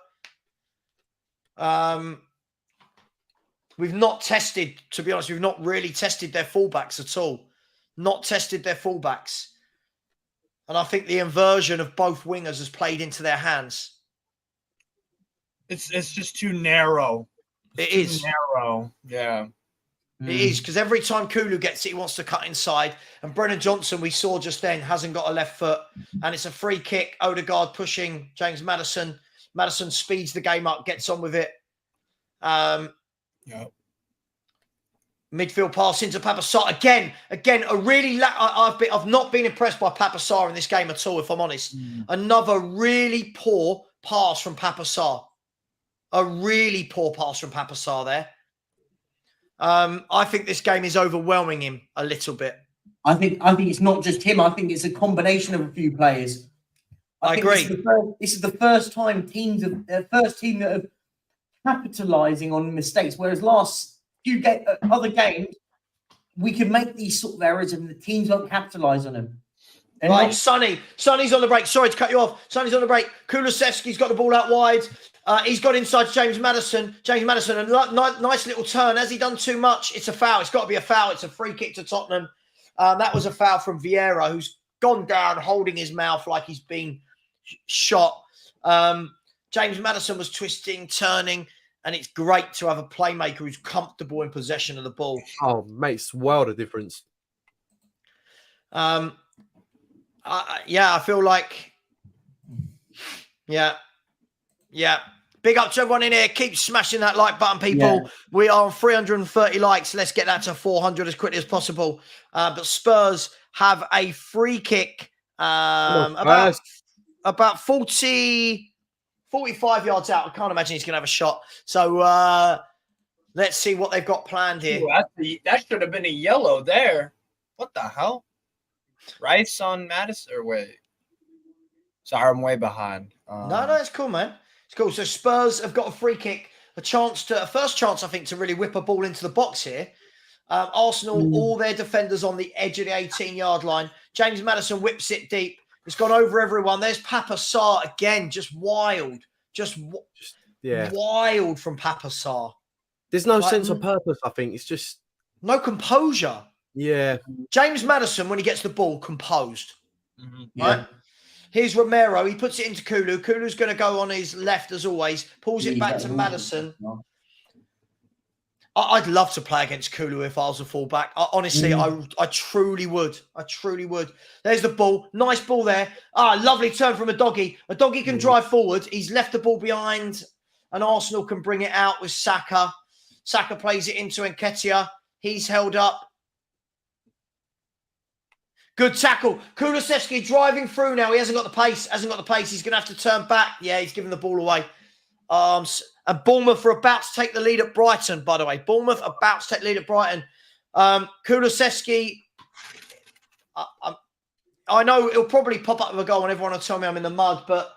we've not tested, to be honest, we've not really tested their fullbacks at all. Not tested their fullbacks. And I think the inversion of both wingers has played into their hands. It's just too narrow. It's narrow. Yeah. It is, because every time Kulu gets it, he wants to cut inside. And Brennan Johnson, we saw just then, hasn't got a left foot. And it's a free kick. Odegaard pushing James Maddison. Maddison speeds the game up, gets on with it. Midfield pass into Papasar. Again, a really... I've not been impressed by Papasar in this game at all, if I'm honest. Another really poor pass from Papasar. A really poor pass from Papasar there. I think this game is overwhelming him a little bit. I think it's not just him. I think it's a combination of a few players. I agree. This is the first time team that are capitalising on mistakes, whereas last few other games we can make these sort of errors and the teams won't capitalise on them. Right, Sonny's on the break. Sorry to cut you off. Sonny's on the break. Kulusevski's got the ball out wide. He's got inside James Maddison. A nice little turn. Has he done too much? It's a foul. It's got to be a foul. It's a free kick to Tottenham. That was a foul from Vieira, who's gone down holding his mouth like he's been shot. James Maddison was twisting, turning, and it's great to have a playmaker who's comfortable in possession of the ball. Oh, makes world of difference. I feel like, yeah. Big up to everyone in here. Keep smashing that like button, people. Yeah. We are on 330 likes. Let's get that to 400 as quickly as possible. But Spurs have a free kick about 45 yards out. I can't imagine he's going to have a shot. So let's see what they've got planned here. Ooh, that should have been a yellow there. What the hell? Rice on Madison, or wait. Sorry, I'm way behind. No, it's cool, man. It's cool. So Spurs have got a free kick, a first chance, I think, to really whip a ball into the box here. Arsenal, all their defenders on the edge of the 18-yard line. James Maddison whips it deep. It's gone over everyone. There's Papa Sarr again, just wild. Wild from Papa Sarr. There's no sense of purpose, I think. It's just... no composure. Yeah. James Maddison, when he gets the ball, composed. Mm-hmm. Right? Here's Romero. He puts it into Kulu. Kulu's going to go on his left as always. Pulls it back to Maddison. I'd love to play against Kulu if I was a fullback. Honestly, I truly would. There's the ball. Nice ball there. Lovely turn from a doggy. A doggy can drive forward. He's left the ball behind, and Arsenal can bring it out with Saka. Saka plays it into Nketiah. He's held up. Good tackle. Kulusevski driving through now. He hasn't got the pace. He's going to have to turn back. Yeah, he's giving the ball away. And Bournemouth are about to take the lead at Brighton, by the way. Kulusevski, I know it'll probably pop up with a goal and everyone will tell me I'm in the mud, but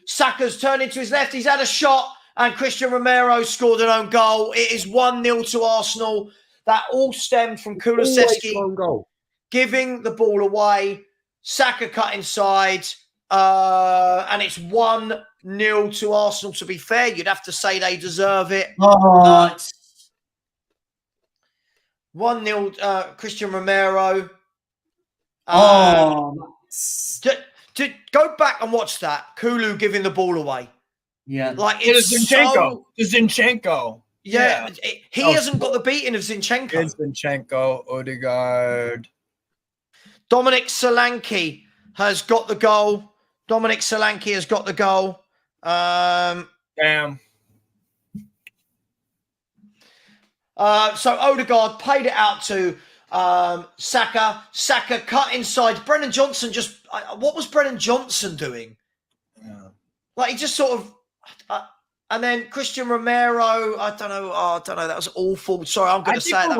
Saka's turned into his left. He's had a shot and Christian Romero scored an own goal. It is 1-0 to Arsenal. That all stemmed from Kulusevski giving the ball away. Saka cut inside. And it's 1-0 to Arsenal. To be fair, you'd have to say they deserve it. 1-0 Christian Romero. Go back and watch that. Kulu giving the ball away. Yeah. Like it's Zinchenko. Yeah. He hasn't got the beating of Zinchenko. It's Zinchenko, Odegaard. Dominic Solanke has got the goal. Damn. So Odegaard played it out to Saka. Saka cut inside. Brennan Johnson what was Brennan Johnson doing? Yeah. Like he just sort of, and then Christian Romero. I don't know. That was awful. Sorry, I'm going to say that.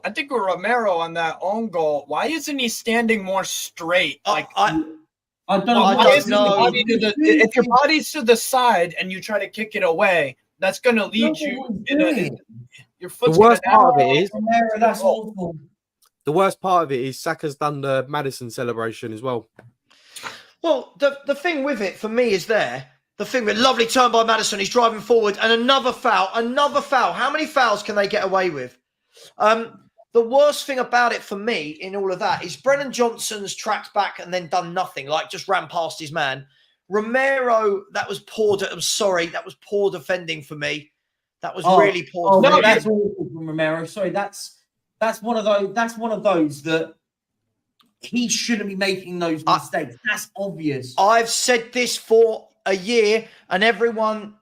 I think with Romero on that own goal. Why isn't he standing more straight? I don't know. If your body's to the side and you try to kick it away, that's going to lead you. Your foot's the worst part of it is that's awful. The worst part of it is Saka's done the Madison celebration as well. Well, the thing with it for me is lovely turn by Madison. He's driving forward and another foul. How many fouls can they get away with? The worst thing about it for me in all of that is Brennan Johnson's tracked back and then done nothing, like just ran past his man. Romero, that was poor. I'm sorry, that was poor defending for me. That was really poor. No, that's awful from Romero. Sorry, that's one of those. That's one of those that he shouldn't be making those mistakes. That's obvious. I've said this for a year, and everyone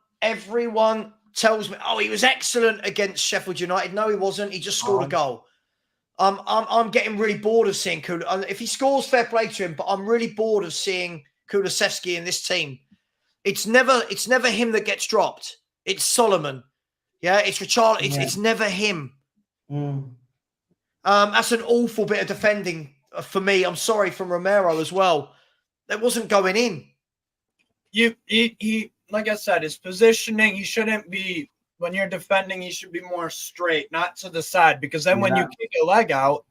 tells me, "Oh, he was excellent against Sheffield United." No, he wasn't. He just scored a goal. I'm getting really bored of seeing Kulu. If he scores, fair play to him, but I'm really bored of seeing Kulusevski in this team. It's never him that gets dropped. It's Solomon. Yeah, it's Richarlison. It's never him. That's an awful bit of defending for me. I'm sorry, from Romero as well. That wasn't going in. He like I said, his positioning, he shouldn't be. When you're defending, he should be more straight, not to the side, because then when you kick a leg out,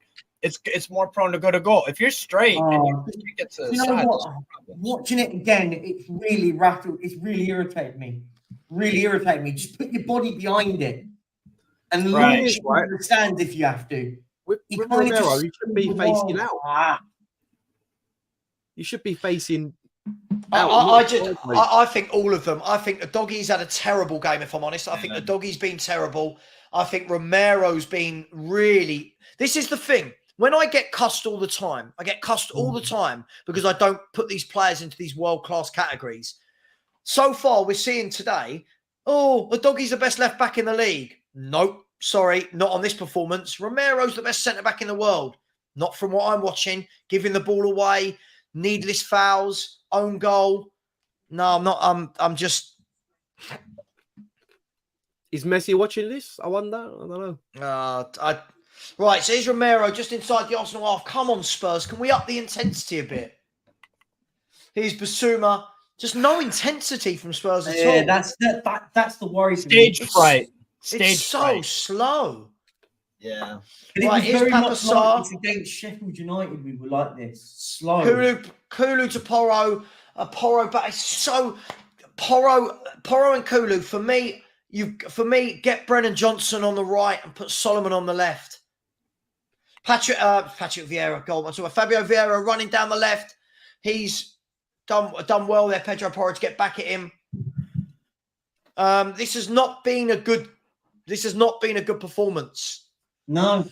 it's more prone to go to goal. If you're straight and you get to the side, what? Watching it again, it's really rattled. It's really irritated me. Really irritated me. Just put your body behind it and launch into the stands if you have to. With Romero, you should be facing out. You should be facing out. I think all of them. I think the Doggy's had a terrible game, if I'm honest. I think the Doggy's been terrible. I think Romero's been really... This is the thing. When I get cussed all the time, because I don't put these players into these world-class categories. So far, we're seeing today, the Doggy's the best left-back in the league. Nope. Sorry, not on this performance. Romero's the best centre-back in the world. Not from what I'm watching. Giving the ball away, needless fouls, own goal. No, I'm not. I'm just... Is Messi watching this? I wonder. I don't know. Right, so here's Romero just inside the Arsenal half. Come on, Spurs. Can we up the intensity a bit? Here's Basuma. Just no intensity from Spurs at all. Yeah, that's the worry. Stage fright. It's so slow. Yeah. Right, here's Papa Sarr. Against Sheffield United, we were like this. Slow. Kulu to Porro. Porro, but it's so... Porro and Kulu, for me, get Brennan Johnson on the right and put Solomon on the left. Patrick Vieira, goal. Fabio Vieira running down the left. He's done well there, Pedro Porro, to get back at him. This has not been a good performance. No.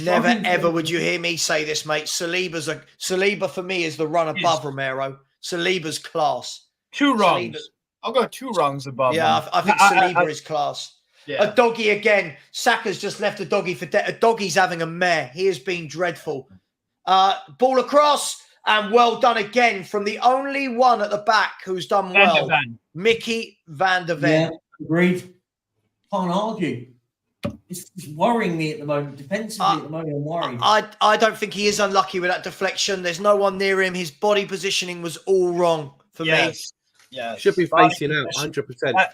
Never ever would you hear me say this, mate. Saliba for me is the run above Romero. Saliba's class. 2 rungs. I'll go 2 rungs above. Yeah, I think Saliba is class. Yeah. A Doggy again. Saka's just left a Doggy for dead. A Doggy's having a mare. He has been dreadful. Ball across, and well done again from the only one at the back who's done well. Mickey van der Ven. Yeah, agreed. Can't argue. It's worrying me at the moment. Defensively at the moment, I'm worried. I don't think he is unlucky with that deflection. There's no one near him. His body positioning was all wrong for me. Yeah, should be facing out 100%.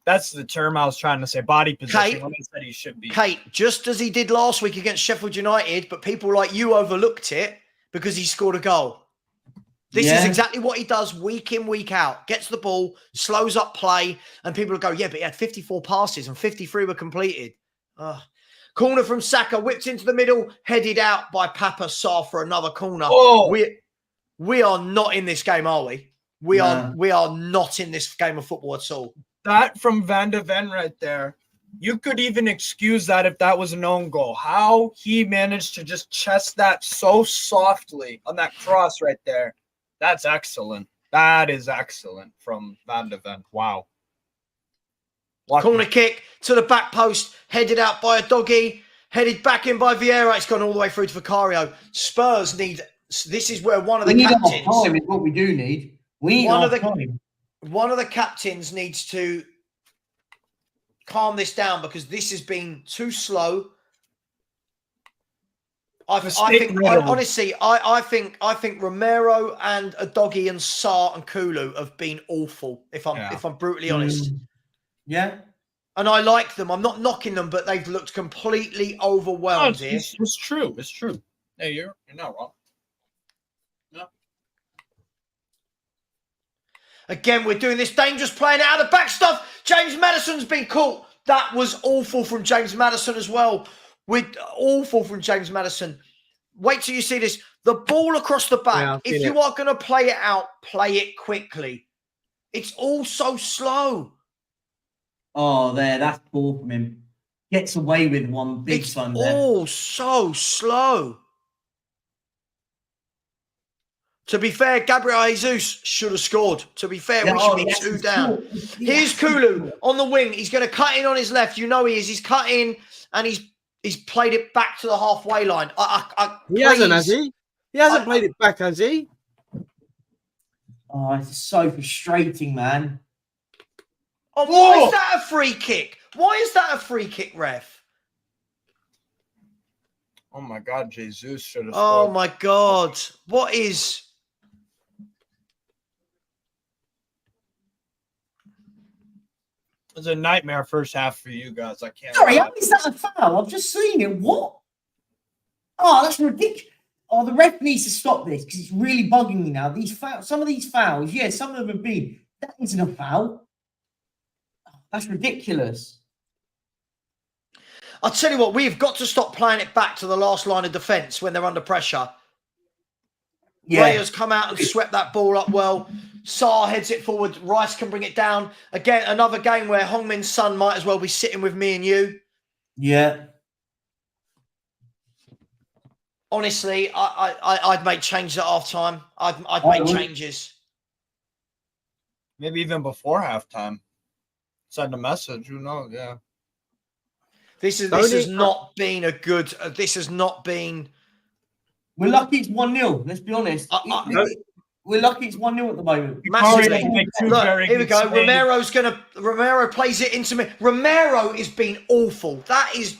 That's the term I was trying to say. Body position. When I said he should be. Kate, just as he did last week against Sheffield United, but people like you overlooked it because he scored a goal. This is exactly what he does week in, week out. Gets the ball, slows up play, and people will go, yeah, but he had 54 passes and 53 were completed. Corner from Saka, whipped into the middle, headed out by Papa Sarr for another corner. Oh. We are not in this game, are we? We are not in this game of football at all. That from Van de Ven right there. You could even excuse that if that was an own goal. How he managed to just chest that so softly on that cross right there. That's excellent. That is excellent from Van de Ven. Wow. Corner kick to the back post, headed out by a Doggy, headed back in by Vieira. It's gone all the way through to Vicario. Spurs need... This is where one of the captains... Time is what we do need. One of the captains needs to calm this down because this has been too slow. I think Romero and Adoghi and Sarr and Kulu have been awful. If I'm brutally honest, and I like them. I'm not knocking them, but they've looked completely overwhelmed here. It's true. It's true. Hey, you're not wrong. Again, we're doing this dangerous playing out of the back stuff. James Maddison's been caught. That was awful from James Maddison as well. Awful from James Maddison. Wait till you see this. The ball across the back. If you are going to play it out, play it quickly. It's all so slow. Oh, that's ball from him. Gets away with one big time there. It's all so slow. To be fair, Gabriel Jesus should have scored. To be fair, we should be 2 down. Here's Kulu on the wing. He's going to cut in on his left. You know he is. He's cut in and he's played it back to the halfway line. He hasn't, has he? He hasn't played it back, has he? Oh, it's so frustrating, man. Oh, why is that a free kick? Why is that a free kick, ref? Oh, my God. Jesus should have scored. Oh, my God. What is... It was a nightmare first half for you guys. I can't. Sorry, how is that a foul? I've just seen it. What? Oh, that's ridiculous. Oh, the ref needs to stop this because it's really bugging me now. Some of these fouls, yeah, some of them have been. That isn't a foul. That's ridiculous. I'll tell you what, we've got to stop playing it back to the last line of defence when they're under pressure. Yeah. Ray has come out and swept that ball up well. Sarr heads it forward. Rice can bring it down. Again, another game where Hong-Min's son might as well be sitting with me and you. Yeah. Honestly, I'd make changes at half-time. I'd make changes. Maybe even before halftime. Send a message. Who knows? Yeah. This has not been a good. This has not been. We're lucky it's 1-0. Let's be honest. We're lucky it's 1-0 at the moment. Massively. Look, here we go. Romero plays it into me. Romero is being awful. That is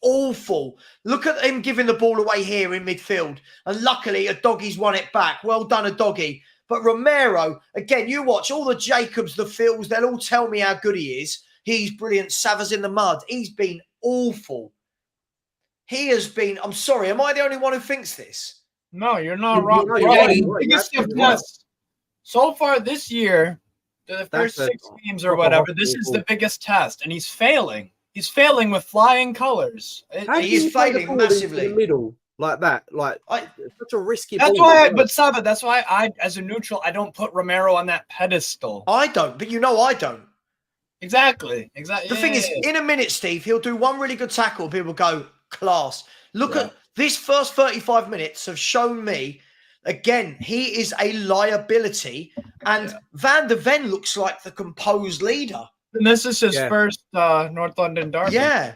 awful. Look at him giving the ball away here in midfield. And luckily, a doggy's won it back. Well done, a doggy. But Romero, again, you watch all the Jacobs, the Phils, they'll all tell me how good he is. He's brilliant. Savva's in the mud. He's been awful. He has been, I'm sorry, am I the only one who thinks this? No, you're not wrong. So far this year, the first 6 games or whatever, this is the biggest test, and he's failing. He's failing with flying colors. He is failing massively. In the middle like that, it's such a risky. That's why, but Savva, that's why I, as a neutral, I don't put Romero on that pedestal. I don't, but you know I don't. Exactly. The thing is, in a minute, Steve, he'll do one really good tackle. People go, class. Look at this first 35 minutes have shown me, again, he is a liability. And Van der Ven looks like the composed leader. And this is his first North London derby. Yeah.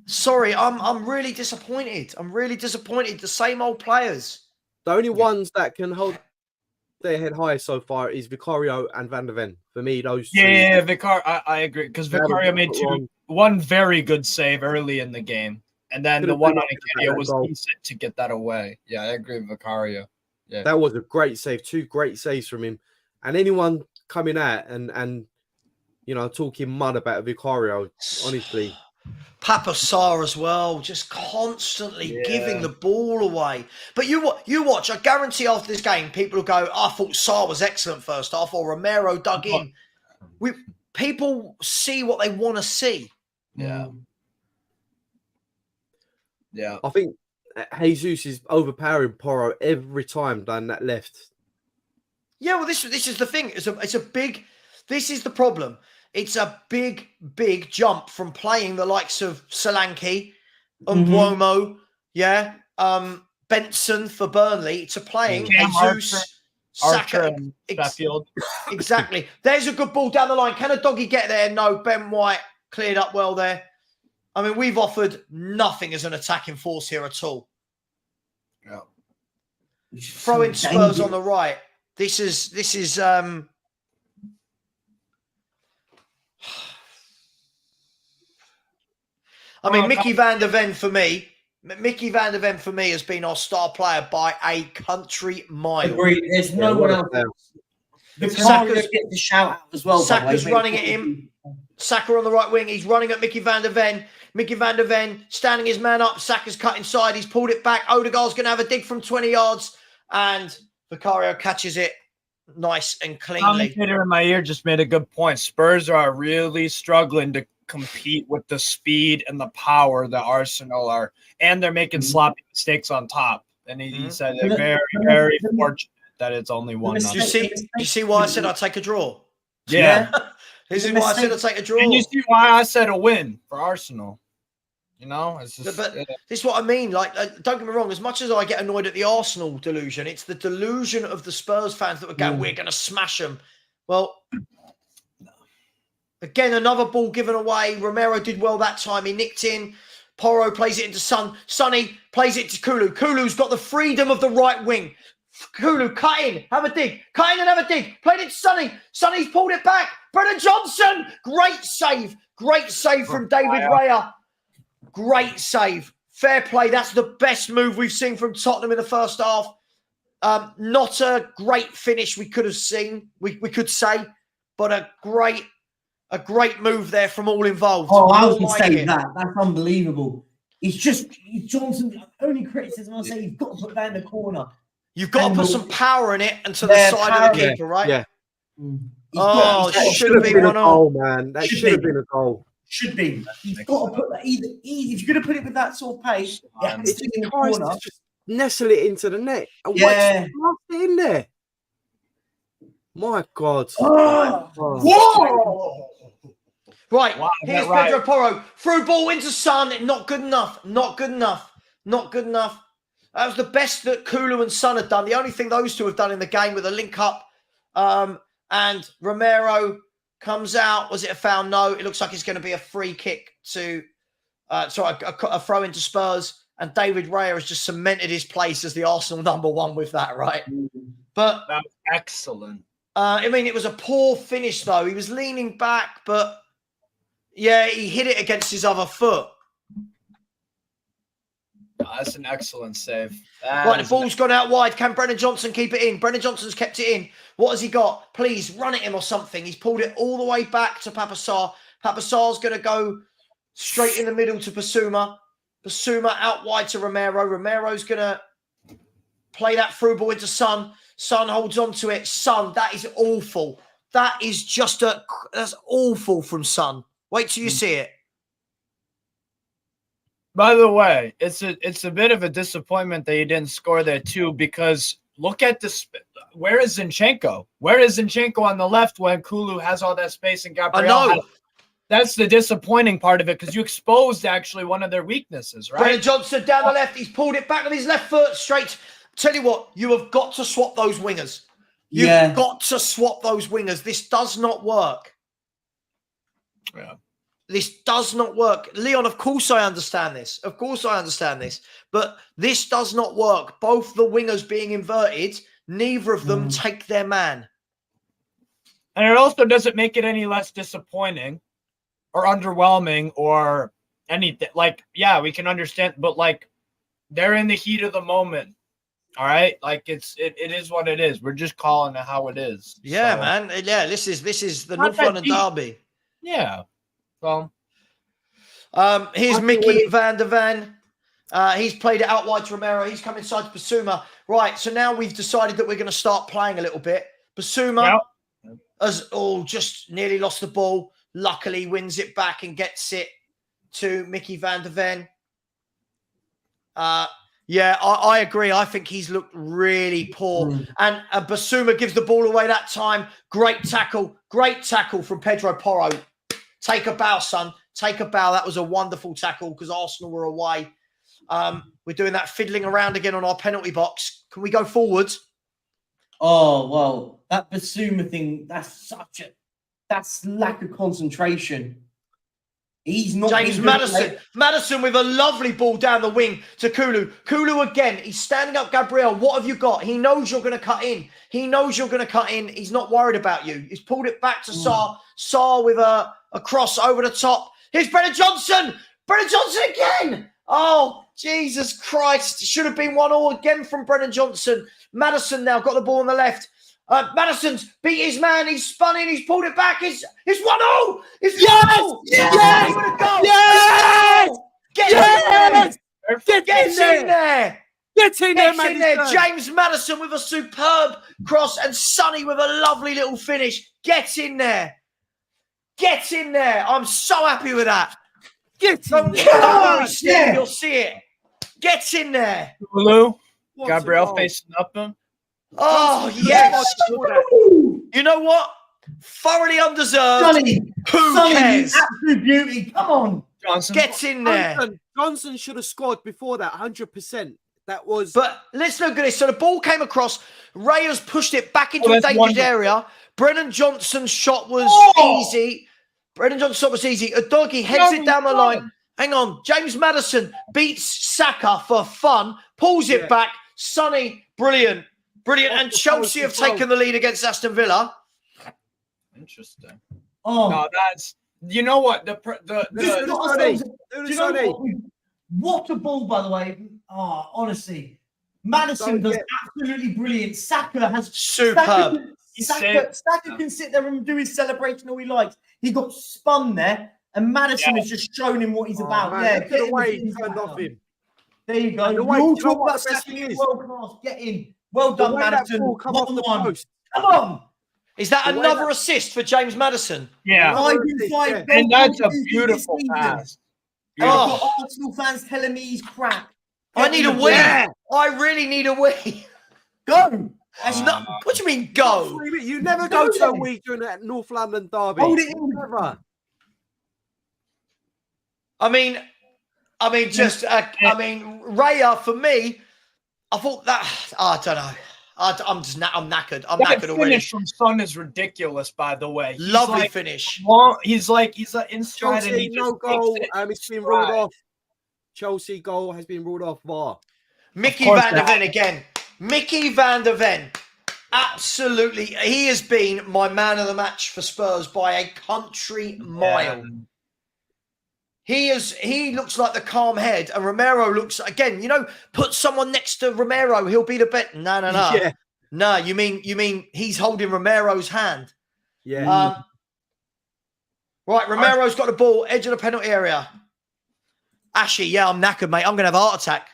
Sorry, I'm really disappointed. I'm really disappointed. The same old players. The only ones that can hold their head high so far is Vicario and Van der Ven. For me, those two. Yeah, Vicario, I agree. Because Vicario made one very good save early in the game. And then the one on Acadia was decent to get that away. Yeah, I agree with Vicario. Yeah. That was a great save. 2 great saves from him. And anyone coming out and talking mud about Vicario, honestly. Papa Sarr as well, just constantly giving the ball away. But you watch, I guarantee after this game, people will go, I thought Sarr was excellent first half, or Romero dug in. People see what they want to see. Yeah. Yeah. I think Jesus is overpowering Porro every time down that left. Yeah, well, this is the thing. This is the problem. It's a big jump from playing the likes of Solanke, Mbeumo, Benson for Burnley to playing Jesus, Saka, and Sheffield. Exactly. There's a good ball down the line. Can a doggy get there? No. Ben White cleared up well there. I mean, we've offered nothing as an attacking force here at all. Yeah. Throwing Spurs on the right. This is. I mean, Mickey Van der Ven for me has been our star player by a country mile. Agreed. There's no one else. Saka's get the shout out as well. Saka's running at him. Saka on the right wing. He's running at Mickey Van der Ven. Mickey Van der Ven standing his man up. Saka's cut inside. He's pulled it back. Odegaard's going to have a dig from 20 yards. And Vicario catches it nice and cleanly. Commentator in my ear just made a good point. Spurs are really struggling to compete with the speed and the power that Arsenal are. And they're making sloppy mistakes on top. And he said they're very, very fortunate that it's only 1-0. Do you see why I said I'd take a draw? Yeah. This is why I said I'd take a draw. And you see why I said a win for Arsenal. You know, it's just, but this is what I mean. Like, don't get me wrong. As much as I get annoyed at the Arsenal delusion, it's the delusion of the Spurs fans that would go, "We're going to smash them." Well, again, another ball given away. Romero did well that time. He nicked in. Porro plays it into Sonny plays it to Kulu. Kulu's got the freedom of the right wing. Kulu, cut in, have a dig. Cut in and have a dig. Played it to Sonny. Sonny's pulled it back. Brennan Johnson. Great save. Great save from David Raya. Great save. Fair play. That's the best move we've seen from Tottenham in the first half. Not a great finish we could have seen, we could say, but a great move there from all involved. Oh, I was going to say that. That's unbelievable. Johnson. Only criticism I'll say, you've got to put that in the corner. You've got to put some power in it and to the side of the keeper, right? Yeah. Oh, it should have been 1-0, man. That should have been a goal. Should be. You've got to put that either. If you're going to put it with that sort of pace, It's in the corner. Just nestle it into the net. And yeah. What's in there? My God. Whoa! Right, here's Pedro Porro. Through ball into Son. Not good enough. Not good enough. Not good enough. That was the best that Kulu and Son had done. The only thing those two have done in the game with a link up. And Romero comes out. Was it a foul? No. It looks like it's going to be a free kick to, a throw into Spurs. And David Raya has just cemented his place as the Arsenal #1 with that, right? But that was excellent. I mean, it was a poor finish, though. He was leaning back, but yeah, he hit it against his other foot. That's an excellent save. Right, the ball's gone out wide. Can Brennan Johnson keep it in? Brennan Johnson's kept it in. What has he got? Please run at him or something. He's pulled it all the way back to Papa Sarr. Papa Sarr's going to go straight in the middle to Basuma. Basuma out wide to Romero. Romero's going to play that through ball into Son. Son holds on to it. Son, that is awful. That is just that's awful from Son. Wait till you see it. By the way, it's a bit of a disappointment that you didn't score there too, because look at this. Where is Zinchenko? Where is Zinchenko on the left when Kulu has all that space and Gabriel? I know. That's the disappointing part of it, because you exposed actually one of their weaknesses, right? Brennan Johnson down the left. He's pulled it back with his left foot straight. Tell you what, you have got to swap those wingers. You've got to swap those wingers. This does not work. Yeah. This does not work. Leon, of course I understand this. Of course I understand this. But this does not work. Both the wingers being inverted, neither of them take their man. And it also doesn't make it any less disappointing or underwhelming or anything. Like, yeah, we can understand, but like, they're in the heat of the moment. All right, like it is what it is. We're just calling it how it is. Yeah, so, man. Yeah, this is the North London derby. Yeah. Well, here's Mickey van der Ven. He's played it out wide to Romero. He's come inside to Basuma. Right, so now we've decided that we're going to start playing a little bit. Basuma has just nearly lost the ball. Luckily, wins it back and gets it to Mickey van der Ven. Yeah, I agree. I think he's looked really poor. And Basuma gives the ball away that time. Great tackle. Great tackle from Pedro Porro. Take a bow, son. Take a bow. That was a wonderful tackle because Arsenal were away. We're doing that fiddling around again on our penalty box. Can we go forwards? Oh, well, that Basuma thing, that's lack of concentration. He's not James Maddison. Maddison with a lovely ball down the wing to Kulu. Kulu again. He's standing up, Gabriel. What have you got? He knows you're going to cut in. He knows you're going to cut in. He's not worried about you. He's pulled it back to Sarr. Sarr with a cross over the top. Here's Brennan Johnson. Brennan Johnson again. Oh, Jesus Christ. Should have been 1-1 again from Brennan Johnson. Maddison now got the ball on the left. Madison's beat his man. He's spun in. He's pulled it back. It's 1-0. It's 1-0. Yes! Get in there. Get in there. James Maddison with a superb cross and Sonny with a lovely little finish. Get in there. Get in there. I'm so happy with that. Don't worry, Steve. You'll see it. Get in there. Lou, Gabriel facing up him. Oh, yes. You know what? Thoroughly undeserved. Sonny, Who cares? Absolute beauty. Come on. Johnson. Get in there. Johnson should have scored before that, 100%. That was... But let's look at this. So the ball came across. Reyes pushed it back into a dangerous area. Brennan Johnson's shot was easy. Udogie heads it down the line. Hang on. James Maddison beats Saka for fun. Pulls it back. Sonny, brilliant. Brilliant. And Chelsea have taken the lead against Aston Villa. Interesting. Oh, no, that's... You know what? What a ball, by the way. Oh, honestly. Maddison does absolutely brilliant. Saka has... Superb. Saka can sit there and do his celebration all he likes. He got spun there. And Maddison has just shown him what he's about. Man, Yeah, look at the way he turned off him. There you go. The We way, all you know talk what about the best Saka thing is? world class. Get in. Well The done, way that Maddison. ball come off the 1-1. post. Come on. Is that The way another that- assist for James Maddison? Yeah. 5 in 5 Yeah. goal And that's a contributions this beautiful season. pass. And I've Oh. got Arsenal fans telling me he's crap. I Get need in a the wee. ball. I really need a wee. Go. That's not. What do you mean go? You never go to a week during that North London derby. Hold it in. Never. I mean, just. I mean, Raya for me. I thought that. I don't know. I'm knackered. I'm That knackered already. finish from Son is ridiculous, by the way. He's Lovely like, finish. He's in stride and Chelsea, he no just goal. takes it. It's been ruled off. Chelsea goal has been ruled off. VAR. Mickey course van der that- Ven again. Mickey van der Ven. Absolutely. He has been my man of the match for Spurs by a country mile. He looks like the calm head, and Romero looks again. Put someone next to Romero, he'll be the bet. No. Yeah. No, you mean he's holding Romero's hand. Yeah. Right, Romero's got the ball, edge of the penalty area. Ashy, yeah, I'm knackered, mate. I'm gonna have a heart attack.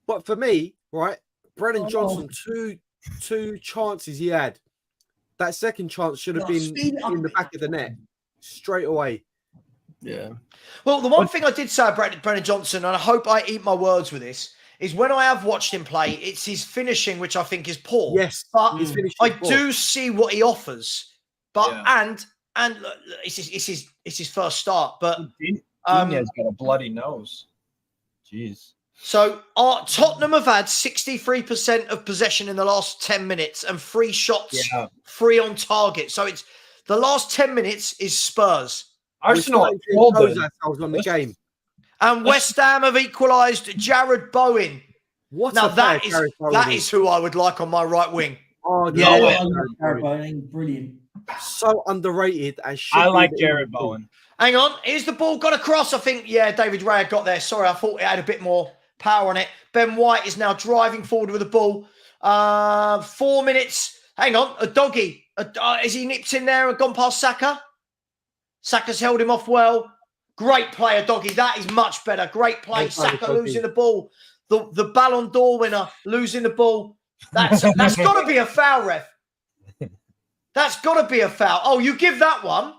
But for me, right, Brennan Johnson, two chances he had. That second chance should have been in the back of the net straight away. Yeah. Well, the one thing I did say about Brennan Johnson, and I hope I eat my words with this, is when I have watched him play, it's his finishing which I think is poor. Yes, but his finishing I is poor. do see what he offers. But Yeah. and look, it's his first start. But Dine's got a bloody nose. Jeez. so Tottenham have had 63% of possession in the last 10 minutes and 3 shots, 3 on target. So it's the last 10 minutes is Spurs. Arsenal ourselves on the game. And West Ham have equalised. Jared Bowen. What Now a player that Jared Bowen that is who I would like on my right wing. Oh, Yeah, yeah. brilliant. So underrated. And I like Jared Bowen. Hang on. Here's the ball got across. I think, David Raya got there. Sorry, I thought it had a bit more power on it. Ben White is now driving forward with the ball. 4 minutes. Hang on. A doggy. Is he nipped in there and gone past Saka? Saka's held him off well. Great player, Doggy. That is much better. Great play. Saka losing the ball. The Ballon d'Or winner losing the ball. That's got to be a foul, ref. That's got to be a foul. Oh, you give that one.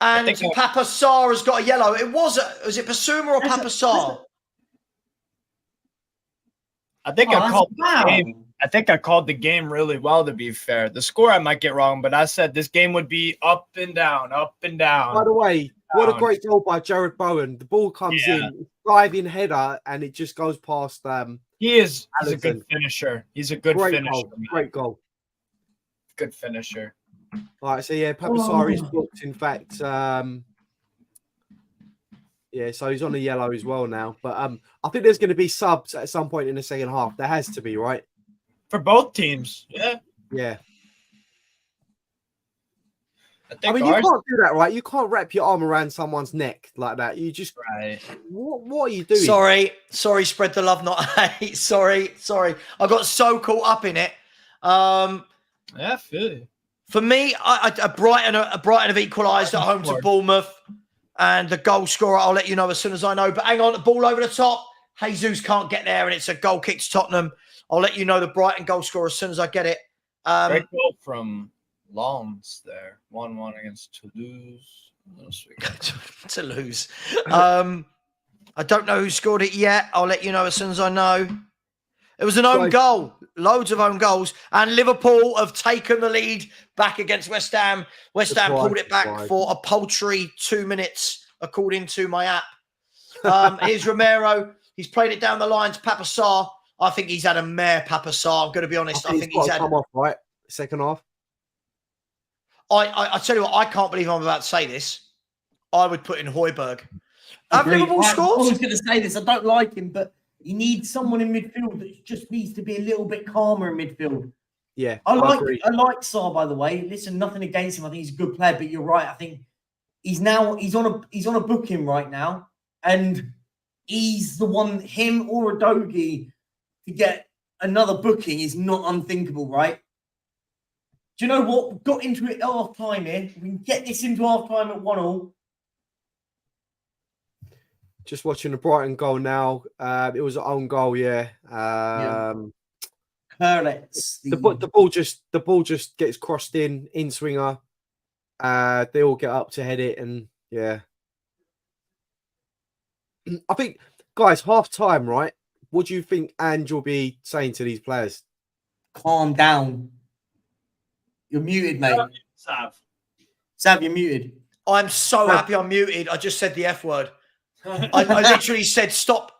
And Papa Sarr has got a yellow. Was it Basuma or Papa Sarr? I think I called the game. I think I called the game really well, to be fair. The score I might get wrong, but I said this game would be up and down, up and down. By the way, what a great goal by Jared Bowen. The ball comes in, diving header, and it just goes past He's a good finisher. He's a good finisher. Great goal. Good finisher. All right, so Papa Sarr is booked, in fact. So he's on the yellow as well now. But I think there's going to be subs at some point in the second half. There has to be, right? For both teams, yeah. Yeah. I mean, you can't do that, right? You can't wrap your arm around someone's neck like that. You just What are you doing? Sorry, spread the love, not hate. Sorry. I got so caught up in it. Yeah, I feel you. For me, Brighton have equalised at home to Bournemouth, and the goal scorer, I'll let you know as soon as I know. But hang on, the ball over the top. Jesus can't get there, and it's a goal kick to Tottenham. I'll let you know the Brighton goal scorer as soon as I get it. Great goal from Lons there. 1-1 against Toulouse. Toulouse. I don't know who scored it yet. I'll let you know as soon as I know. It was an own goal. Loads of own goals. And Liverpool have taken the lead back against West Ham. West Ham pulled it back for a paltry 2 minutes, according to my app. Here's Romero. He's played it down the line to Papa Sarr. I think he's had a mare, Papa Sarr. I'm going to be honest. I think he's had... come off, right? Second half. I tell you what, I can't believe I'm about to say this. I would put in Højbjerg. Have Liverpool scored? I was going to say this. I don't like him, but you need someone in midfield that just needs to be a little bit calmer in midfield. Yeah, I like Sarr, by the way. Listen, nothing against him. I think he's a good player, but you're right. I think he's on a booking right now, and he's the one. Him or Udogie to get another booking is not unthinkable, right? Do you know what? Got into it half time here. We can get this into half time at 1-1. Just watching the Brighton goal now. It was an own goal, yeah. Correct. The ball just gets crossed in swinger. They all get up to head it, and yeah. I think, guys, half time, right? What do you think Ange will be saying to these players? Calm down. You're muted, mate. Sav, you're muted. I'm so happy I'm muted. I just said the F word. I literally said, stop.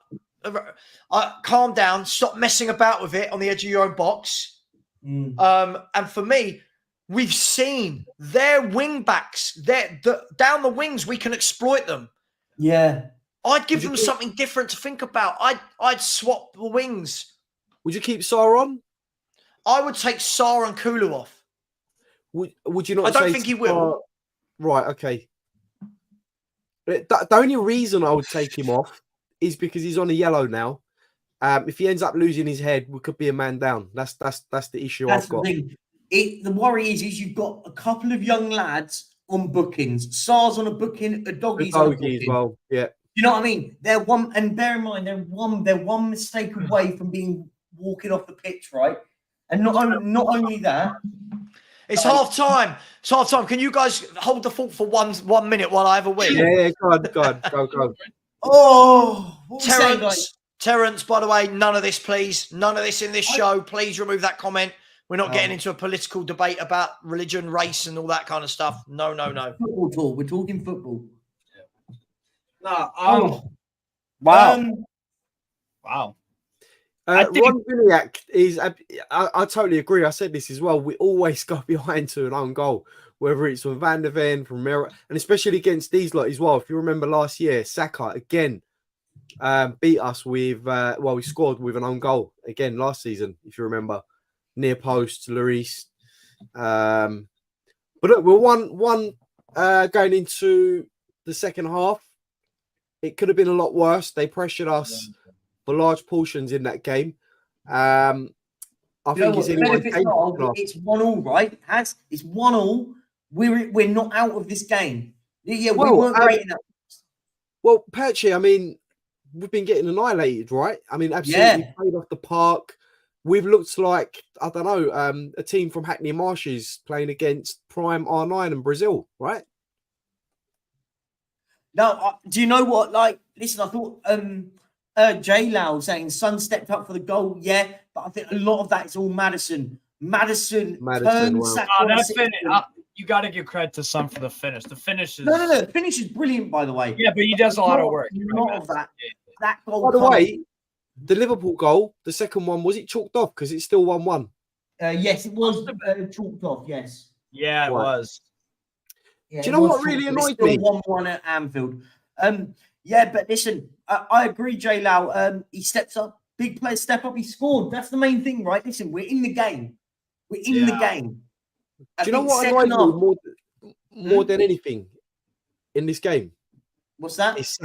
Calm down. Stop messing about with it on the edge of your own box. And for me, we've seen their wing backs. Down the wings, we can exploit them. Yeah. I'd give them something different to think about. I'd swap the wings. Would you keep Sarr on? I would take Sarr and Kulu off. Would you not? I don't think he will. Right. Okay. The only reason I would take him off is because he's on a yellow now. If he ends up losing his head, we could be a man down. That's the issue I've got. The worry is you've got a couple of young lads on bookings. Sar's on a booking, a doggy's on a booking. As well. Yeah. You know what I mean? They're one, and bear in mind they're one mistake away from walking off the pitch, right? And not only that. It's half time. It's half time. Can you guys hold the fort for 1 minute while I have a wee? Yeah, go on. Go. Oh, Terence, by the way, none of this, please. None of this in this show. Please remove that comment. We're not getting into a political debate about religion, race, and all that kind of stuff. No. Football talk. We're talking football. Wow. Ron Viliak is. I totally agree. I said this as well. We always go behind to an own goal, whether it's from Van der Ven, from Mira, and especially against these lot as well. If you remember last year, Saka again beat us with. We scored with an own goal again last season. If you remember, near post, Lloris. But look, we're one going into the second half. It could have been a lot worse. They pressured us for large portions in that game. I think it's it's 1-1, right? It's 1-1. We're not out of this game. Yeah, we weren't great enough. Well, Percy, I mean, we've been getting annihilated, right? I mean, absolutely played off the park. We've looked like, I don't know, a team from Hackney Marshes playing against Prime R9 in Brazil, right? No, do you know what? Like, listen, I thought J Lau saying Son stepped up for the goal, yeah, but I think a lot of that is all Madison. Madison turned you got to give credit to Son for the finish. The finish is the finish is brilliant, by the way. Yeah, but he does a lot of work. That goal. By the way, the Liverpool goal, the second one, was it chalked off because it's still 1-1? Yes, it was chalked off. Yes. Yeah, it was. Yeah, do you know what really annoyed me? 1-1 at Anfield. Yeah, but listen, I agree, J Lau. He steps up, big players step up, he scored. That's the main thing, right? Listen, we're in the game. We're in the game. Do you know what annoyed me more than anything in this game? What's that? It's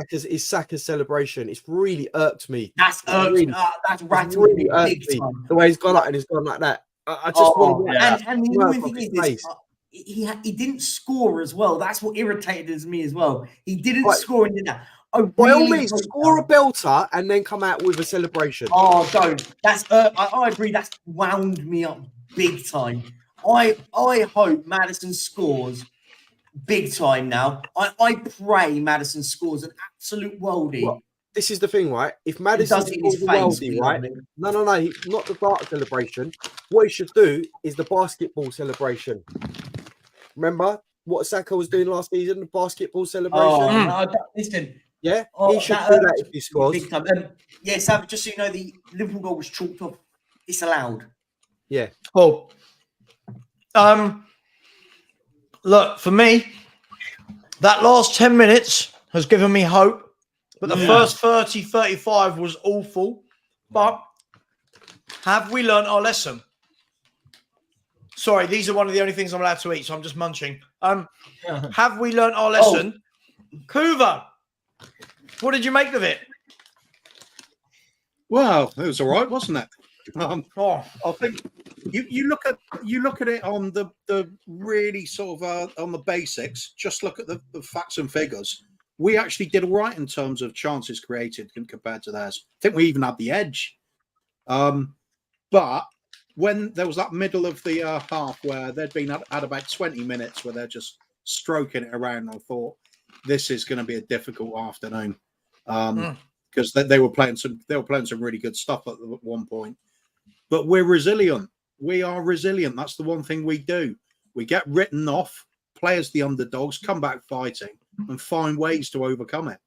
Saka's celebration. It's really irked me. That's rattled me big time. The way he's gone up and he's gone like that. I just want to... And the only thing is, he didn't score as well. That's what irritated me as well. He didn't score and did that. By all means, score a belter and then come out with a celebration. Oh, don't. That's I agree. That's wound me up big time. I hope Madison scores big time now. I pray Madison scores an absolute worldie. Well, this is the thing, right? If Madison scores a worldie, right? No, not the dart celebration. What he should do is the basketball celebration. Remember what Saka was doing last season? The basketball celebration. Listen. Yeah, he should do that if he scores. Big time. Savva, just so you know, the Liverpool goal was chalked off. It's allowed. Yeah. Oh. Look, for me, that last 10 minutes has given me hope. But the first 30, 35 was awful. But have we learned our lesson? Sorry, these are one of the only things I'm allowed to eat, so I'm just munching. Have we learned our lesson? Kuva, what did you make of it? Well, it was all right, wasn't it? I think you look at it on the really sort of on the basics. Just look at the facts and figures. We actually did all right in terms of chances created compared to theirs. I think we even had the edge. But when there was that middle of the half where they'd been at about 20 minutes where they're just stroking it around, I thought this is going to be a difficult afternoon because they were playing some really good stuff at one point. But we're resilient. We are resilient. That's the one thing we do. We get written off, play as the underdogs, come back fighting, and find ways to overcome it.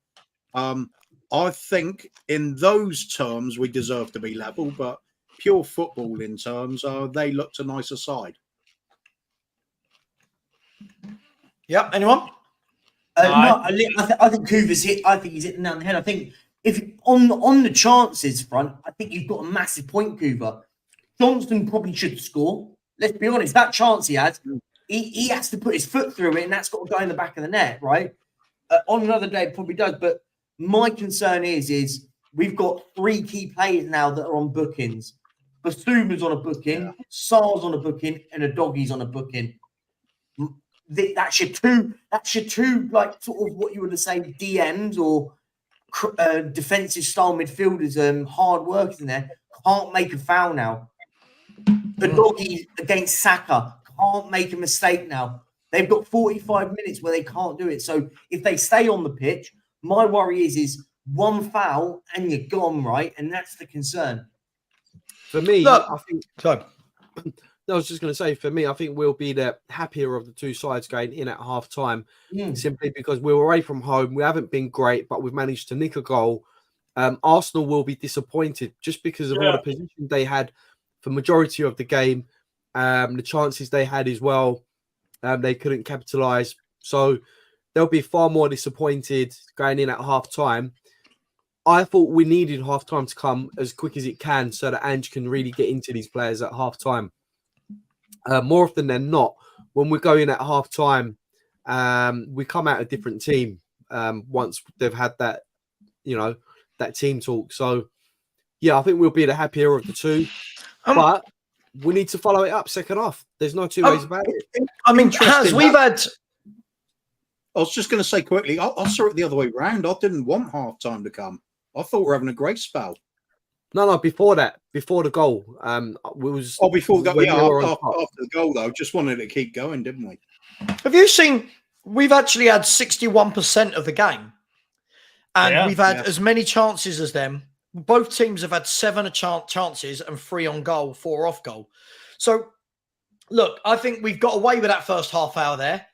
I think in those terms we deserve to be level, but pure football in terms, they looked a nicer side. Yep. Anyone? I think Coover's hit. I think he's hitting down the head. I think if on the chances front, I think you've got a massive point, Coover. Johnston probably should score. Let's be honest. That chance he had, he has to put his foot through it, and that's got to go in the back of the net, right? On another day, it probably does. But my concern is we've got 3 key players now that are on bookings. Basuma's on a booking, Sar's on a booking, and a Doggy's on a booking. That's your two, like sort of what you would say DMs or defensive style midfielders, hard workers in there, can't make a foul now. The Doggy against Saka can't make a mistake now. They've got 45 minutes where they can't do it. So if they stay on the pitch, my worry is one foul and you're gone, right? And that's the concern. For me, Look, I think. So, I was just going to say, for me, I think we'll be the happier of the two sides going in at half time, simply because we're away from home. We haven't been great, but we've managed to nick a goal. Arsenal will be disappointed just because of all the position they had for majority of the game, the chances they had as well. They couldn't capitalise. So they'll be far more disappointed going in at half time. I thought we needed half time to come as quick as it can so that Ange can really get into these players at half time. More often than not, when we go in at half time, we come out a different team once they've had that, that team talk. So, yeah, I think we'll be the happier of the two. But we need to follow it up second half. There's no two ways about it. I mean, we've had... I was just going to say quickly, I saw it the other way round. I didn't want half time to come. I thought we were having a great spell. No, before that, before the goal. Before the goal, after the goal, though. Just wanted to keep going, didn't we? Have you seen, we've actually had 61% of the game. And we've had as many chances as them. Both teams have had 7 chances and 3 on goal, 4 off goal. So, look, I think we've got away with that first half hour there.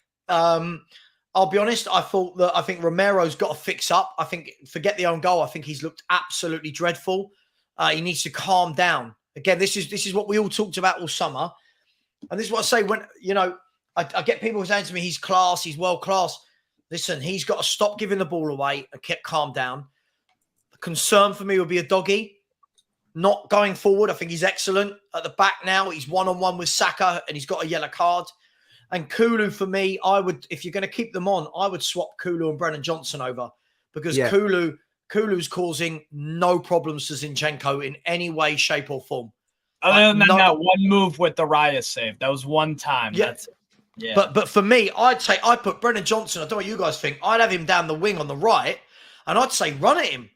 I'll be honest, I think Romero's got to fix up. I think, forget the own goal, I think he's looked absolutely dreadful. He needs to calm down. Again, this is what we all talked about all summer. And this is what I say when, I get people saying to me, he's class, he's world class. Listen, he's got to stop giving the ball away and calm down. The concern for me would be a Doggy. Not going forward. I think he's excellent. At the back now, he's one-on-one with Saka and he's got a yellow card. And Kulu, for me, I would, if you're going to keep them on, I would swap Kulu and Brennan Johnson over because Kulu's causing no problems to Zinchenko in any way, shape, or form. Other than that one move with the Raya save, that was one time. Yeah. But for me, I'd put Brennan Johnson. I don't know what you guys think. I'd have him down the wing on the right, and I'd say run at him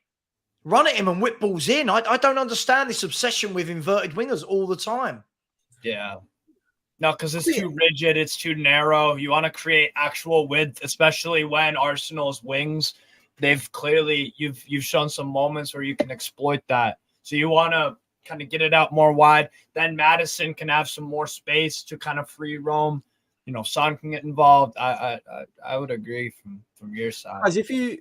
and whip balls in. I don't understand this obsession with inverted wingers all the time. Yeah. No, because it's too rigid. It's too narrow. You want to create actual width, especially when Arsenal's wings, they've clearly, you've shown some moments where you can exploit that. So you want to kind of get it out more wide. Then Maddison can have some more space to kind of free roam. Son can get involved. I would agree from your side. As if you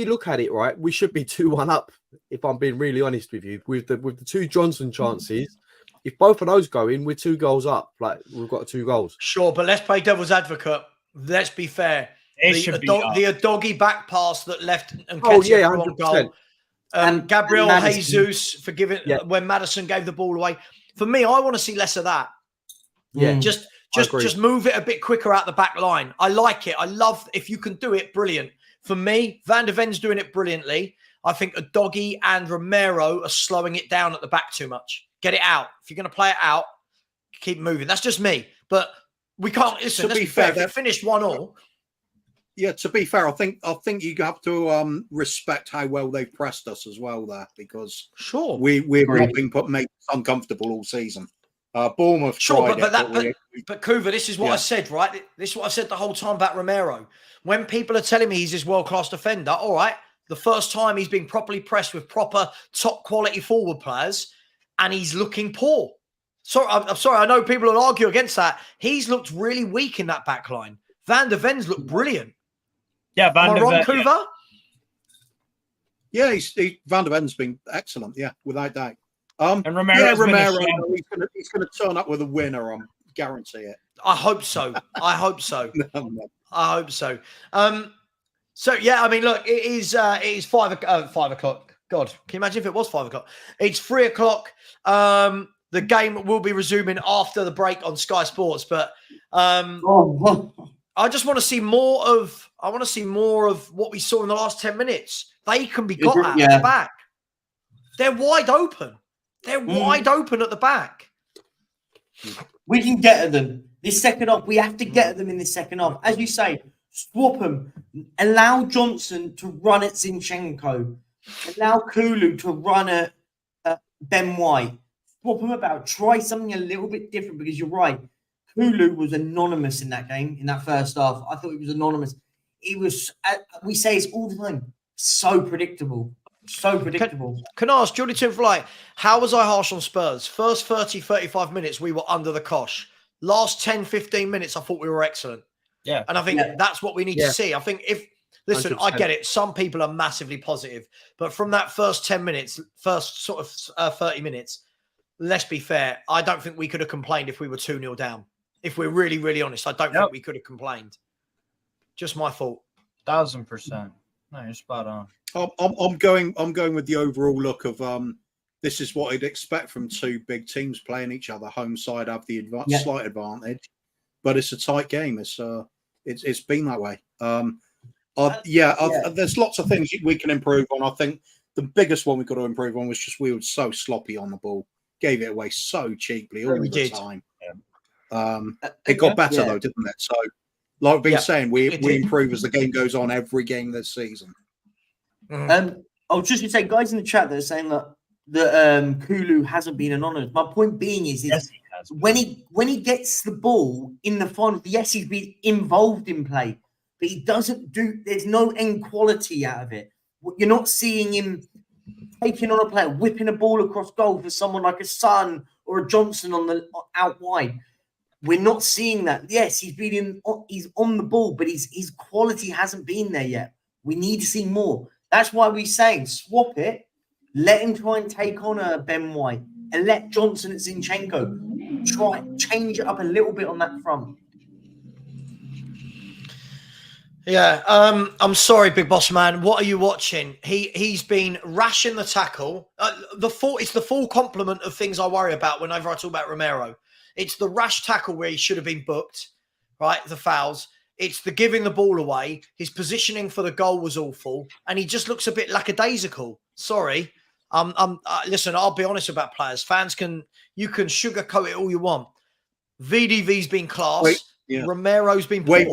look at it, right, we should be 2-1 up. If I'm being really honest with you, with the 2 Johnson chances. If both of those go in, we're 2 goals up. Like, we've got 2 goals. Sure, but let's play devil's advocate. Let's be fair. The Doggy back pass that left and on goal. Gabriel Jesus for giving when Maddison gave the ball away. For me, I want to see less of that. Yeah, just move it a bit quicker out the back line. I like it. I love if you can do it. Brilliant. For me, Van der Ven's doing it brilliantly. I think a Doggy and Romero are slowing it down at the back too much. Get it out. If you're going to play it out, keep moving. That's just me. But we can't listen. Let's be fair. If it finished 1-1. Yeah, to be fair, I think you have to respect how well they've pressed us as well there, because we've not been made uncomfortable all season. Bournemouth tried but Kuva, this is what I said, right? This is what I said the whole time about Romero. When people are telling me he's this world-class defender, all right, the first time he's been properly pressed with proper top-quality forward players, and he's looking poor. So I'm sorry, I know people will argue against that. He's looked really weak in that back line. Van der Ven's looked brilliant. Yeah, Am I wrong, Kuva? Yeah, Van der Ven's been excellent. Yeah, without doubt. And Romero, he's going to turn up with a winner. I guarantee it. I hope so. I hope so. I hope so. So yeah, I mean, look, it is 5 o'clock. God, can you imagine if it was 5 o'clock? It's 3 o'clock. The game will be resuming after the break on Sky Sports, but I just want to see more of. I want to see more of what we saw in the last 10 minutes. They can be got at the back. They're wide open. They're wide open at the back. We can get at them. This second half, we have to get at them in this second half. As you say, swap them. Allow Johnson to run at Zinchenko. Allow Kulu to run at Ben White. Swap them about. Try something a little bit different, because you're right. Kulu was anonymous in that game, in that first half. I thought he was anonymous. It was, we say it's all the time, so predictable. So predictable. Can I ask, Jordy Timfly, how was I harsh on Spurs? First 30, 35 minutes, we were under the cosh. Last 10, 15 minutes, I thought we were excellent. Yeah. And I think that's what we need to see. I think listen, 100%. I get it. Some people are massively positive. But from that first 10 minutes, first sort of 30 minutes, let's be fair. I don't think we could have complained if we were 2-0 down. If we're really, really honest, I don't think we could have complained. Just my fault. 1000%. No, you're spot on. I'm going with the overall look of this is what I'd expect from two big teams playing each other. Home side have the slight advantage, but it's a tight game. It's been that way. There's lots of things we can improve on. I think the biggest one we've got to improve on was just we were so sloppy on the ball, gave it away so cheaply all the time. It got better though, didn't it? So, like we've been saying, we improve as the game goes on every game this season. I was just going to say, guys in the chat that are saying that Kulu hasn't been anonymous. My point being is when he gets the ball in the final, yes, he's been involved in play, but he doesn't do. There's no end quality out of it. You're not seeing him taking on a player, whipping a ball across goal for someone like a Son or a Johnson on the out wide. We're not seeing that. Yes, he's on the ball, but his quality hasn't been there yet. We need to see more. That's why we're saying swap it, let him try and take on a Ben White, and let Johnson and Zinchenko try change it up a little bit on that front. Yeah, I'm sorry, Big Boss Man. What are you watching? He's been rash in the tackle. It's the full complement of things I worry about whenever I talk about Romero. It's the rash tackle where he should have been booked, right? The fouls. It's the giving the ball away. His positioning for the goal was awful, and he just looks a bit lackadaisical. Sorry. Listen, I'll be honest about players. You can sugarcoat it all you want. VDV's been class. Romero's been poor.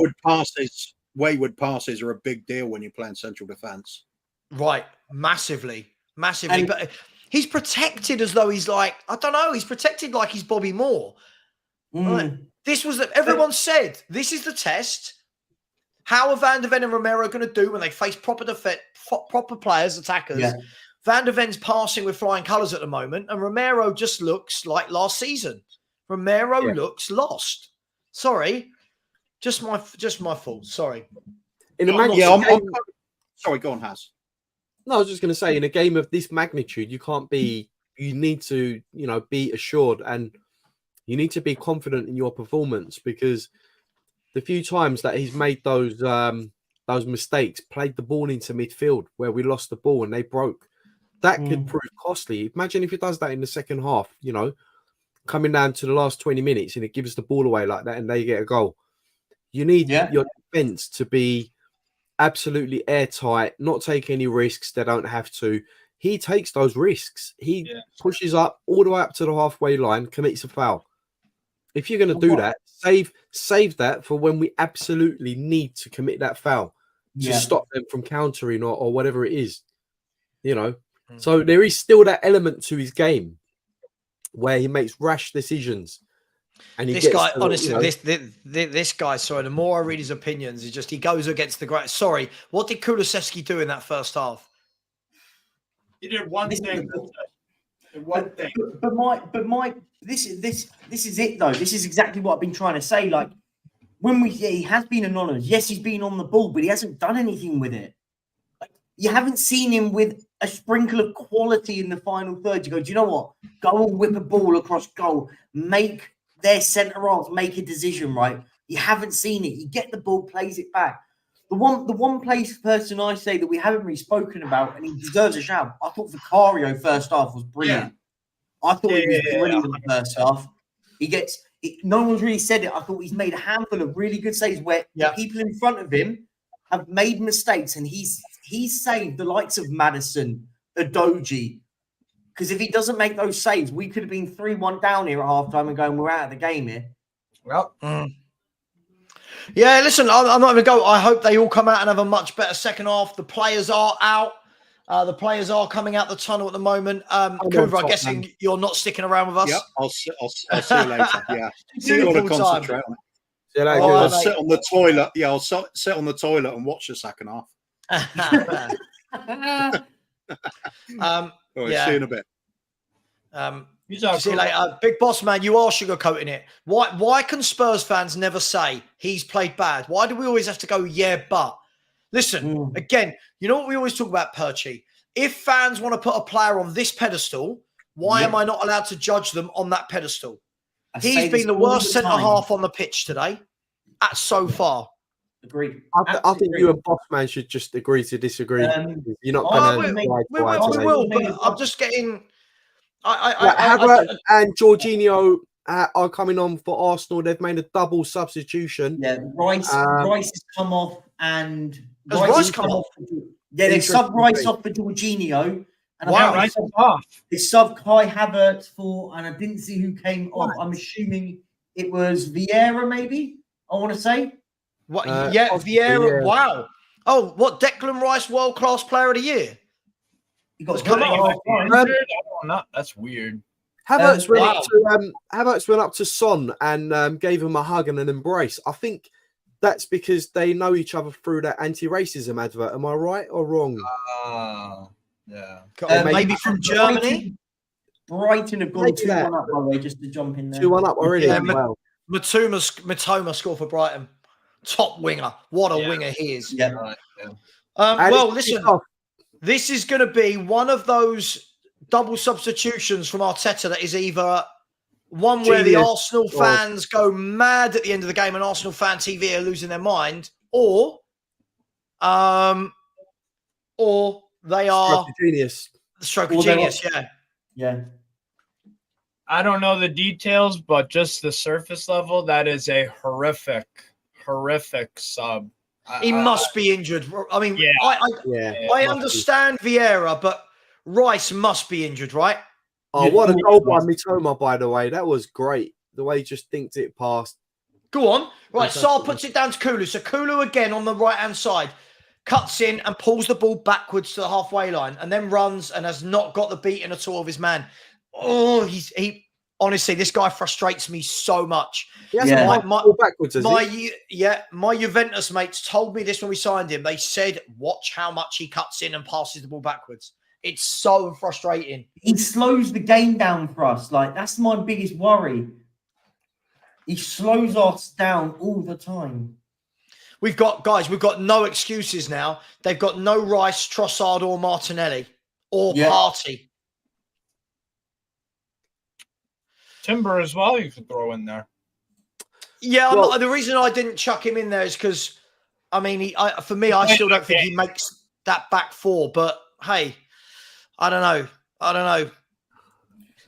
Wayward passes are a big deal when you're playing central defence. Right. Massively. But he's protected as though he's like, I don't know, he's protected like he's Bobby Moore. Right. Everyone said, this is the test. How are Van der Ven and Romero going to do when they face proper players, attackers? Yeah. Van der Ven's passing with flying colours at the moment, and Romero just looks like last season. Romero looks lost. Sorry. Just my fault. Sorry. Sorry, go on, Haz. No, I was just going to say, in a game of this magnitude, you need to, be assured, and you need to be confident in your performance, because the few times that he's made those mistakes, played the ball into midfield where we lost the ball and they broke, that could prove costly. Imagine if he does that in the second half, coming down to the last 20 minutes and it gives the ball away like that and they get a goal. You need your defence to be absolutely airtight, not take any risks. They don't have to. he takes those risks. He pushes up all the way up to the halfway line, commits a foul. If you're going to do that, save that for when we absolutely need to commit that foul to stop them from countering or whatever it is, you know. So there is still that element to his game where he makes rash decisions. And this guy, honestly, this guy, sorry, the more I read his opinions, he goes against the great. Sorry, what did Kulusevski do in that first half? He did one thing. This is it though. This is exactly what I've been trying to say. Like he has been anonymous. Yes, he's been on the ball, but he hasn't done anything with it. Like, you haven't seen him with a sprinkle of quality in the final third. You go, do you know what? Go and whip a ball across goal. Make their centre halves make a decision, right? You haven't seen it. You get the ball, plays it back. The one person I say that we haven't really spoken about, and he deserves a shout. I thought Vicario first half was brilliant. Yeah. I thought he was brilliant in the first half. No one's really said it. I thought he's made a handful of really good saves where the people in front of him have made mistakes, and he's saved the likes of Maddison, Udogie. Because if he doesn't make those saves, we could have been 3-1 down here at halftime and going, we're out of the game here. Well, yeah, listen, I'm not going to go. I hope they all come out and have a much better second half. The players are out. The players are coming out the tunnel at the moment. Kuva, I'm guessing you're not sticking around with us. Yep, I'll see you later. Yeah, you've got to concentrate on it. I'll sit on the toilet. Yeah, I'll sit on the toilet and watch the second half. All right, see you in a bit. See you later. Big boss man, you are sugarcoating it. Why can Spurs fans never say he's played bad? Why do we always have to go, but? Listen, again, you know what we always talk about, Perchy? If fans want to put a player on this pedestal, why am I not allowed to judge them on that pedestal? He's been the worst centre-half on the pitch today, so far. Agreed. I think you and boss man should just agree to disagree. You're not going to... We will, but I'm just getting... Havertz and Jorginho are coming on for Arsenal. They've made a double substitution. Yeah, Rice has come off and Rice come off. Yeah, they subbed Rice off for Jorginho. And Rice off. They subbed Kai Havertz for, and I didn't see who came off. I'm assuming it was Vieira, maybe. I want to say. What? Vieira. Wow. Oh, what? Declan Rice, world class player of the year. He got come off. That's weird. Havertz went up to Son and gave him a hug and an embrace. I think that's because they know each other through that anti-racism advert. Am I right or wrong? Yeah. Maybe from Germany. Brighton have gone 2-1 up, by the way, just to jump in there. 2-1 up already. Yeah, Matoma scored for Brighton. Top winger. What a winger he is. Yeah. Right. Well, listen. This is going to be one of those double substitutions from Arteta that is either one where the Arsenal fans go mad at the end of the game and Arsenal fan TV are losing their mind, or they are stroke of genius. Yeah. I don't know the details, but just the surface level, that is a horrific sub. He must be injured. I mean, I understand Vieira, but Rice must be injured, right? Oh, what a goal by Mitoma, by the way. That was great. The way he just thinked it past. Go on. Right, Sarr puts it down to Kulu. So Kulu again on the right-hand side. Cuts in and pulls the ball backwards to the halfway line and then runs and has not got the beating at all of his man. Oh, honestly, this guy frustrates me so much. My Juventus mates told me this when we signed him. They said, watch how much he cuts in and passes the ball backwards. It's so frustrating. He slows the game down for us. Like, that's my biggest worry. He slows us down all the time. We've got no excuses now. They've got no Rice, Trossard or Martinelli or Partey. Timber as well, you could throw in there. Yeah, the reason I didn't chuck him in there is because, I mean, for me, I still don't think he makes that back four. But hey, I don't know.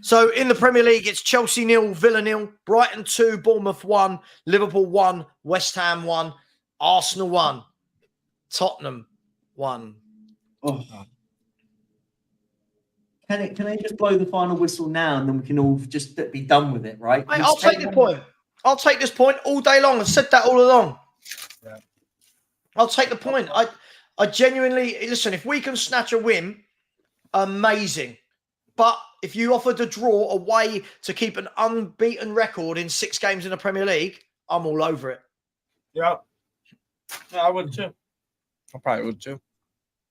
So in the Premier League, it's Chelsea 0, Villa 0, Brighton 2, Bournemouth 1, Liverpool 1, West Ham 1, Arsenal 1, Tottenham 1. Oh. Can I just blow the final whistle now, and then we can all just be done with it, right? Mate, I'll take the point. I'll take this point all day long. I've said that all along. Yeah. I'll take the point. I genuinely listen. If we can snatch a win, amazing. But if you offered to draw a way to keep an unbeaten record in 6 games in the Premier League, I'm all over it. Yeah, I would too. I probably would too.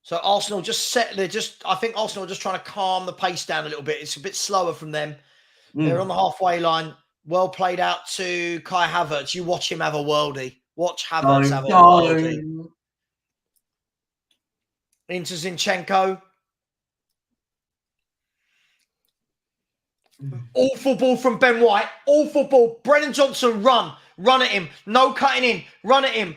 So Arsenal I think Arsenal are just trying to calm the pace down a little bit. It's a bit slower from them. They're on the halfway line. Well played out to Kai Havertz. You watch him have a worldie. Watch Havertz have a worldie. Into Zinchenko. Awful ball from Ben White. Awful ball. Brennan Johnson, run. Run at him. No cutting in. Run at him.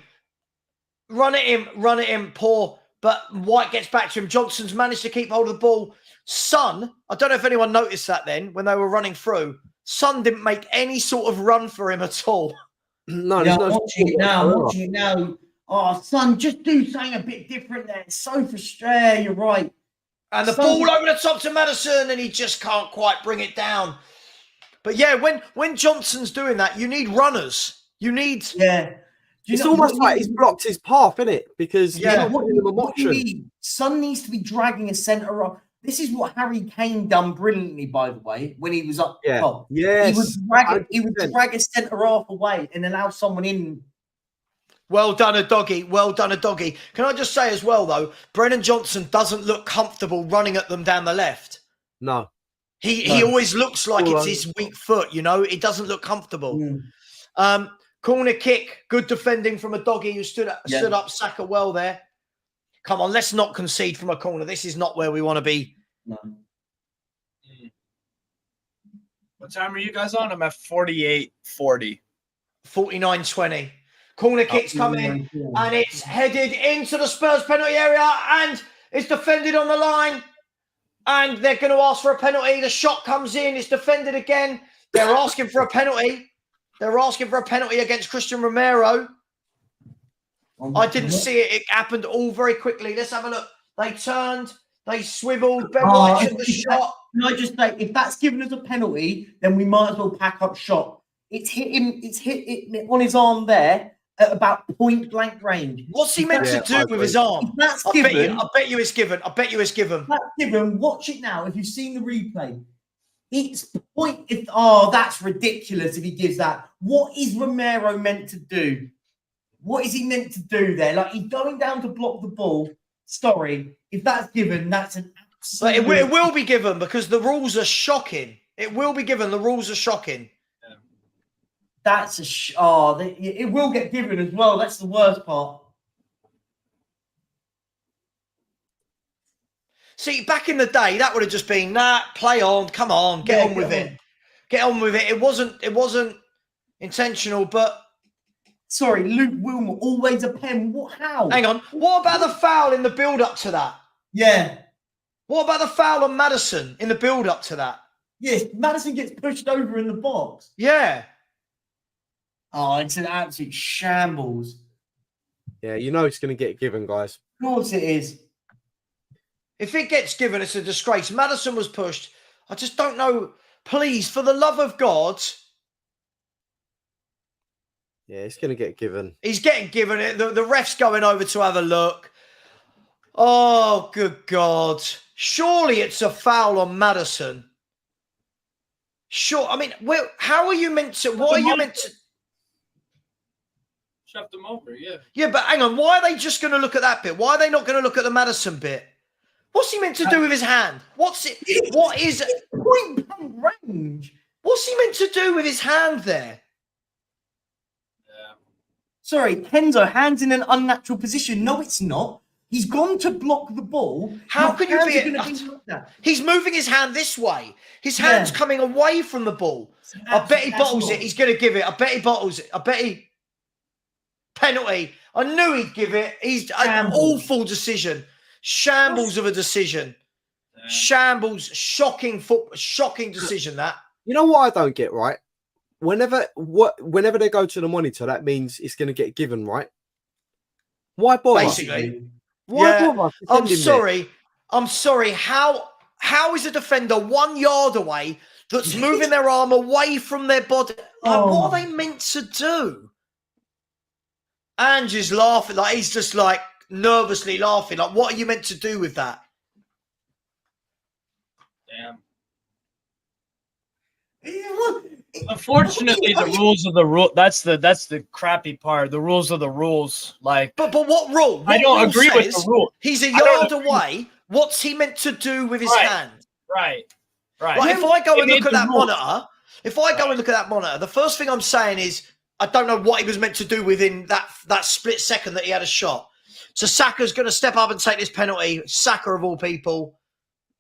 Run at him. Run at him. Poor. But White gets back to him. Johnson's managed to keep hold of the ball. Son, I don't know if anyone noticed that then when they were running through. Son didn't make any sort of run for him at all. No, yeah, I'm watching it now. Oh, Son, just do something a bit different there. It's so frustrating. You're right. And the ball over the top to Maddison, and he just can't quite bring it down. But yeah, when Johnson's doing that, you need runners. You need... Yeah. It's almost like he's blocked his path, isn't it? Because he's not giving them an option. Son needs to be dragging a centre off. This is what Harry Kane done brilliantly, by the way, when he was up top. Yes. He would drag a centre half away and allow someone in. Well done, a doggy. Well done, a doggy. Can I just say as well, though, Brennan Johnson doesn't look comfortable running at them down the left. No. He always looks like it's his weak foot, you know. It doesn't look comfortable. Corner kick. Good defending from a doggy who stood up Saka well there. Come on, let's not concede from a corner. This is not where we want to be. No. What time are you guys on? I'm at 48:40. 49-20. Corner kick's coming in, and it's headed into the Spurs penalty area, and it's defended on the line, and they're going to ask for a penalty. The shot comes in, it's defended again. They're asking for a penalty. They're asking for a penalty against Christian Romero. I didn't see it. It happened all very quickly. Let's have a look. They turned, they swiveled. Ben White took the shot. Can I just say, if that's given us a penalty, then we might as well pack up shot. It's hit him. It's hit on his arm there at about point blank range. What's he meant to do with his arm? That's given. I bet you it's given. I bet you it's given. That's given. Watch it now. If you've seen the replay, it's point. That's ridiculous. If he gives that, what is Romero meant to do? What is he meant to do there? Like, he's going down to block the ball. Sorry, if that's given, that's an absolute... But it will be given because the rules are shocking. It will be given. The rules are shocking. Yeah. That's it will get given as well. That's the worst part. See, back in the day, that would have just been, play on, come on, get on with it. Get on with it. It wasn't intentional, but... Sorry, Luke Wilmot, always a pen. How? Hang on. What about the foul in the build-up to that? Yeah. What about the foul on Maddison in the build-up to that? Yes, Maddison gets pushed over in the box. Yeah. Oh, it's an absolute shambles. Yeah, you know it's going to get given, guys. Of course it is. If it gets given, it's a disgrace. Maddison was pushed. I just don't know. Please, for the love of God... Yeah, it's going to get given. He's getting given it. The ref's going over to have a look. Oh, good God. Surely it's a foul on Maddison. Sure. I mean, how are you meant to... What are you meant to... Shove them over, yeah. Yeah, but hang on. Why are they just going to look at that bit? Why are they not going to look at the Maddison bit? What's he meant to do with his hand? What is it? Point blank range. What's he meant to do with his hand there? Sorry, Kenzo, hands in an unnatural position. No, it's not. He's gone to block the ball. How can you be like that? He's moving his hand this way. His hand's coming away from the ball. I bet he bottles it. He's going to give it. I bet he bottles it. I bet he... Penalty. I knew he'd give it. He's an awful decision. Shambles of a decision. Shambles. Shocking decision, that. You know what I don't get, right? Whenever they go to the monitor, that means it's going to get given, right? Why bother? Basically. Why bother? I'm sorry. How How is a defender 1 yard away that's moving their arm away from their body? Like, what are they meant to do? Angie's laughing. Like, he's just like nervously laughing. Like, what are you meant to do with that? Damn. Unfortunately, the rules are the rule. That's the crappy part. The rules are the rules. Like, but what rule? What I don't rule agree with says the rule. He's a yard away. What's he meant to do with his hand? Right. Like, if I go and look at that monitor, the first thing I'm saying is I don't know what he was meant to do within that split second that he had a shot. So Saka's going to step up and take this penalty. Saka of all people.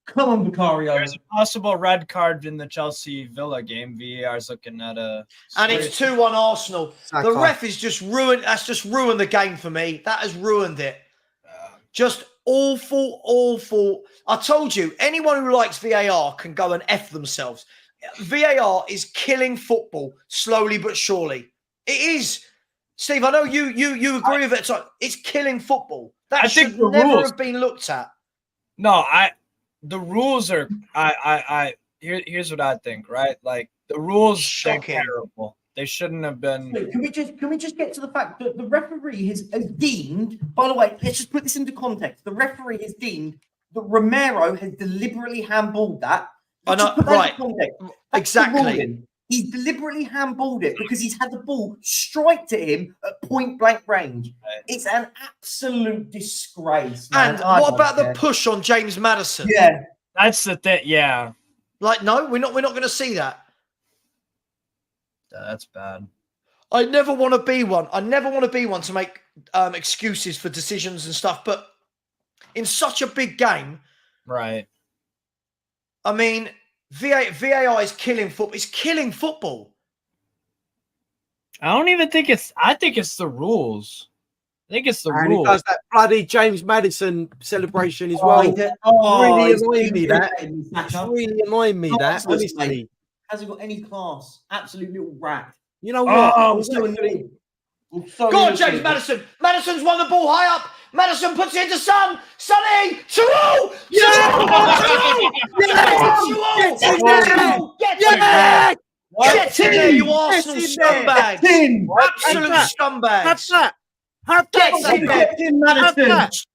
Come on, Vicario. There's a possible red card in the Chelsea Villa game. VAR's looking at a. And it's 2-1 Arsenal. Saka. The ref is just ruined. That's just ruined the game for me. That has ruined it. Just awful. I told you, anyone who likes VAR can go and F themselves. VAR is killing football slowly but surely. It is. Steve, I know you agree with it. It's killing football. That should never have been looked at. No, the rules are here's what I think, right? Like, the rules are terrible. They shouldn't have been. Can we just get to the fact that the referee has deemed, by the way, let's just put this into context. The referee has deemed that Romero has deliberately handballed that. Right. Exactly. He's deliberately handballed it because he's had the ball strike to him at point blank range. Right. It's an absolute disgrace, man. And what about the push on James Maddison? Yeah. That's the thing. Yeah. Like, no, we're not going to see that. That's bad. I never want to be one. I never want to be one to make excuses for decisions and stuff. But in such a big game, right? I mean, VAR is killing football. It's killing football. I don't even think it's. I think it's the rules. I think it's the rules. He does that bloody James Maddison celebration as well. Really annoying me. It's really annoying me. That honestly. Hasn't got any class. Absolute little rat. You know what? Oh, so annoying. Go on, James Maddison. Maddison's won the ball high up. Maddison puts it into Son. Sonny! Giroud! Get in there, you Arsenal scumbag! Absolute scumbag! Get in there, Maddison!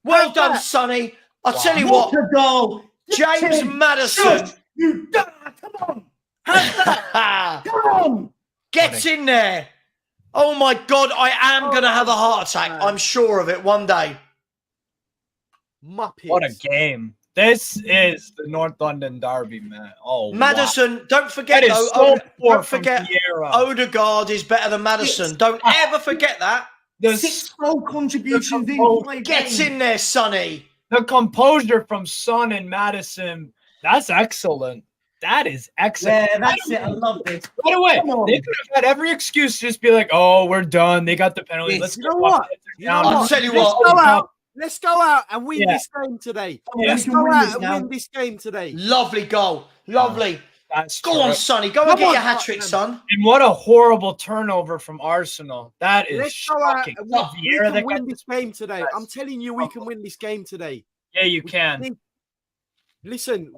Well done, Sonny. I'll tell you what. James Maddison. Come on. Come on. Gets in there. Oh my God, I am going to have a heart attack. I'm sure of it one day. Muppets. What a game. This is the North London derby, man. Oh, Maddison, wow. don't forget, though. Don't forget, Odegaard is better than Maddison. Don't ever forget that. The 6 goal contributions in 5 Gets in there, Sonny. The composure from Son and Maddison, that's excellent. That is excellent. Yeah, that's it. I love this. By the way, they could have had every excuse to just be like, "Oh, we're done. They got the penalty. Yes, Let's you know what? I'll tell you what. Let's go out and win this game today. Let's go out and win this game today. Lovely goal. Lovely. Go on, Sonny. Go and get your hat trick, son. And what a horrible turnover from Arsenal. That is shocking. We can win this game today. I'm telling you, we can win this game today. Yeah, you can. Listen,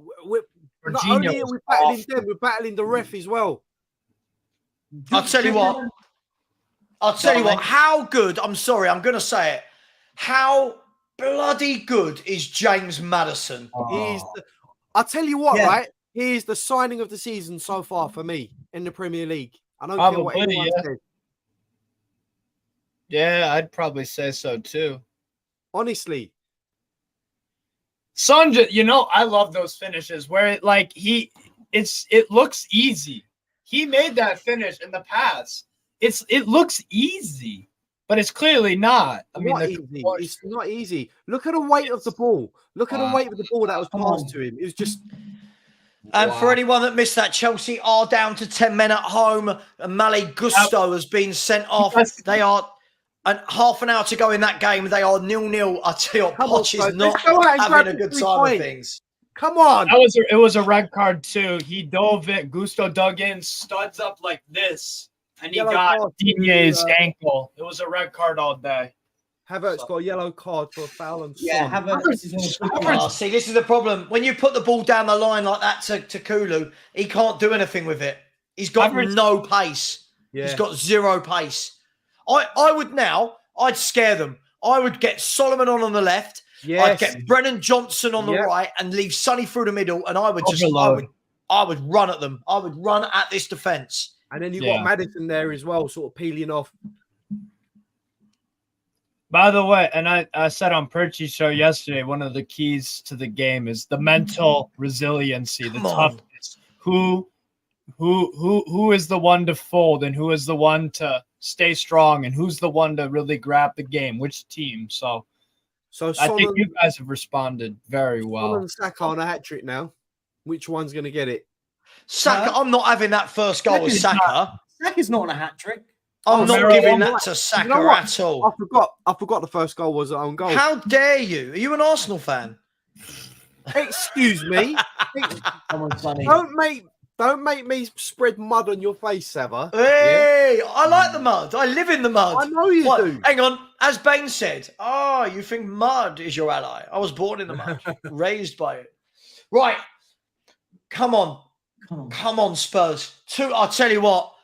not only are we battling them, we're battling the ref as well. I'll tell you what. How good, I'm sorry, I'm going to say it. How bloody good is James Maddison? I'll tell you what, right? He is the signing of the season so far for me in the Premier League. I don't care what anyone says. Yeah, I'd probably say so too. Honestly. Son, I love those finishes where it looks easy. He made that finish in the pass. It looks easy, but it's clearly not. It's not easy. Look at the weight of the ball. Look at the weight of the ball that was passed to him. It was just. And for anyone that missed that, Chelsea are down to 10 men at home. And Malo Gusto has been sent off. They are. And half an hour to go in that game, they are 0-0. I tell you, Poch is not having a good time of things. Come on. It was a red card too. He dove in. Gusto dug in, studs up like this, and he got Digne's ankle. It was a red card all day. Havertz got a yellow card for a foul and Havertz. See, this is the problem. When you put the ball down the line like that to Kulu, he can't do anything with it. He's got no pace. Yeah. He's got zero pace. I'd scare them. I would get Solomon on the left. Yes. I'd get Brennan Johnson on the right and leave Sonny through the middle. And I would run at them. I would run at this defense. And then you've got Maddison there as well, sort of peeling off. By the way, and I said on Percy's show yesterday, one of the keys to the game is the mental resiliency, the toughness. Who is the one to fold and who is the one to stay strong and who's the one to really grab the game? Which team? So I think you guys have responded very well. Solomon Saka on a hat trick now. Which one's going to get it? Saka. I'm not having that first goal with Saka. Saka's not on a hat trick. I'm not giving that to Saka at all. I forgot the first goal was an own goal. How dare you? Are you an Arsenal fan? Excuse me. Come on, Sonny. Don't make me spread mud on your face, Savva. Hey, I like the mud. I live in the mud. I know you do. Hang on. As Bain said, you think mud is your ally. I was born in the mud, raised by it. Right. Come on, Spurs. I'll tell you what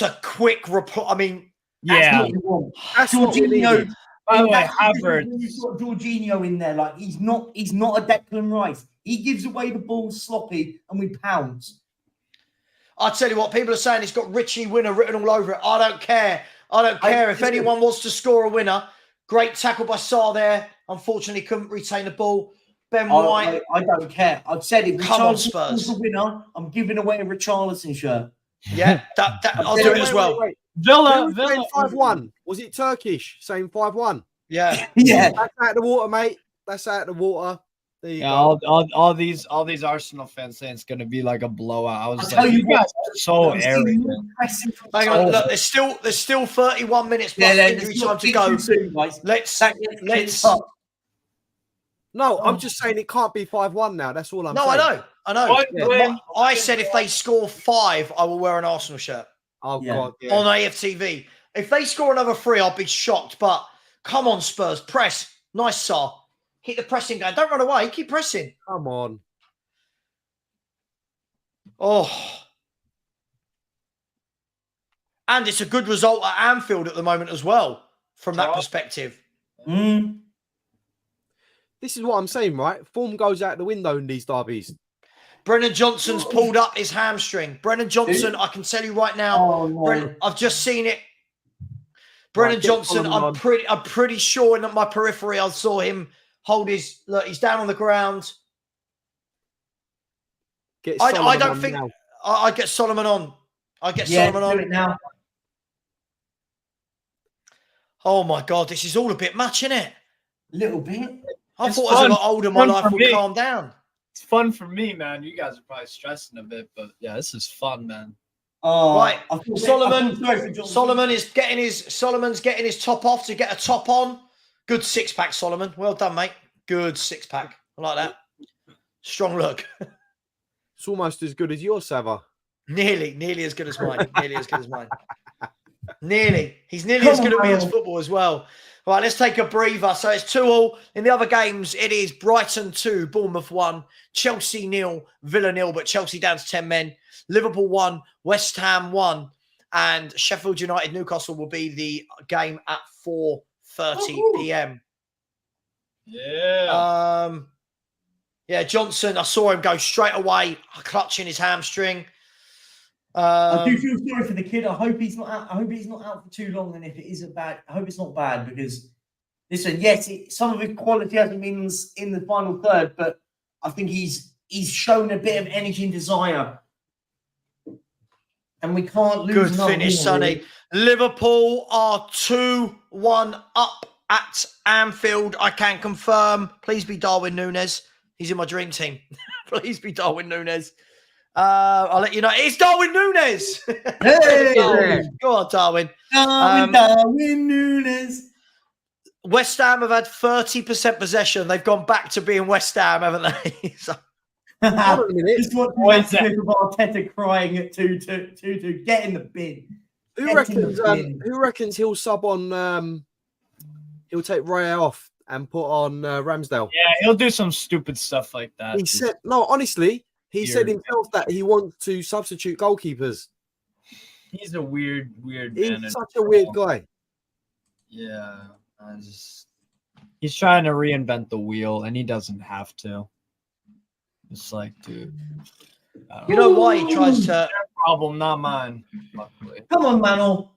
a quick reply. I mean, that's Jorginho. By the way, Havertz. You've got Jorginho in there. Like he's not a Declan Rice. He gives away the ball sloppy and we pounce. I'll tell you what, people are saying it's got Richie winner written all over it. I don't care. If anyone wants to score a winner, great tackle by Sarr there. Unfortunately, couldn't retain the ball. Ben White. I don't care. I've said if Richarlison is the winner, I'm giving away a Richarlison shirt. Yeah, I'll do it as well. Wait. Villa 5-1. Was it Turkish? Saying 5-1. Yeah. Yeah. That's out of the water, mate. That's out of the water. There you go. All these Arsenal fans saying it's going to be like a blowout. I was like, you guys are so arrogant. Hang on, look, there's still 31 minutes plus injury time to go. Let's. No, I'm just saying it can't be 5-1 now. That's all I'm saying. No, I know. Yeah. I said if they score 5, I will wear an Arsenal shirt. Oh, God. Yeah. On AFTV. If they score another 3, I'll be shocked. But come on, Spurs. Press. Nice, Sarr. Hit the pressing game. Don't run away. Keep pressing. Come on. Oh. And it's a good result at Anfield at the moment as well, from that perspective. This is what I'm saying, right? Form goes out the window in these derbies. Brennan Johnson's pulled up his hamstring. Brennan Johnson, I can tell you right now. I've just seen it. Brennan Johnson, I'm pretty sure in my periphery I saw him hold his. Look, he's down on the ground. I don't think I get Solomon on. I get Solomon on it now. Oh my God, this is all a bit much, isn't it? A little bit. I thought as I got older, my life would calm down. It's fun for me, man. You guys are probably stressing a bit, but yeah, this is fun, man. Right, Solomon's getting his top off to get a top on. Good 6-pack, Solomon. Well done, mate. Good 6-pack. I like that. Strong look. It's almost as good as your Savva. Nearly as good as mine. Nearly. He's nearly as good at me as football as well. Right, let's take a breather. So it's 2-2. In the other games, it is Brighton 2, Bournemouth 1, Chelsea 0, Villa 0, but Chelsea down to 10 men. Liverpool 1, West Ham 1, and Sheffield United Newcastle will be the game at 4:30 p.m. Yeah. Johnson, I saw him go straight away, clutching his hamstring. I do feel sorry for the kid. I hope he's not out. I hope he's not out for too long. And if it isn't bad, I hope it's not bad because, listen, yes, some of his quality hasn't been in the final third, but I think he's shown a bit of energy and desire. And we can't lose. Good finish, Sonny. Liverpool are 2-1 up at Anfield. I can confirm. Please be Darwin Núñez. He's in my dream team. Please be Darwin Núñez. I'll let you know. It's Darwin Núñez. Hey! Go on, Darwin. Darwin Núñez. West Ham have had 30% possession. They've gone back to being West Ham, haven't they? Hold on a minute. Just watch the clip of Arteta crying at 2-2. Get in the bin. Who reckons he'll sub on he'll take Raya off and put on Ramsdale. Yeah, he'll do some stupid stuff like that. He said, no, honestly, he said himself that he wants to substitute goalkeepers. He's a weird man. He's such a weird guy. Yeah, he's trying to reinvent the wheel, and he doesn't have to. It's like, dude, you know why he tries to? Their problem, not mine. Luckily. Come on, Manol.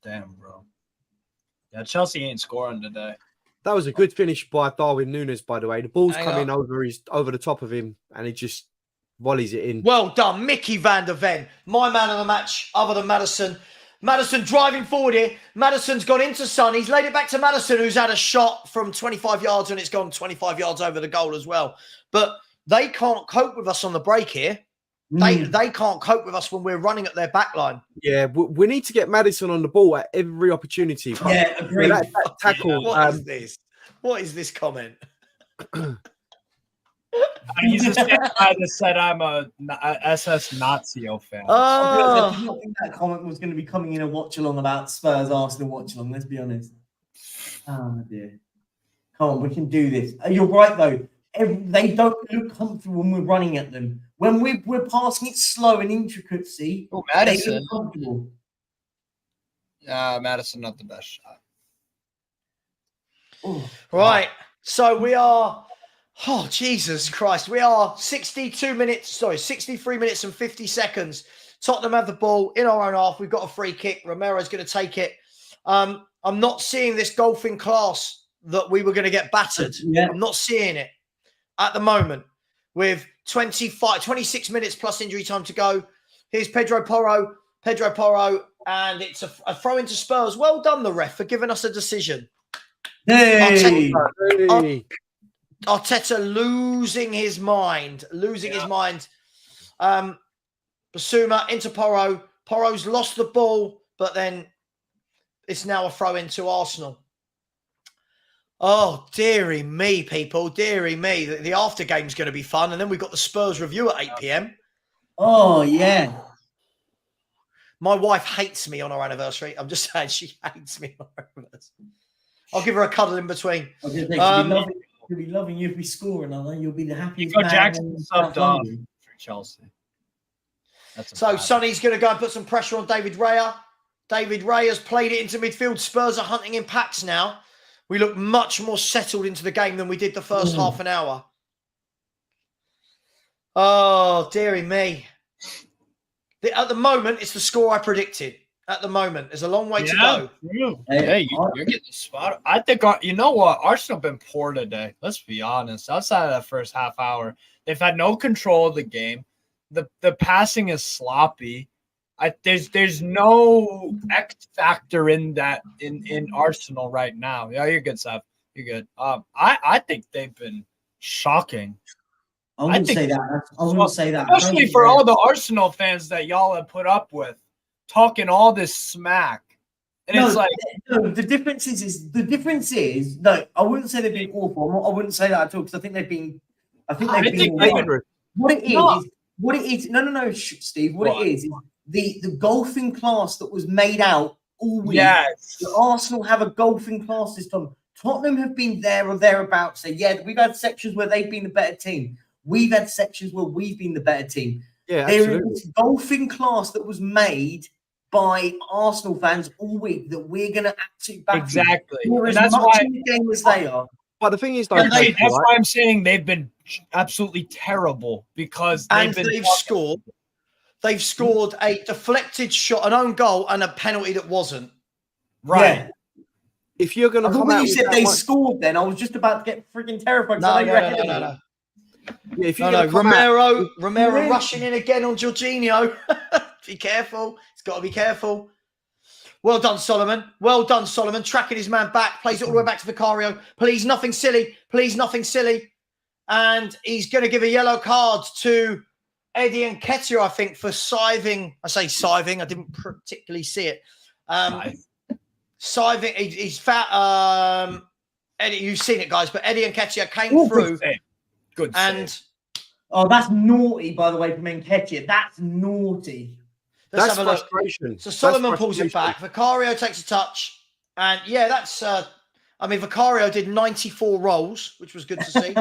Damn, bro. Yeah, Chelsea ain't scoring today. That was a good finish by Darwin Núñez, by the way. The ball's Hang coming on. over the top of him, and he just volleys it in. Well done, Mickey van der Ven. My man of the match, other than Maddison. Maddison driving forward here. Maddison's gone into Son. He's laid it back to Maddison, who's had a shot from 25 yards, and it's gone 25 yards over the goal as well. But they can't cope with us on the break here. They can't cope with us when we're running at their back line. Yeah, we need to get Maddison on the ball at every opportunity. Yeah, agreed. That tackle. What is this? What is this comment? He's the same guy that said I'm a SS Nazio fan. I did not think that comment was going to be coming in a watch-along about Spurs Arsenal watch-along, let's be honest. Oh, dear. Come on, we can do this. You're right, though. They don't look comfortable when we're running at them. When we're passing it slow and intricate, see, they look comfortable. Maddison, not the best shot. Ooh. Right. So we are, oh, Jesus Christ. We are 63 minutes and 50 seconds. Tottenham have the ball in our own half. We've got a free kick. Romero's going to take it. I'm not seeing this golfing class that we were going to get battered. Yeah. I'm not seeing it at the moment with 26 minutes plus injury time to go. Here's Pedro Porro, and it's a throw into Spurs. Well done, the ref, for giving us a decision. Hey! Arteta losing his mind. Basuma into Porro. Porro's lost the ball, but then it's now a throw into Arsenal. Oh, dearie me, people. Dearie me. The after game's going to be fun. And then we've got the Spurs review at 8 p.m. Oh, yeah. My wife hates me on our anniversary. I'm just saying she hates me on our anniversary. I'll give her a cuddle in between. I was gonna say, she'll be loving you if we score another. You'll be the happiest man. Jackson subbed off for Chelsea. So Sonny's going to go and put some pressure on David Raya. David Raya's played it into midfield. Spurs are hunting in packs now. We look much more settled into the game than we did the first half an hour. Oh, dearie me. At the moment, it's the score I predicted. At the moment, there's a long way to go. Hey, you're getting the spot. I think, you know what? Arsenal have been poor today. Let's be honest. Outside of that first half hour, they've had no control of the game. The passing is sloppy. There's no X factor in that in Arsenal right now. Yeah, you're good, Sav. You're good. I think they've been shocking. I wouldn't say that. Especially for all the Arsenal fans that y'all have put up with, talking all this smack. And it's like the difference is no, I wouldn't say they've been awful. I wouldn't say that at all because I think they've been. What it is. No, Steve. What it is the golfing class that was made out all week. Yes. The Arsenal have a golfing class this time. Tottenham have been there or thereabouts. So yeah, we've had sections where they've been the better team. We've had sections where we've been the better team. Yeah, there is this golfing class that was made by Arsenal fans all week that we're going to actually back. Exactly. And that's why in the game as they are. But the thing is, though, that's why I'm saying they've been absolutely terrible because they've scored. They've scored a deflected shot, an own goal, and a penalty that wasn't. Right. Yeah. If you're going to come out, you said they scored. Then I was just about to get freaking terrified. No. Yeah, if you Romero rushing in again on Jorginho. Be careful. He's got to be careful. Well done, Solomon. Tracking his man back. Plays it all the way back to Vicario. Please, nothing silly. And he's going to give a yellow card to Eddie and Nketiah, I think, for siving. I say siving. I didn't particularly see it. Siving. He's fat. Eddie, you've seen it, guys. But Eddie and Nketiah came through. Good save. Oh, that's naughty, by the way, from Nketiah. That's naughty. Let's have a frustration. Look. So Solomon pulls it back. Vicario takes a touch. And yeah, that's Vicario did 94 rolls, which was good to see.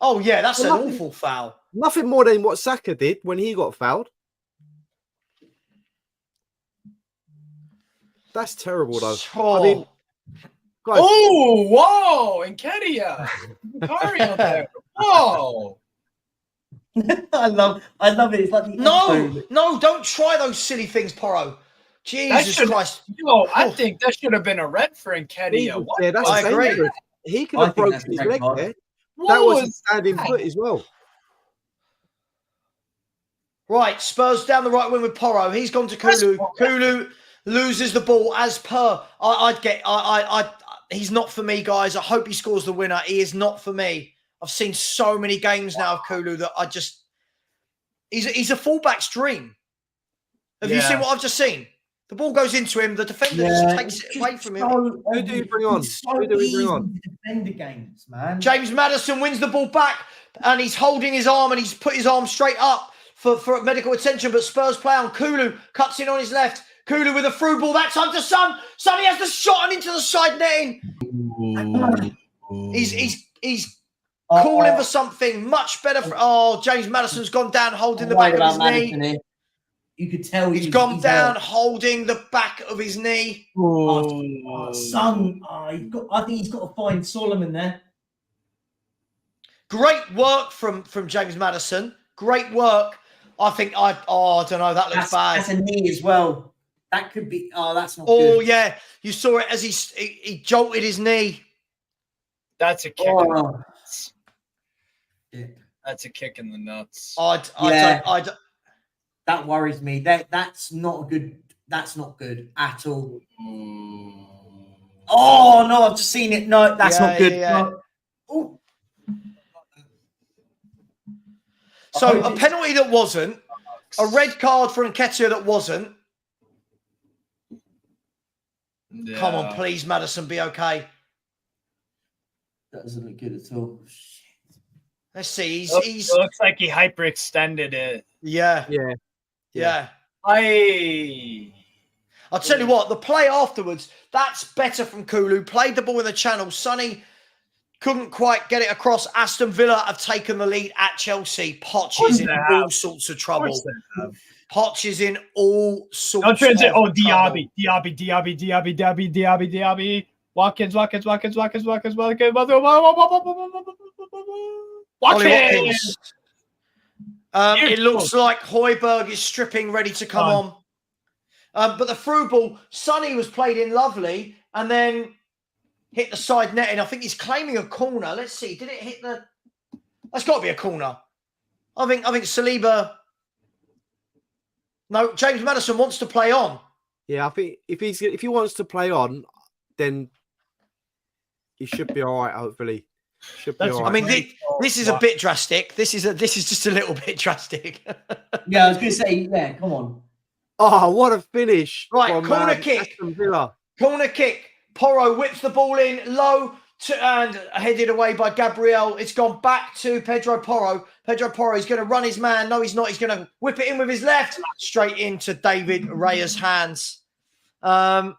Oh yeah, that's an awful foul. Nothing more than what Saka did when he got fouled. That's terrible, though. I mean, guys. Oh, whoa, Nketiah. Vicario there. Whoa. I love it. It's like no, don't try those silly things, Porro. Jesus Christ. I think that should have been a red for Nketiah. Yeah, I agree. He could have broken his leg there. That was a standing foot as well. Right, Spurs down the right wing with Porro. He's gone to Kulu. Kulu loses the ball as per. He's not for me, guys. I hope he scores the winner. He is not for me. I've seen so many games now of Kulu that he's a fullback's dream. Have you seen what I've just seen? The ball goes into him. The defender just takes it away from him. Who do you bring on? Who do we bring on? Defend against, man. James Maddison wins the ball back, and he's holding his arm, and he's put his arm straight up for medical attention. But Spurs play on. Kulu cuts in on his left. Kulu with a through ball. That's under Son. Sonny has the shot and into the side netting. He's calling for something much better. James Maddison's gone down holding the back of his knee. You could tell he's gone down holding the back of his knee. Son, I think he's got to find Solomon there. Great work from James Maddison. Great work. I think I don't know. That looks bad. That's a knee as well. That could be. Oh, that's not good. Oh yeah, you saw it as he jolted his knee. That's a kick. Oh. That's a kick in the nuts. That worries me. That's not good. That's not good at all. Oh no, I've just seen it. No, that's not good. Yeah. No. So a penalty that wasn't, a red card for Nketiah that wasn't. Yeah. Come on, please, Maddison, be okay. That doesn't look good at all. Let's see. It looks like he hyperextended it. Yeah. I'll tell you what, the play afterwards, that's better from Kulu. Played the ball in the channel. Sonny couldn't quite get it across. Aston Villa have taken the lead at Chelsea. Poch is in all sorts of trouble. Poch is in all sorts of trouble. Diaby. Watkins. It looks like Højbjerg is stripping, ready to come on. But the through ball, Sonny was played in lovely and then hit the side netting. I think he's claiming a corner. Let's see. Did it hit the... That's got to be a corner. I think Saliba... No, James Maddison wants to play on. Yeah, I think if he wants to play on, then he should be all right, hopefully. Should be all right. I mean, this is a bit drastic. This is just a little bit drastic. Yeah, I was going to say, yeah, come on. Oh, what a finish. Right, from, corner kick. Aston Villa. Corner kick. Porro whips the ball in low and headed away by Gabriel. It's gone back to Pedro Porro. Pedro Porro is going to run his man. No, he's not. He's going to whip it in with his left. Straight into David Raya's hands. Yeah,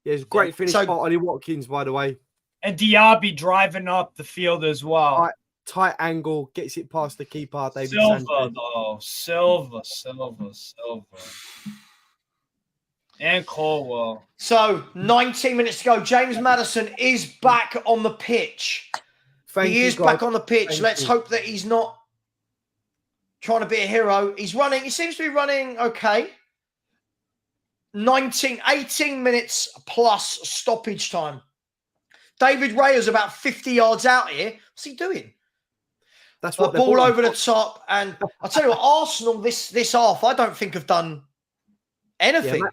it's a great finish by Ollie Watkins, by the way. And Diaby driving up the field as well. Tight angle, gets it past the keeper. David Silva. And Colwell. So, 19 minutes to go. James Maddison is back on the pitch. He is back on the pitch. Let's hope that he's not trying to be a hero. He's running. He seems to be running okay. 18 minutes plus stoppage time. David Raya's about 50 yards out here. What's he doing? That's what ball over the top. And I'll tell you what, Arsenal this half, I don't think have done anything.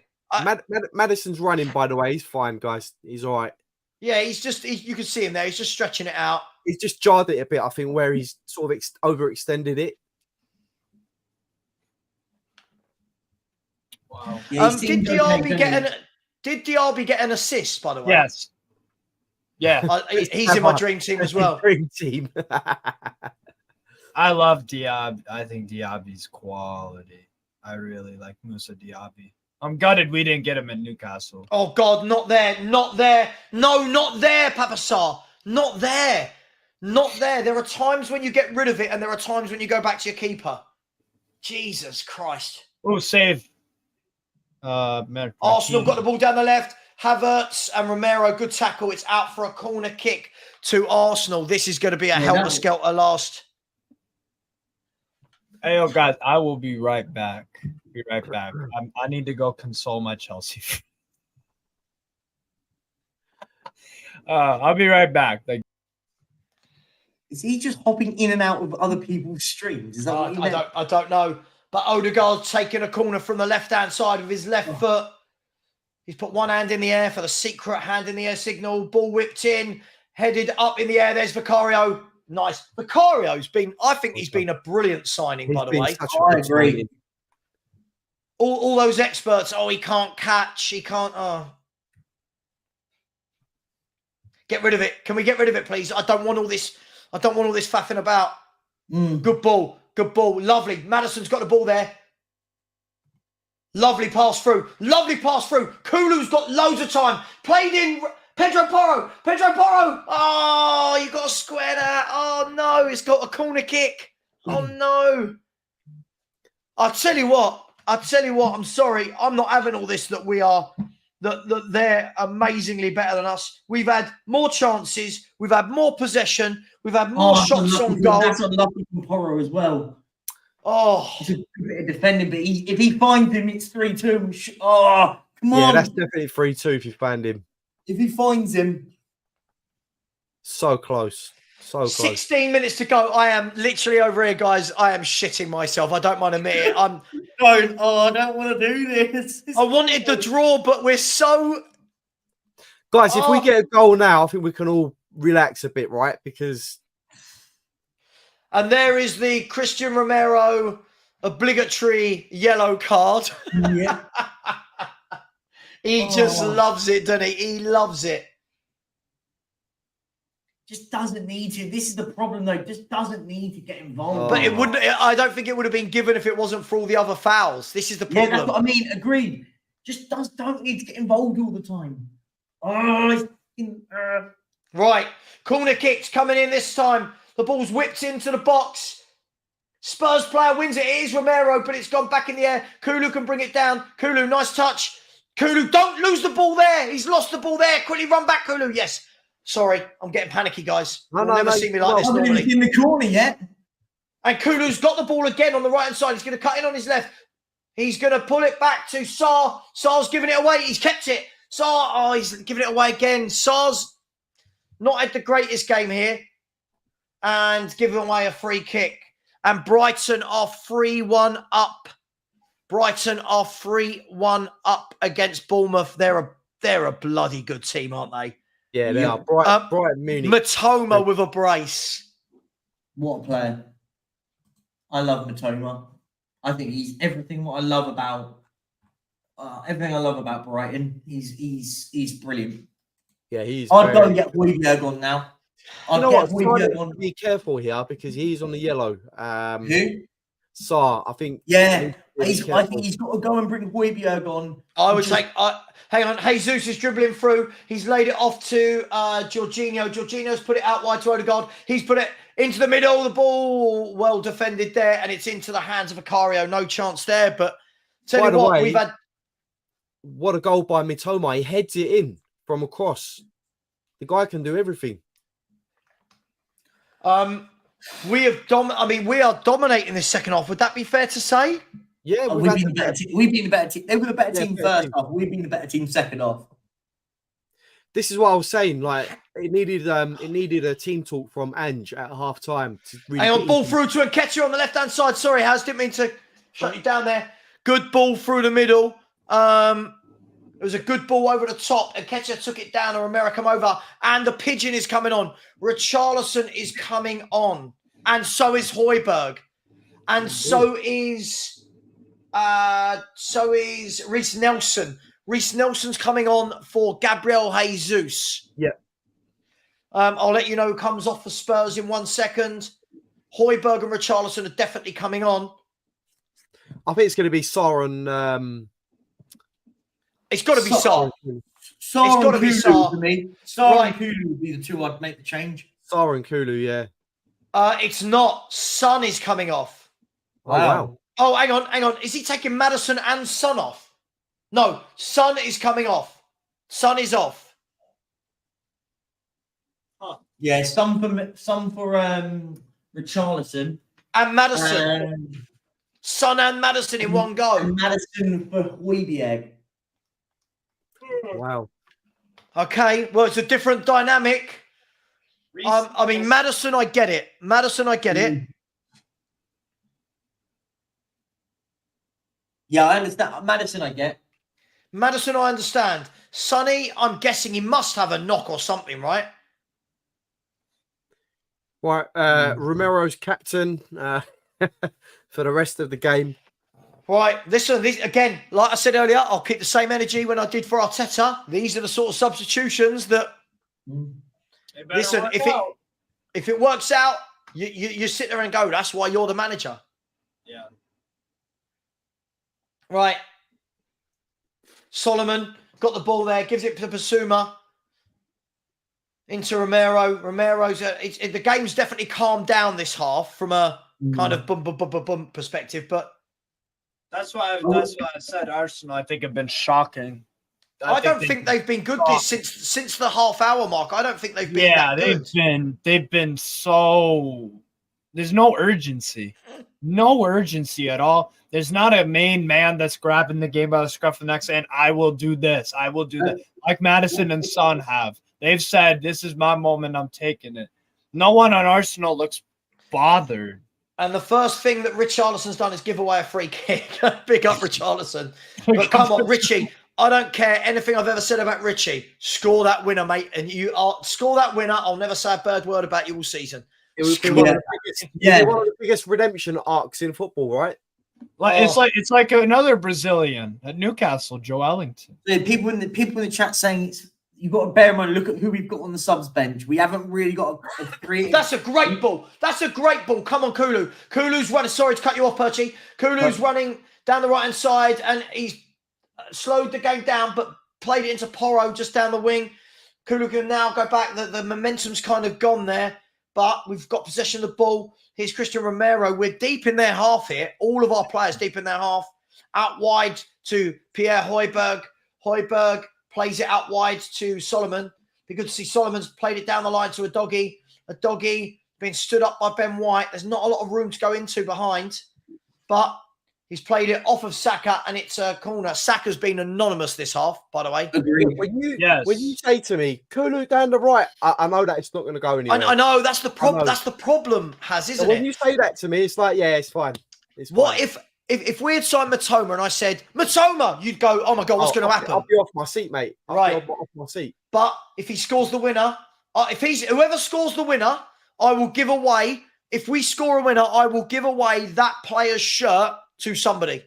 Maddison's running, by the way. He's fine, guys. He's all right. Yeah, you can see him there. He's just stretching it out. He's just jarred it a bit, I think, where he's sort of overextended it. Wow. Yeah, did Diaby get an assist, by the way? Yes. Yeah. He's in my dream team as well. Dream team. I love Diaby. I think Diaby's quality. I really like Moussa Diaby. I'm gutted we didn't get him in Newcastle. Oh, God, not there. Not there. No, not there, Papa Sarr. Not there. Not there. There are times when you get rid of it and there are times when you go back to your keeper. Jesus Christ. Oh, save. Arsenal got the ball down the left. Havertz and Romero, good tackle. It's out for a corner kick to Arsenal. This is going to be a helter-skelter last. Hey, yo, guys, I will be right back. Be right back. I need to go console my Chelsea. I'll be right back. Like, is he just hopping in and out of other people's streams? Is that what you meant? I don't know. But Odegaard's taking a corner from the left-hand side with his left foot. He's put one hand in the air for the secret hand in the air signal. Ball whipped in, headed up in the air. There's Vicario. Nice. Vicario's been, I think he's been a brilliant signing, by the way. I agree. All those experts, he can't catch, he can't. Get rid of it. Can we get rid of it, please? I don't want all this faffing about. Good ball. Good ball. Lovely. Maddison's got the ball there. Lovely pass through. Lovely pass through. Kulu's got loads of time. Played in Pedro Porro. Pedro Porro. Oh, you got to square that. Oh, no. It's got a corner kick. Oh, no. I'll tell you what. I'm sorry. I'm not having all this that we are, that they're amazingly better than us. We've had more chances. We've had more possession. We've had more shots on goal. That's unlucky from Porro as well. Oh, it's a bit of defending, but if he finds him, it's 3-2. Oh, come on. Yeah, that's definitely 3-2 if you find him. If he finds him. So close. So close. 16 minutes to go. I am literally over here, guys. I am shitting myself. I don't mind admitting it. I don't want to do this. I wanted the draw, but we're so... Guys, if we get a goal now, I think we can all relax a bit, right? Because... And there is the Christian Romero obligatory yellow card. Yeah. He just loves it, doesn't he? He loves it. Just doesn't need to. This is the problem, though. Just doesn't need to get involved. But it wouldn't. I don't think it would have been given if it wasn't for all the other fouls. This is the problem. Yeah, that's what I mean. Agreed. Just don't need to get involved all the time. Right. Corner kicks coming in this time. The ball's whipped into the box. Spurs player wins it. It is Romero, but it's gone back in the air. Kulu can bring it down. Kulu, nice touch. Kulu, don't lose the ball there. He's lost the ball there. Quickly run back, Kulu. Yes. Sorry, I'm getting panicky, guys. You'll never see me like this normally. I haven't even in the corner yet. And Kulu's got the ball again on the right-hand side. He's going to cut in on his left. He's going to pull it back to Sarr. Sarr's giving it away. He's kept it. Sarr, he's giving it away again. Sarr's not had the greatest game here. And giving away a free kick. And Brighton are 3-1 up. Brighton are 3-1 up against Bournemouth. They're a bloody good team, aren't they? Yeah, they are. Brighton Munich. Matoma with a brace. What a player. I love Matoma. I think he's everything what I love about Brighton. He's brilliant. Yeah, he's. I'd go and get Højbjerg on now. Be careful here because he's on the yellow. Who? Sarr, I think. Yeah, I think he's got to go and bring Højbjerg on. I would take. Hang on, Jesus is dribbling through. He's laid it off to Jorginho. Jorginho's put it out wide to Odegaard. He's put it into the middle. The ball well defended there, and it's into the hands of Vicario. No chance there. But tell you what, we've had. What a goal by Mitoma! He heads it in from across. The guy can do everything. We are dominating this second half. Would that be fair to say? Yeah, we've been the better team. We've been the better team. They were the better team first half. We've been the better team second half. This is what I was saying. Like it needed a team talk from Ange at half time. Hang on, ball through to Nketiah on the left hand side. Sorry, Haz, didn't mean to shut you down there. Good ball through the middle. It was a good ball over the top. Nketiah took it down, and Romero come over, and the pigeon is coming on. Richarlison is coming on, and so is Højbjerg, and so is Reece Nelson. Reece Nelson's coming on for Gabriel Jesus. Yeah. I'll let you know who comes off for Spurs in 1 second. Højbjerg and Richarlison are definitely coming on. I think it's going to be Sar and. It's got to be Sar. Sar it's got to be Sar for me. Sar and Kulu would be the two I'd make the change. Sar and Kulu, yeah. It's not. Son is coming off. Wow. Oh, hang on. Is he taking Maddison and Son off? No, Son is coming off. Son is off. Yeah, some for Richarlison. And Maddison. Son and Maddison in one go. And Maddison for Højbjerg. Wow. Okay, well, it's a different dynamic. I mean, Maddison, I get it. Yeah, I understand. Maddison, I get. Maddison, I understand. Sonny, I'm guessing he must have a knock or something, right? Right, Romero's captain for the rest of the game. Right, listen, again, like I said earlier, I'll keep the same energy when I did for Arteta. These are the sort of substitutions that, listen, if it works out, you sit there and go, that's why you're the manager. Yeah. Right. Solomon got the ball there, gives it to Basuma. Into Romero. Romero's the game's definitely calmed down this half from a kind of boom perspective, but that's why I said Arsenal, I think, have been shocking. I don't think they've been good since the half-hour mark. I don't think they've been that good. they've been so. There's no urgency at all. There's not a main man that's grabbing the game by the scruff of the neck saying, I will do this, I will do that, like Maddison and Son have. They've said, this is my moment, I'm taking it. No one on Arsenal looks bothered. And the first thing that Richarlison's done is give away a free kick. Big up Richarlison. But come on, Richie. I don't care anything I've ever said about Richie. Score that winner, mate. And score that winner. I'll never say a bad word about you all season. It was one of the biggest redemption arcs in football, right? It's like another Brazilian at Newcastle, Joe Ellington. People in the chat saying you've got to bear in mind, look at who we've got on the subs bench. We haven't really got a creative. That's a great ball. Come on, Kulu. Kulu's running. Sorry to cut you off, Perchy. Kulu's running down the right-hand side, and he's slowed the game down, but played it into Porro just down the wing. Kulu can now go back. The momentum's kind of gone there, but we've got possession of the ball. Here's Christian Romero. We're deep in their half here. All of our players deep in their half. Out wide to Pierre Højbjerg. Højbjerg plays it out wide to Solomon. Be good to see Solomon's played it down the line to a doggy. A doggy being stood up by Ben White. There's not a lot of room to go into behind, but he's played it off of Saka, and it's a corner. Saka's been anonymous this half, by the way. When you say to me, Kulu down the right, I know that it's not going to go anywhere. I know that's the problem. That's the problem, isn't it? When you say that to me, it's like, yeah, it's fine. What if we had signed Matoma and I said Matoma, you'd go, oh my god, what's going to happen? I'll be off my seat, mate. I'll be off my seat. But if he scores the winner, whoever scores the winner, I will give away. If we score a winner, I will give away that player's shirt to somebody.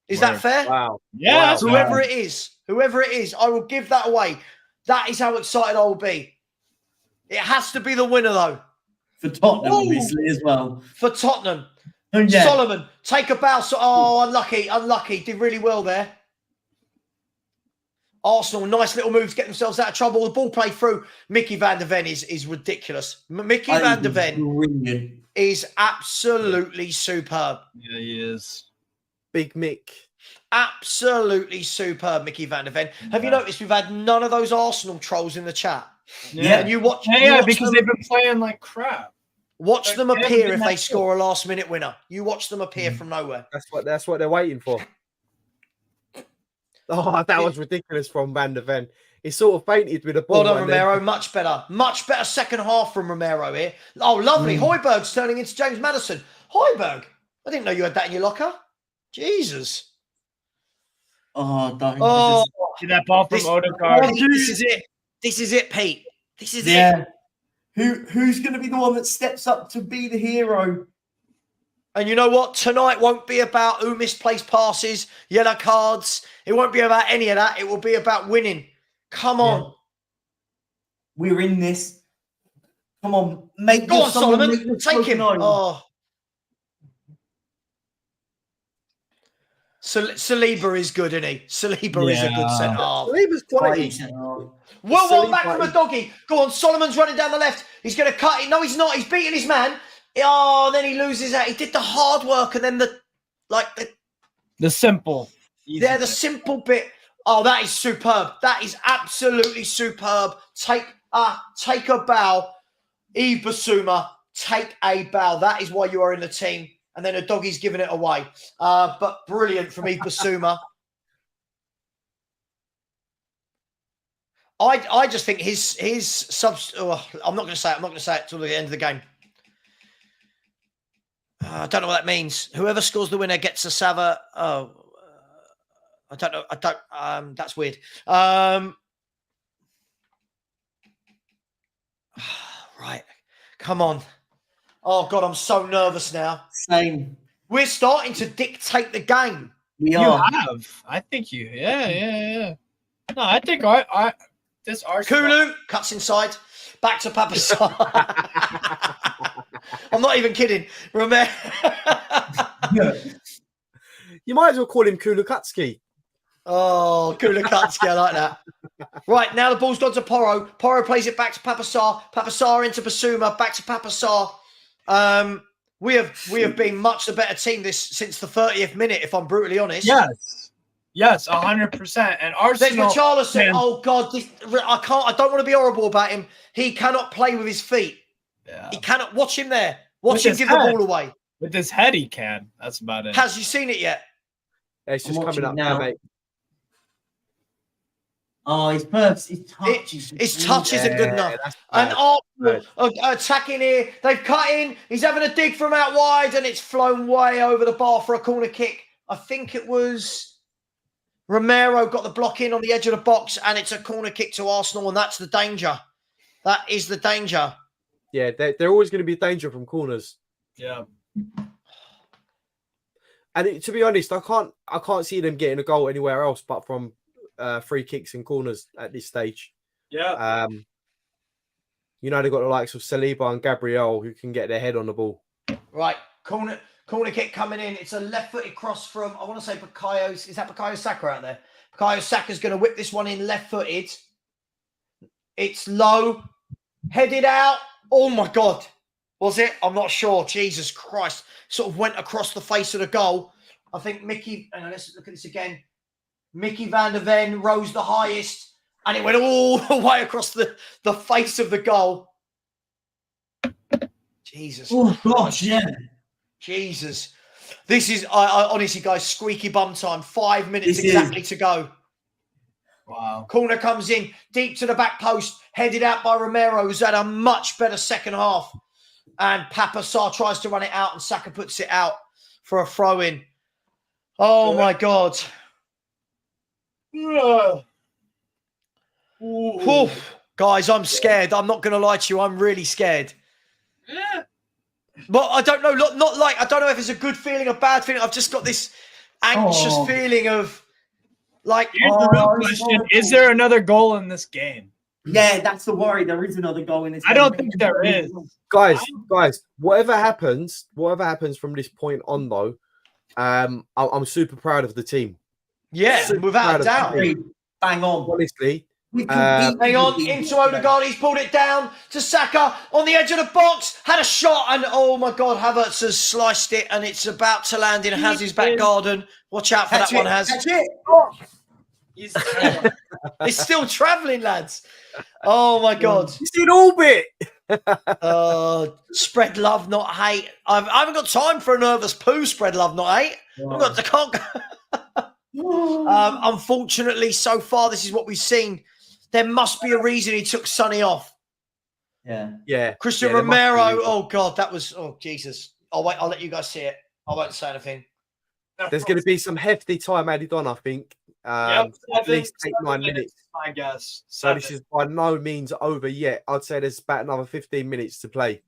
Is that fair? Wow. Yeah. Wow. Whoever it is, I will give that away. That is how excited I will be. It has to be the winner, though. For Tottenham, obviously, as well. For Tottenham. Oh, yeah. Solomon, take a bow. Unlucky. Did really well there. Arsenal, nice little moves, get themselves out of trouble. The ball played through. Mickey van der Ven is ridiculous. Mickey van der Ven is absolutely superb. Yeah, he is. Big Mick. Absolutely superb, Mickey van der Ven. Have you noticed we've had none of those Arsenal trolls in the chat? Yeah. And you watch. Because they've been playing like crap. Watch them appear if they score a last-minute winner. You watch them appear from nowhere. That's what they're waiting for. Oh, that was ridiculous from Van der Ven. He sort of fainted with a ball. Well done, Romero. Much better second half from Romero here. Oh, lovely. Højbjerg's turning into James Maddison. Højbjerg. I didn't know you had that in your locker. Jesus. See that ball from Odegaard. This is it, Pete. This is it. Who's going to be the one that steps up to be the hero? And you know what? Tonight won't be about who misplaced passes, yellow cards. It won't be about any of that. It will be about winning. Come on. Yeah. We're in this. Come on. Go on, Solomon. Take him. Oh. Saliba is good, isn't he? Saliba is a good centre half. Saliba's quality. Well, back from a doggy. Go on, Solomon's running down the left. He's going to cut it. No, he's not. He's beating his man. Oh, then he loses out. He did the hard work and then the simple. Yeah, the simple bit. Oh, that is superb. That is absolutely superb. Take a bow. Yves Bissouma, take a bow. That is why you are in the team. And then a doggy's giving it away. But brilliant from Yves Bissouma. I just think his subs. Oh, I'm not going to say it. I'm not going to say it till the end of the game. I don't know what that means. Whoever scores the winner gets a Savva. Oh, I don't know. I don't. That's weird. Right. Come on. Oh God, I'm so nervous now. Same. We're starting to dictate the game. We You are. have. I think you. Yeah. No, I think this Arsenal. Kulu cuts inside. Back to Papa Sarr. I'm not even kidding. Remember. You might as well call him Kulakutski. Oh, Kulakutski, I like that. Right, now the ball's gone to Porro. Porro plays it back to Papa Sarr. Papa Sarr into Bissouma. Back to Papa Sarr. We have been much the better team since the 30th minute, if I'm brutally honest. Yes, 100%. And Arsenal. There's Richarlison. Oh God, I don't want to be horrible about him. He cannot play with his feet. Yeah. He cannot. Watch him there. Watch him give head. the ball away. With his head, he can. That's about it. Has you seen it yet? It's just coming up now, mate. Oh, his touch. His touch isn't good enough. And Arsenal attacking here. They've cut in. He's having a dig from out wide, and it's flown way over the bar for a corner kick. I think it was Romero got the block in on the edge of the box, and it's a corner kick to Arsenal, and that's the danger. That is the danger. Yeah, they're always going to be danger from corners. Yeah. And to be honest, I can't see them getting a goal anywhere else but from free kicks and corners at this stage. Yeah. They've got the likes of Saliba and Gabriel who can get their head on the ball. Right, corner kick coming in. It's a left-footed cross from, I want to say Bukayo. Is that Bukayo Saka out there? Bukayo Saka's going to whip this one in left-footed. It's low, headed out. Oh my God. Was it? I'm not sure. Jesus Christ. Sort of went across the face of the goal. I think Mickey, hang on, let's look at this again. Mickey van der Ven rose the highest, and it went all the way across the face of the goal. Jesus. Oh, gosh, yeah. Jesus. This is, I honestly, guys, squeaky bum time. 5 minutes exactly to go. Wow. Corner comes in, deep to the back post, headed out by Romero, who's had a much better second half. And Papa Sarr tries to run it out, and Saka puts it out for a throw-in. Oh, my God. Guys, I'm scared. I'm not going to lie to you. I'm really scared. Yeah. But I don't know. I don't know if it's a good feeling or bad feeling. I've just got this anxious feeling of like. Here's the real question: is there another goal in this game? Yeah, that's the worry. There is another goal in this game. I don't think there is. Guys, whatever happens from this point on, though, I'm super proud of the team. Yeah, Super without a doubt. Bang on. Honestly. Hang on, into Odegaard, he's pulled it down to Saka on the edge of the box, had a shot, and oh my God, Havertz has sliced it, and it's about to land in Haz's back garden. Watch out for that one, Haz. That's it. Oh. It's still travelling, lads. Oh my God. It's in orbit. Spread love, not hate. I haven't got time for a nervous poo, spread love, not hate. I can't unfortunately, so far, this is what we've seen. There must be a reason he took Sonny off. Yeah. Christian Romero. Oh God, that was. Oh Jesus. I'll wait. I'll let you guys see it. I won't say anything. There's going to be some hefty time added on, I think. At least 8-9 minutes, I guess. So this is by no means over yet. I'd say there's about another 15 minutes to play.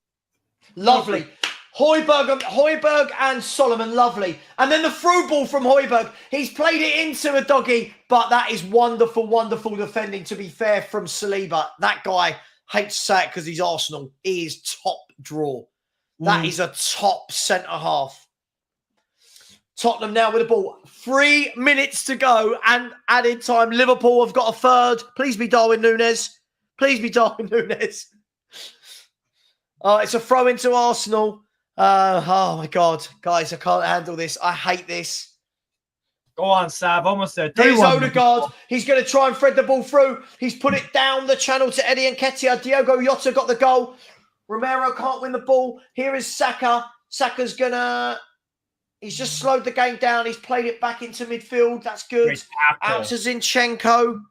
Lovely. Højbjerg and Solomon, lovely. And then the through ball from Højbjerg. He's played it into a doggy, but that is wonderful, wonderful defending, to be fair, from Saliba. That guy, hates to say it because he's Arsenal, he is top draw. That is a top centre-half. Tottenham now with the ball. 3 minutes to go and added time. Liverpool have got a third. Please be Darwin Núñez. Please be Darwin Núñez. It's a throw into Arsenal. Oh, my God. Guys, I can't handle this. I hate this. Go on, Sav. Almost there. Here's Odegaard. He's going to try and thread the ball through. He's put it down the channel to Eddie Nketiah. Diogo Jota got the goal. Romero can't win the ball. Here is Saka. Saka's going to... He's just slowed the game down. He's played it back into midfield. That's good. Out to Zinchenko.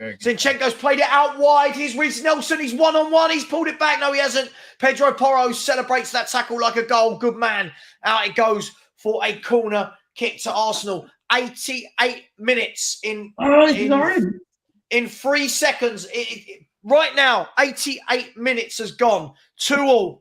Zinchenko's played it out wide. Here's Reece Nelson. He's one-on-one. He's pulled it back. No, he hasn't. Pedro Porro celebrates that tackle like a goal. Good man. Out it goes for a corner kick to Arsenal. 88 minutes in 3 seconds. Right now, 88 minutes has gone. 2-2.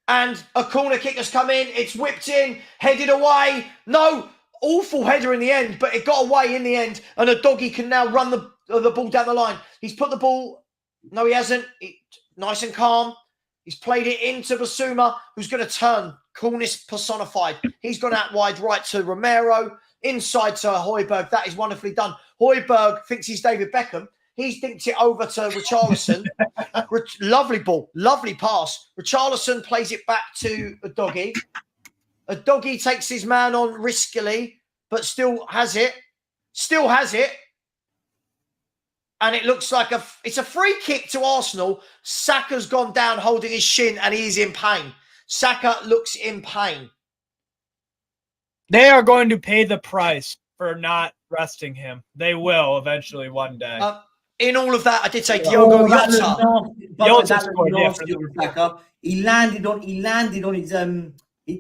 And a corner kick has come in. It's whipped in, headed away. No, awful header in the end, but it got away in the end. And a doggy can now run the ball down the line. He's put the ball. No, he hasn't. Nice and calm. He's played it into Basuma, who's going to turn. Coolness personified. He's gone out wide right to Romero. Inside to Højbjerg. That is wonderfully done. Højbjerg thinks he's David Beckham. He's dinked it over to Richarlison. Lovely ball. Lovely pass. Richarlison plays it back to a doggy. A doggy takes his man on riskily, but still has it. Still has it. And it looks like it's a free kick to Arsenal. Saka's gone down holding his shin and he's in pain. Saka looks in pain. They are going to pay the price for not resting him. They will eventually one day. In all of that, I did say Diogo Jota. He landed on his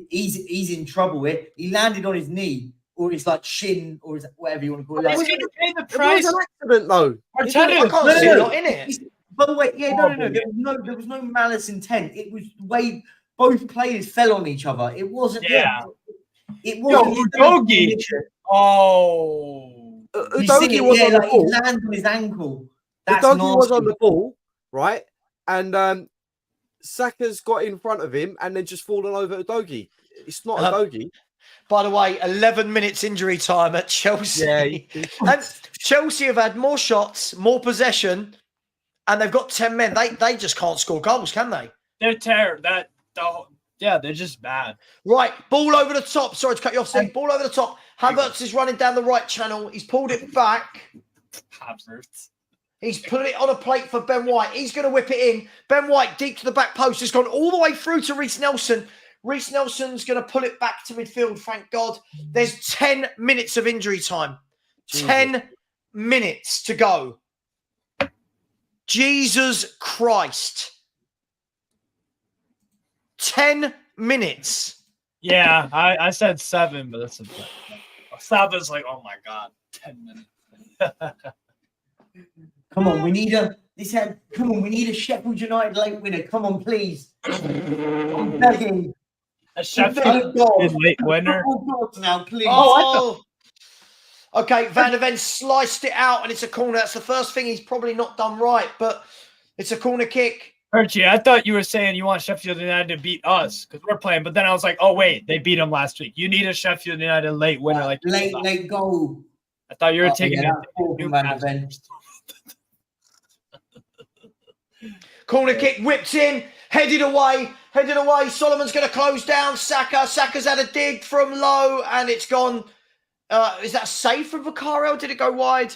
he's in trouble here. He landed on his knee or his like shin or his, whatever you want to call it. He's going to pay the price. It was an accident though. I can't see it not in it. By the way, there was no malice intent. It was the way both players fell on each other. It wasn't. Yeah. It wasn't. Udogie. Oh. Udogie was on the ball. He landed on his ankle. Udogie was on the ball, right? And Saka's got in front of him and then just fallen over Udogie. It's not Udogie. By the way, 11 minutes injury time at Chelsea. Yeah, and Chelsea have had more shots, more possession, and they've got 10 men. They just can't score goals, can they? They're terrible. Yeah, they're just bad. Right, ball over the top. Sorry to cut you off, Steve. Ball over the top. Havertz is running down the right channel. He's pulled it back. Havertz. He's put it on a plate for Ben White. He's going to whip it in. Ben White deep to the back post. Has gone all the way through to Reece Nelson. Reece Nelson's going to pull it back to midfield, thank God. There's 10 minutes of injury time. 10 minutes to go. Jesus Christ. 10 minutes. Yeah, I said 7, but that's a bit. Savva's like, oh my God, 10 minutes. Come on, we need a Sheffield United late winner. Come on, please. I'm begging. A Sheffield late winner. Oh, God, now, please. Oh. Okay, Van der Ven sliced it out, and it's a corner. That's the first thing he's probably not done right, but it's a corner kick. Archie, I thought you were saying you want Sheffield United to beat us because we're playing, but then I was like, oh, wait, they beat them last week. You need a Sheffield United late winner. Like late goal. I thought you were taking it. Corner kick whipped in, headed away. Solomon's going to close down Saka. Saka's had a dig from low, and it's gone. Is that a save from Vicario? Did it go wide?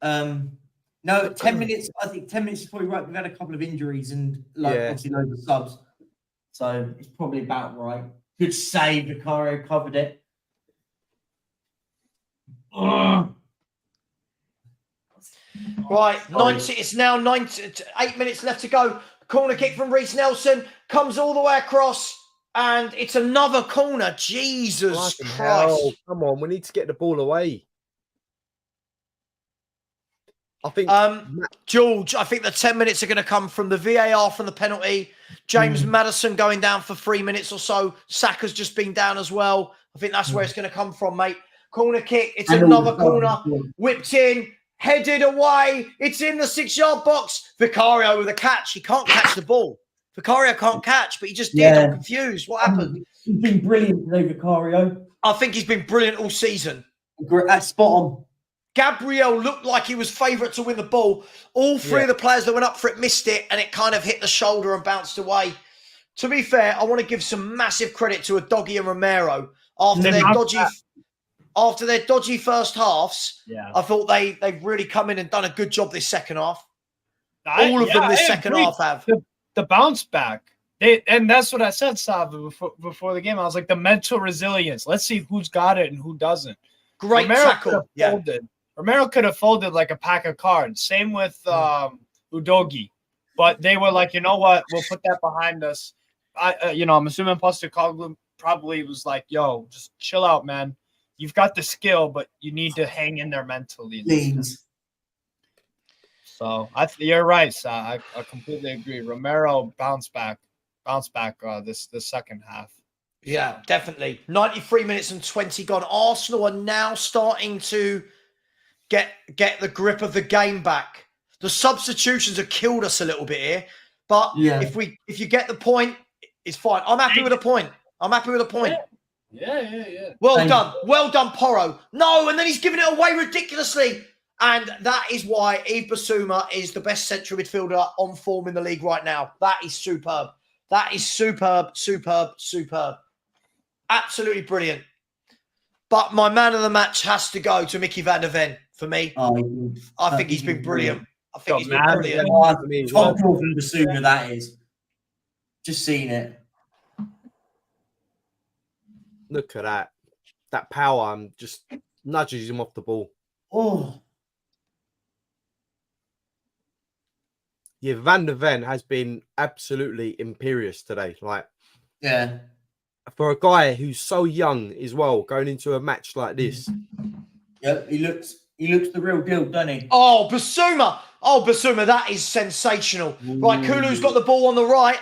No, 10 minutes. I think 10 minutes is probably right. We've had a couple of injuries and obviously loads of subs. So it's probably about right. Good save. Vicario covered it. Right, 90. It's now 8 minutes left to go. Corner kick from Reece Nelson comes all the way across, and it's another corner. Jesus Christ! Hell. Come on, we need to get the ball away. I think, George. I think the 10 minutes are going to come from the VAR from the penalty. James Maddison going down for 3 minutes or so. Saka's just been down as well. I think that's where it's going to come from, mate. Corner kick. It's another corner. Whipped in. headed away. It's in the 6-yard box. Vicario with a catch. He can't catch the ball. Vicario can't catch, but he just did. I'm confused. What happened? He's been brilliant today, Vicario. I think he's been brilliant all season. That's spot on. Gabriel looked like he was favourite to win the ball. All three of the players that went up for it missed it, and it kind of hit the shoulder and bounced away. To be fair, I want to give some massive credit to Udogie and Romero after their dodgy first halves. Yeah. I thought they've really come in and done a good job this second half. All of them this second half have. The bounce back. And that's what I said, Savva, before the game. I was like, the mental resilience. Let's see who's got it and who doesn't. Great tackle. Romero could have folded like a pack of cards. Same with Udogie. But they were like, you know what? We'll put that behind us. I'm assuming Postecoglou probably was like, yo, just chill out, man. You've got the skill, but you need to hang in there mentally. Please. So you're right, Sa. I completely agree. Romero bounce back this second half. Yeah, definitely. 93 minutes and 20 gone. Arsenal are now starting to get the grip of the game back. The substitutions have killed us a little bit here, but if you get the point, it's fine. I'm happy with a point. Yeah. Well done, Porro. No, and then he's giving it away ridiculously. And that is why Yves Bissouma is the best central midfielder on form in the league right now. That is superb. Superb. Absolutely brilliant. But my man of the match has to go to Mickey van der Ven for me. I think he's been brilliant. Top draw from Bissouma, that is. Just seen it. Look at that. That power just nudges him off the ball. Oh. Yeah, Van der Ven has been absolutely imperious today. For a guy who's so young as well, going into a match like this. Yep, he looks the real deal, doesn't he? Oh, Bissouma, that is sensational. Ooh. Right, Kulu's got the ball on the right,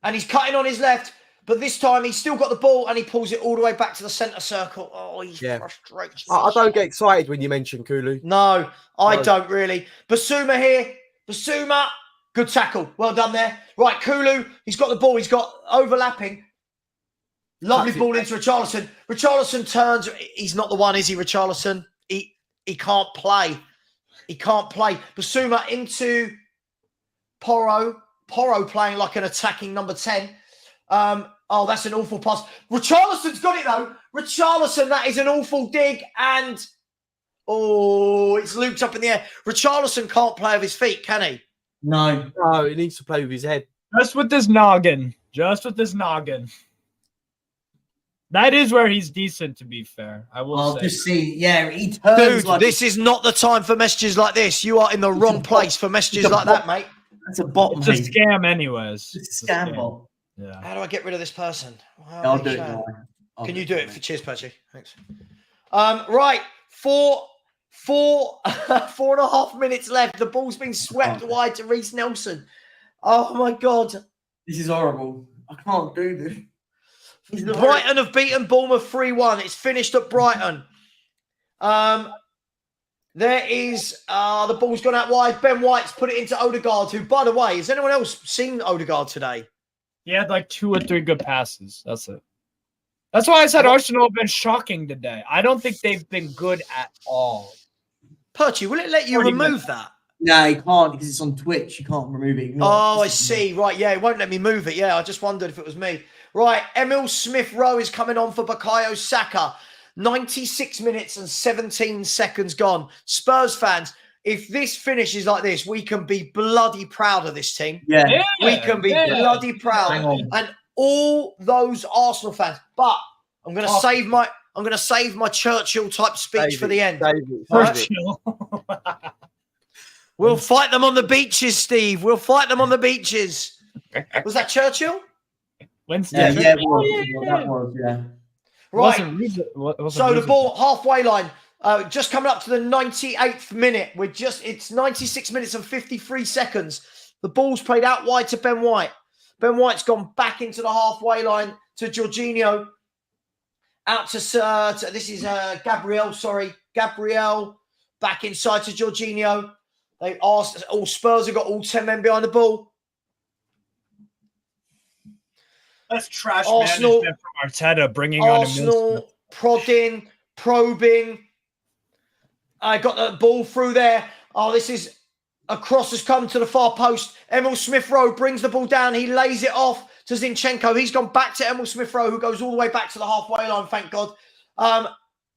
and he's cutting on his left, but this time he's still got the ball and he pulls it all the way back to the centre circle. Oh, he's frustrated. I don't get excited when you mention Kulu. No, I don't really. Bissouma here. Bissouma, good tackle. Well done there. Right, Kulu, he's got the ball. He's got overlapping. Lovely ball into Richarlison. Richarlison turns. He's not the one, is he, Richarlison? He can't play. Bissouma into Porro. Porro playing like an attacking number 10. That's an awful pass. Richarlison's got it, though. Richarlison, that is an awful dig. And, it's looped up in the air. Richarlison can't play with his feet, can he? No, he needs to play with his head. Just with this noggin. That is where he's decent, to be fair. I will say. Just see. Yeah, he turns. Dude, this is not the time for messages like this. You are in the wrong place for messages like that, mate. That's a bot, mate. It's a scam anyways. It's a scam bot. Yeah. How do I get rid of this person? I'll do it now. Can you do it? Cheers, Percy. Thanks. Right. 4.5 minutes left. The ball's been swept wide to Reece Nelson. Oh, my God. This is horrible. I can't do this. Brighton have beaten Bournemouth 3-1. It's finished at Brighton. There is the ball's gone out wide. Ben White's put it into Odegaard, who, by the way, has anyone else seen Odegaard today? He had like 2 or 3 good passes. That's it. That's why I said Arsenal have been shocking today. I don't think they've been good at all. Perchy, will it let you remove that? No, you can't because it's on Twitch. You can't remove it. I see. Right, yeah, it won't let me move it. Yeah, I just wondered if it was me. Right, Emil Smith-Rowe is coming on for Bukayo Saka. 96 minutes and 17 seconds gone. Spurs fans, if this finishes like this, we can be bloody proud of this team. Yeah. We can be bloody proud. And all those Arsenal fans. But I'm going to save my Churchill type speech for the end. Churchill. We'll fight them on the beaches, Steve. We'll fight them on the beaches. Was that Churchill? Wednesday. Yeah, that was. Right. Wasn't so the ball halfway line, just coming up to the 98th minute. It's 96 minutes and 53 seconds. The ball's played out wide to Ben White. Ben White's gone back into the halfway line to Jorginho. Out to this is Gabriel. Sorry, Gabriel. Back inside to Jorginho. They asked, all Spurs have got all 10 men behind the ball. That's trash Arsenal, management from Arteta, bringing Arsenal prodding, probing. I got the ball through there. Oh, this is a cross has come to the far post. Emil Smith-Rowe brings the ball down. He lays it off to Zinchenko. He's gone back to Emil Smith-Rowe, who goes all the way back to the halfway line, thank God.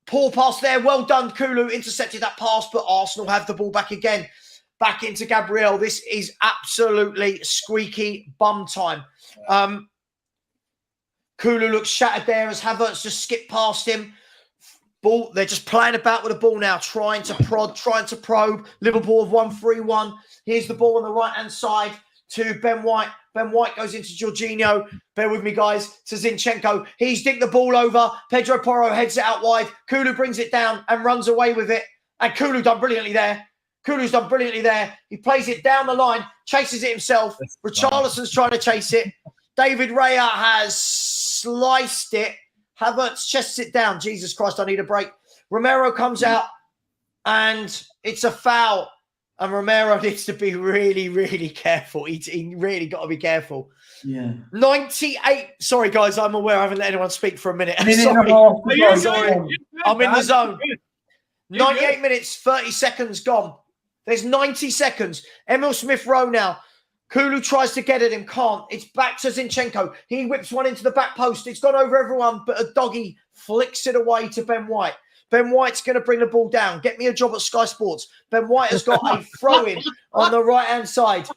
Poor pass there. Well done, Kulu. Intercepted that pass, but Arsenal have the ball back again. Back into Gabriel. This is absolutely squeaky bum time. Kulu looks shattered there as Havertz just skipped past him. Ball, they're just playing about with the ball now, trying to prod, trying to probe. Liverpool have won 3-1. Here's the ball on the right-hand side to Ben White. Ben White goes into Jorginho. Bear with me, guys. To Zinchenko. He's dinked the ball over. Pedro Porro heads it out wide. Kulu brings it down and runs away with it. And Kulu done brilliantly there. Kulu's done brilliantly there. He plays it down the line, chases it himself. Richarlison's trying to chase it. David Raya has sliced it. Havertz chests it down. Jesus Christ, I need a break. Romero comes out and it's a foul. And Romero needs to be really, really careful. He really got to be careful. Yeah. 98. Sorry, guys, I'm aware I haven't let anyone speak for a minute. Sorry. Sorry. I'm in the zone. 98 minutes, 30 seconds gone. There's 90 seconds. Emil Smith-Rowe now. Kulu tries to get at him, can't. It's back to Zinchenko. He whips one into the back post. It's gone over everyone, but a doggy flicks it away to Ben White. Ben White's going to bring the ball down. Get me a job at Sky Sports. Ben White has got a throw-in on the right-hand side.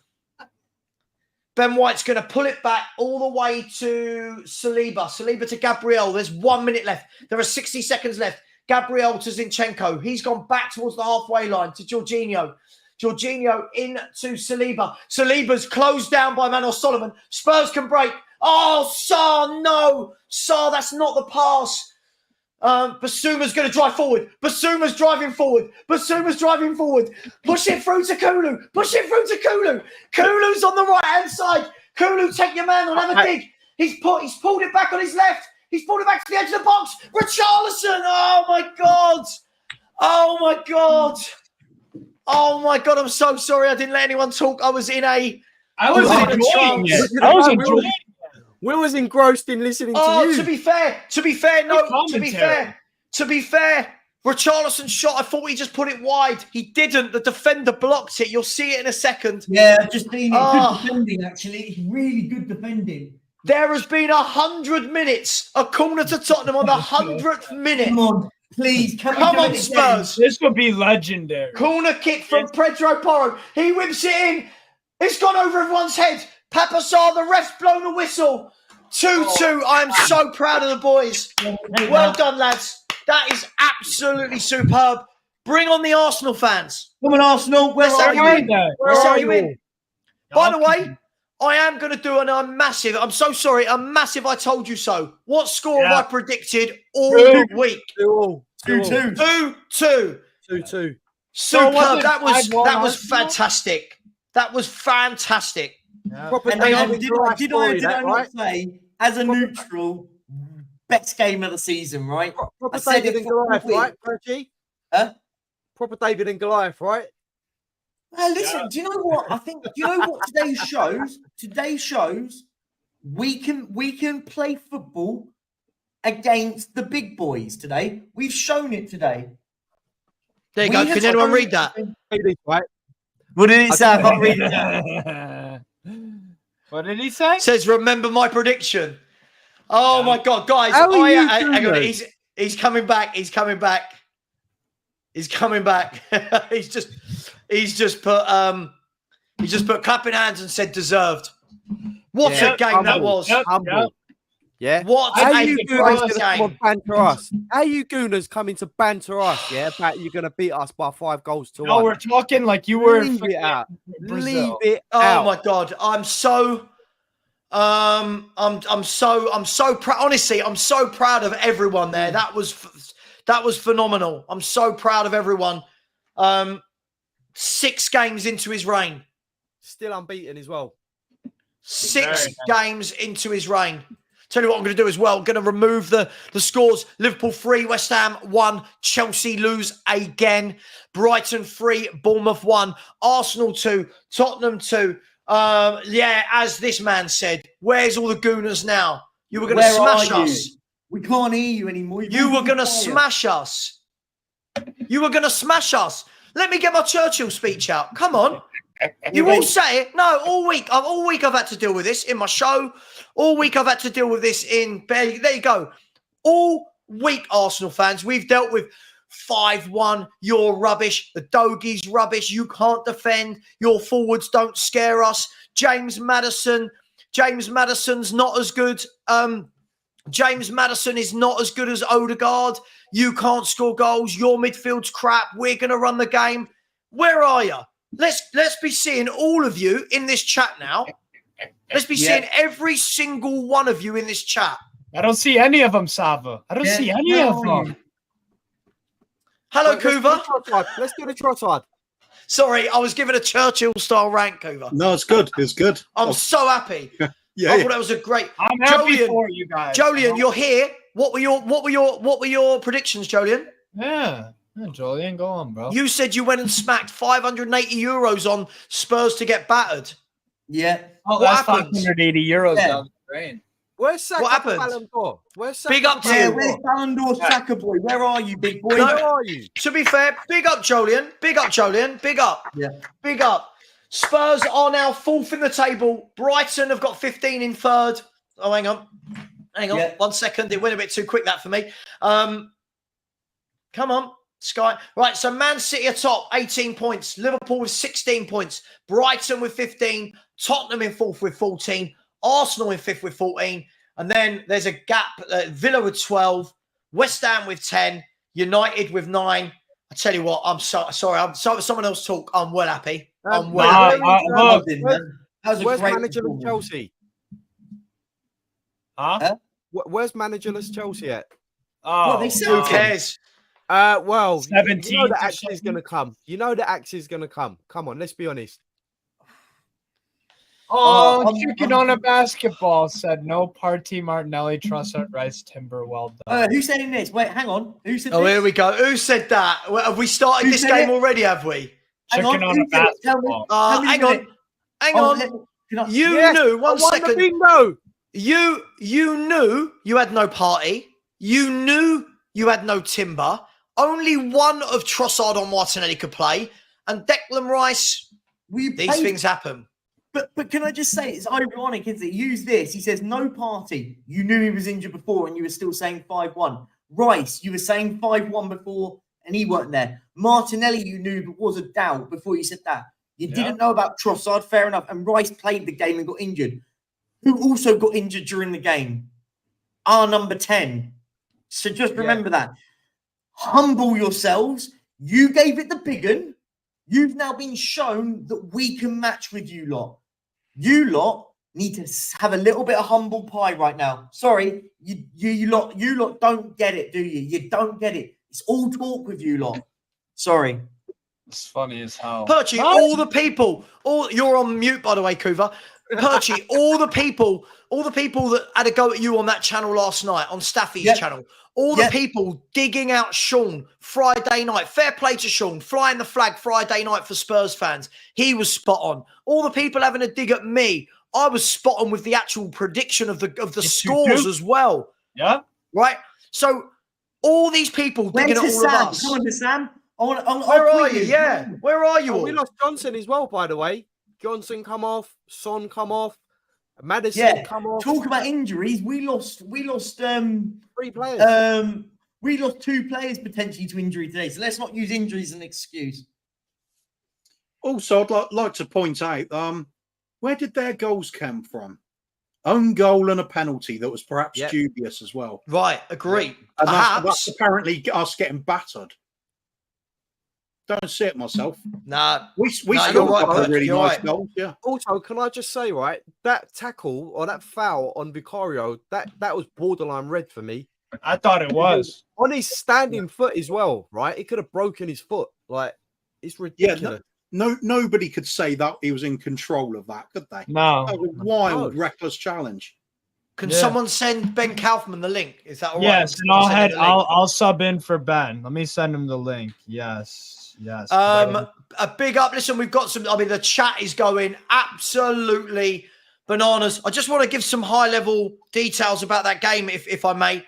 Ben White's going to pull it back all the way to Saliba. Saliba to Gabriel. There's 1 minute left. There are 60 seconds left. Gabriel to Zinchenko. He's gone back towards the halfway line to Jorginho. Jorginho into Saliba. Saliba's closed down by Manos Solomon. Spurs can break. Oh, Sarr, no. Sarr, that's not the pass. Basuma's going to drive forward. Bassuma's driving forward. Bassuma's driving forward. Push it through to Kulu. Push it through to Kulu. Kulu's on the right-hand side. Kulu, take your man on. Have a dig. He's pulled it back on his left. He's pulled it back to the edge of the box. Richarlison. Oh, my God. Oh, my God. Oh, my God. I'm so sorry. I didn't let anyone talk. I was enjoying it. We was engrossed in listening to you. To be fair, Richarlison's shot, I thought he just put it wide. He didn't. The defender blocked it. You'll see it in a second. Yeah, I've just seen it. Good defending, actually. It's really good defending. There has been 100 minutes. A corner to Tottenham on the 100th minute. Come on, please. Come on, Spurs. This will be legendary. Corner kick from Pedro Porro. He whips it in. It's gone over everyone's head. Papa Sarr, the ref's blown the whistle. 2-2. I am so proud of the boys. Well done, lads. That is absolutely superb. Bring on the Arsenal fans. Come on, Arsenal. Where are you in? By the way, I am going to do a massive, I'm so sorry, a massive I told you so. What score have I predicted all week? 2-2. 2-2. Superb. That was fantastic. That was fantastic. Yeah. Did I not say, as a neutral, best game of the season, right? Proper David and Goliath, right, Percy? Huh? Proper David and Goliath, right? Listen, do you know what? I think, do you know what today shows? Today shows we can play football against the big boys today. We've shown it today. There you go. Can anyone read that? Right. What did it say? I can't read it. What did he say? It says, remember my prediction. Oh my God, guys. He's coming back. He's coming back. He's coming back. he's just put clapping hands and said deserved. What a game that was. Yeah. What How a you great game. Banter us? How you Gooners coming to banter us? Yeah, about you're gonna beat us by 5 goals to 1. No, we're talking like you were. Leave it out. Leave it out. Oh my God, I'm so proud. Honestly, I'm so proud of everyone there. That was phenomenal. I'm so proud of everyone. 6 games into his reign, still unbeaten as well. 6 games into his reign. Tell you what I'm going to do as well. I'm going to remove the scores. Liverpool 3, West Ham 1, Chelsea lose again. Brighton 3, Bournemouth 1, Arsenal 2, Tottenham 2. As this man said, where's all the Gooners now? You were going to smash us. We can't hear you anymore. You were going to smash us. You were going to smash us. Let me get my Churchill speech out. Come on. You all say it. No, all week I've had to deal with this in my show. All week I've had to deal with this there you go. All week, Arsenal fans, we've dealt with 5-1. You're rubbish. The Dogie's rubbish. You can't defend. Your forwards don't scare us. James Maddison's not as good. James Maddison is not as good as Odegaard. You can't score goals. Your midfield's crap. We're going to run the game. Where are you? Let's be seeing all of you in this chat now. Let's be seeing every single one of you in this chat. I don't see any of them, Savva. I don't see any of them. Hello, Kuva. Let's get a trotard. Sorry, I was given a Churchill-style rank, Kuva. No, it's good. It's good. I'm so happy. I thought that was a great. I'm happy for you guys. Jolien, you're here. What were your predictions, Jolien? Yeah, Jolien, go on, bro. You said you went and smacked 580 euros on Spurs to get battered. Yeah. Oh, what that's happened? 580 euros down the drain. Where's Saka? What happened? Ballon d'Or? Where's Saka? Big up to Yeah, you. where's Ballon d'Or Saka boy? Where are you, big boy? No, Where are you? To be fair, big up, Jolien. Big up, Jolien. Big up. Yeah. Big up. Spurs are now 4th in the table. Brighton have got 15 in 3rd. Oh, hang on. Yeah. 1 second. It went a bit too quick, that for me. Come on, Sky. Right, so Man City are top, 18 points. Liverpool with 16 points. Brighton with 15. Tottenham in 4th with 14. Arsenal in 5th with 14. And then there's a gap. Villa with 12. West Ham with 10. United with 9. I tell you what, I'm so sorry. Someone else talk. I'm well happy. I'm well happy. Where's managerless Chelsea? Huh? Where's managerless Chelsea at? Oh, Who cares? Well, 17 you know the axe is going to come. You know the axe is going to come. Come on, let's be honest. Chicken on a basketball said no party. Martinelli, Trossard, Rice, Timber. Well done. Who's saying this? Wait, hang on. Who said this? Oh, here we go. Who said that? Well, have we started this game already? Have we? Chicken on a basketball. Hang on. You knew. 1 second. Bingo. You knew you had no party. You knew you had no Timber. Only one of Trossard or Martinelli could play, and Declan Rice. These things happen. But can I just say, it's ironic, isn't it? Use this. He says, no party. You knew he was injured before and you were still saying 5-1. Rice, you were saying 5-1 before and he weren't there. Martinelli, you knew but was a doubt before you said that. You didn't know about Trossard, fair enough. And Rice played the game and got injured. Who also got injured during the game? Our number 10. So just remember that. Humble yourselves. You gave it the big un. You've now been shown that we can match with you lot. You lot need to have a little bit of humble pie right now. Sorry, you lot don't get it, do you? You don't get it. It's all talk with you lot. Sorry. It's funny as hell. Perchy, all the people, you're on mute, by the way, Kuva. Perchy, all the people that had a go at you on that channel last night, on Staffy's channel, all the people digging out Sean Friday night. Fair play to Sean, flying the flag Friday night for Spurs fans. He was spot on. All the people having a dig at me, I was spot on with the actual prediction of the scores as well. Yeah. Right? So all these people digging at all Sam? of us. Come on to Sam. Where are you? Yeah. Where are you all? We lost Johnson as well, by the way. Johnson come off, Son come off, Maddison come off. Talk about injuries. We lost 3 players. We lost 2 players potentially to injury today. So let's not use injuries as an excuse. Also, I'd like to point out, where did their goals come from? Own goal and a penalty that was perhaps dubious as well. Right, agree. And that's apparently us getting battered. Don't see it myself. Nah. We still got really nice goals, yeah. Also, can I just say, right, that tackle or that foul on Vicario, that was borderline red for me. I thought it was. On his standing foot as well, right? It could have broken his foot. Like, it's ridiculous. Yeah, nobody could say that he was in control of that, could they? No. That was a wild, reckless challenge. Can someone send Ben Kaufman the link? Is that all right? Yes, and I'll sub in for Ben. Let me send him the link. Yes. A big up. Listen, we've got some. I mean, the chat is going absolutely bananas. I just want to give some high level details about that game, if I may.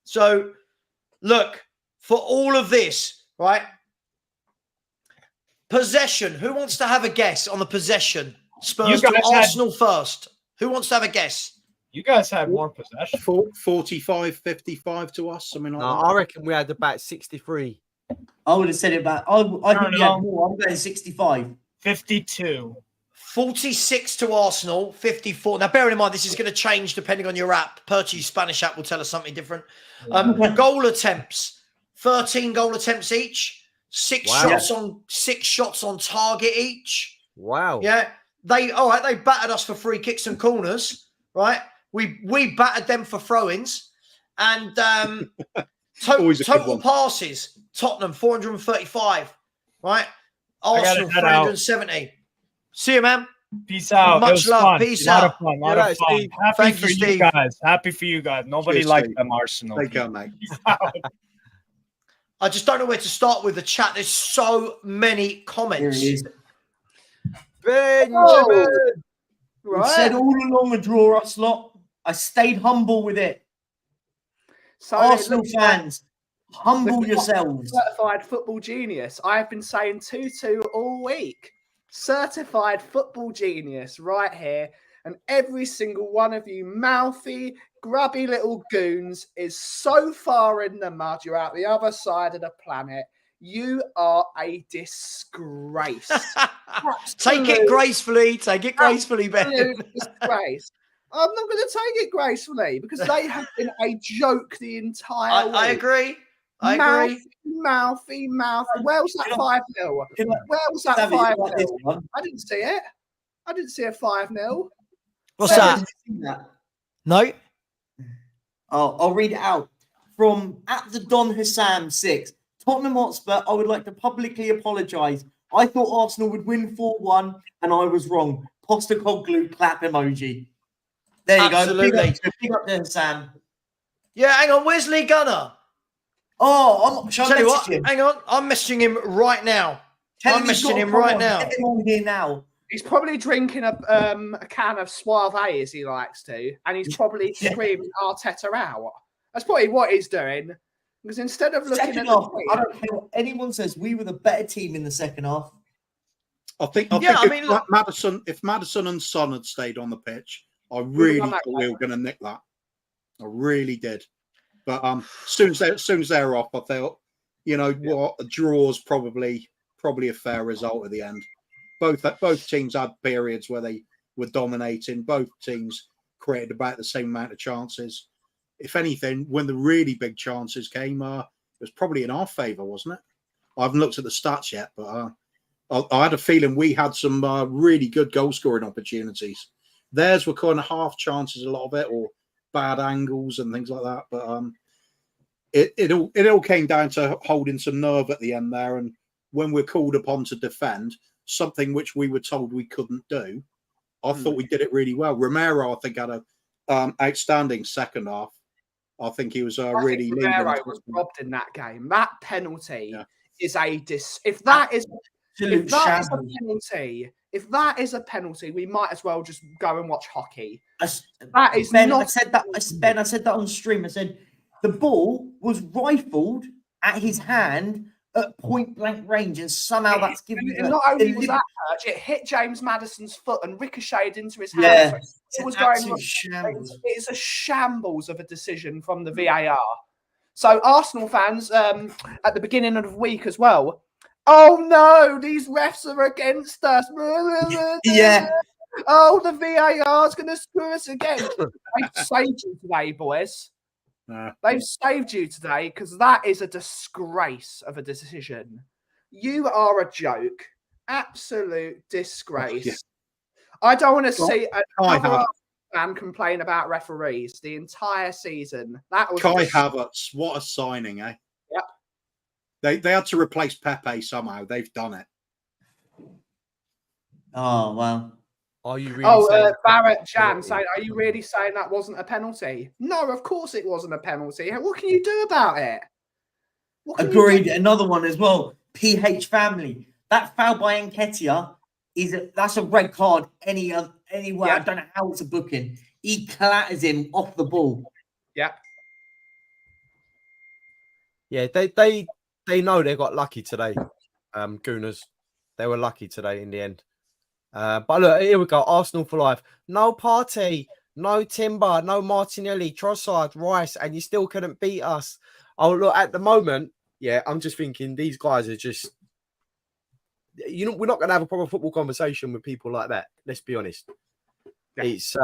So, look, for all of this, right? Possession. Who wants to have a guess on the possession? Spurs to Arsenal first. Who wants to have a guess? You guys had more possession. 45-55 to us. Something like that. I reckon we had about 63. I would have said it back. I think we had more. I'm going 65. 52. 46 to Arsenal, 54. Now, bearing in mind, this is going to change depending on your app. Perchy's Spanish app will tell us something different. Goal attempts, 13 goal attempts each. Six shots on target each. Wow. Yeah. They battered us for free kicks and corners, right? We battered them for throw-ins. And total passes, Tottenham 435, right? Arsenal 370. See you, man. Peace out. Much love. Fun. Peace out. out. A lot of fun. Happy for you guys. Happy for you guys. Nobody liked them, Arsenal. Take care, mate. I just don't know where to start with the chat. There's so many comments. Benjamin. Right. Said all along a draw, us lot. I stayed humble with it. So Arsenal fans, humble yourselves. Certified football genius. I have been saying 2-2 all week. Certified football genius right here. And every single one of you mouthy, grubby little goons is so far in the mud. You're out the other side of the planet. You are a disgrace. Take it gracefully. Take it gracefully, Ben. Disgrace. I'm not going to take it gracefully because they have been a joke the entire week. I agree. Mouthy. Where was that 5-0? Where was that 5-0? I didn't see it. I didn't see a 5-0. What's that? No. Oh, I'll read it out. From @the_Don_Hussam6. Tottenham Hotspur, I would like to publicly apologise. I thought Arsenal would win 4-1 and I was wrong. Postecoglou clap emoji. There you go. Big up there, Sam. Yeah, hang on. Where's Lee Gunner? Oh, shall I message him? Hang on. I'm messaging him right now. I'm messaging him right now. Get him on here now. He's probably drinking a can of Suave, as he likes to, and he's probably screaming Arteta out. That's probably what he's doing. Because instead of looking second half, I don't care what anyone says, we were the better team in the second half. I think if Maddison and Son had stayed on the pitch, I really thought we were going to nick that. I really did. But as soon as they're off, I thought, what, a draw's probably a fair result at the end. Both teams had periods where they were dominating. Both teams created about the same amount of chances. If anything, when the really big chances came, it was probably in our favour, wasn't it? I haven't looked at the stats yet, but I had a feeling we had some really good goal-scoring opportunities. Theirs were kind of half chances, a lot of it, or bad angles and things like that. But it all came down to holding some nerve at the end there. And when we're called upon to defend, something which we were told we couldn't do, I thought we did it really well. Romero, I think, had a outstanding second half. I think he was really leading. Romero was robbed in that game. That penalty is if that is a penalty, we might as well just go and watch hockey. That is Ben, not. I said that on stream. I said the ball was rifled at his hand at point blank range, and somehow that's given. Not only was that hurt, it hit James Maddison's foot and ricocheted into his hand. Yeah, it was going. It's a shambles of a decision from the VAR. So Arsenal fans, at the beginning of the week as well. Oh no, these refs are against us. Yeah. Oh, the VAR is going to screw us again. They've saved you today, boys. They've saved you today because that is a disgrace of a decision. You are a joke. Absolute disgrace. Yeah. I don't want to see another fan complain about referees the entire season. That was Kai Havertz. What a signing, eh? Yep. They had to replace Pepe somehow. They've done it. Oh, wow. Are you really saying Barrett Jan saying, are you really saying that wasn't a penalty? No, of course it wasn't a penalty. What can you do about it? Agreed. Another one as well. PH family. That foul by Nketiah that's a red card anywhere. Yeah. I don't know how it's a booking. He clatters him off the ball. Yeah. Yeah, they know they got lucky today. Gooners. They were lucky today in the end. But look, here we go. Arsenal for life. No Partey, no Timber, no Martinelli, Trossard, Rice, and you still couldn't beat us. Oh, look, at the moment, yeah, I'm just thinking these guys are just... we're not going to have a proper football conversation with people like that. Let's be honest. Yeah. It's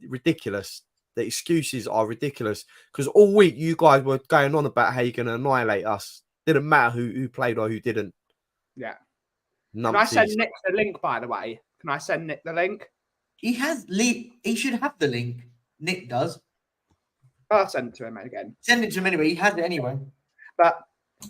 ridiculous. The excuses are ridiculous. Because all week, you guys were going on about how you're going to annihilate us. Didn't matter who played or who didn't. Yeah. Can I send Nick the link, by the way? Can I send Nick the link? He should have the link. Nick does. I'll send it to him again. Send it to him anyway. He has it anyway. But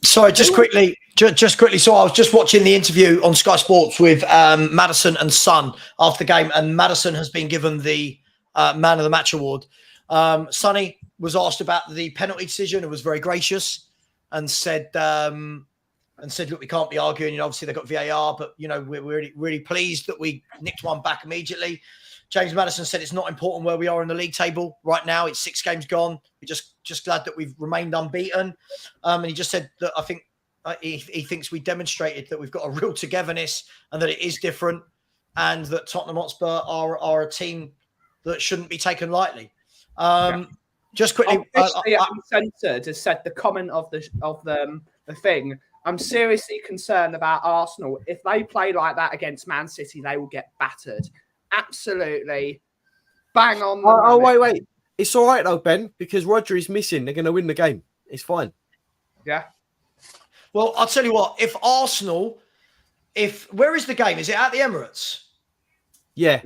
sorry, just quickly. So I was just watching the interview on Sky Sports with Maddison and Son after the game, and Maddison has been given the Man of the Match award. Sonny was asked about the penalty decision and was very gracious and said, look, we can't be arguing. Obviously they've got VAR, but we're really, really pleased that we nicked one back immediately. James Maddison said it's not important where we are in the league table right now. It's 6 games gone. We're just glad that we've remained unbeaten. And he just said that I think he thinks we demonstrated that we've got a real togetherness and that it is different, and that Tottenham Hotspur are a team that shouldn't be taken lightly. Just quickly, Uncensored has said the comment of the thing. I'm seriously concerned about Arsenal. If they play like that against Man City, they will get battered. Absolutely. Bang on. Wait. It's all right, though, Ben, because Roger is missing. They're going to win the game. It's fine. Yeah. Well, I'll tell you what. If Arsenal, where is the game? Is it at the Emirates? Yeah.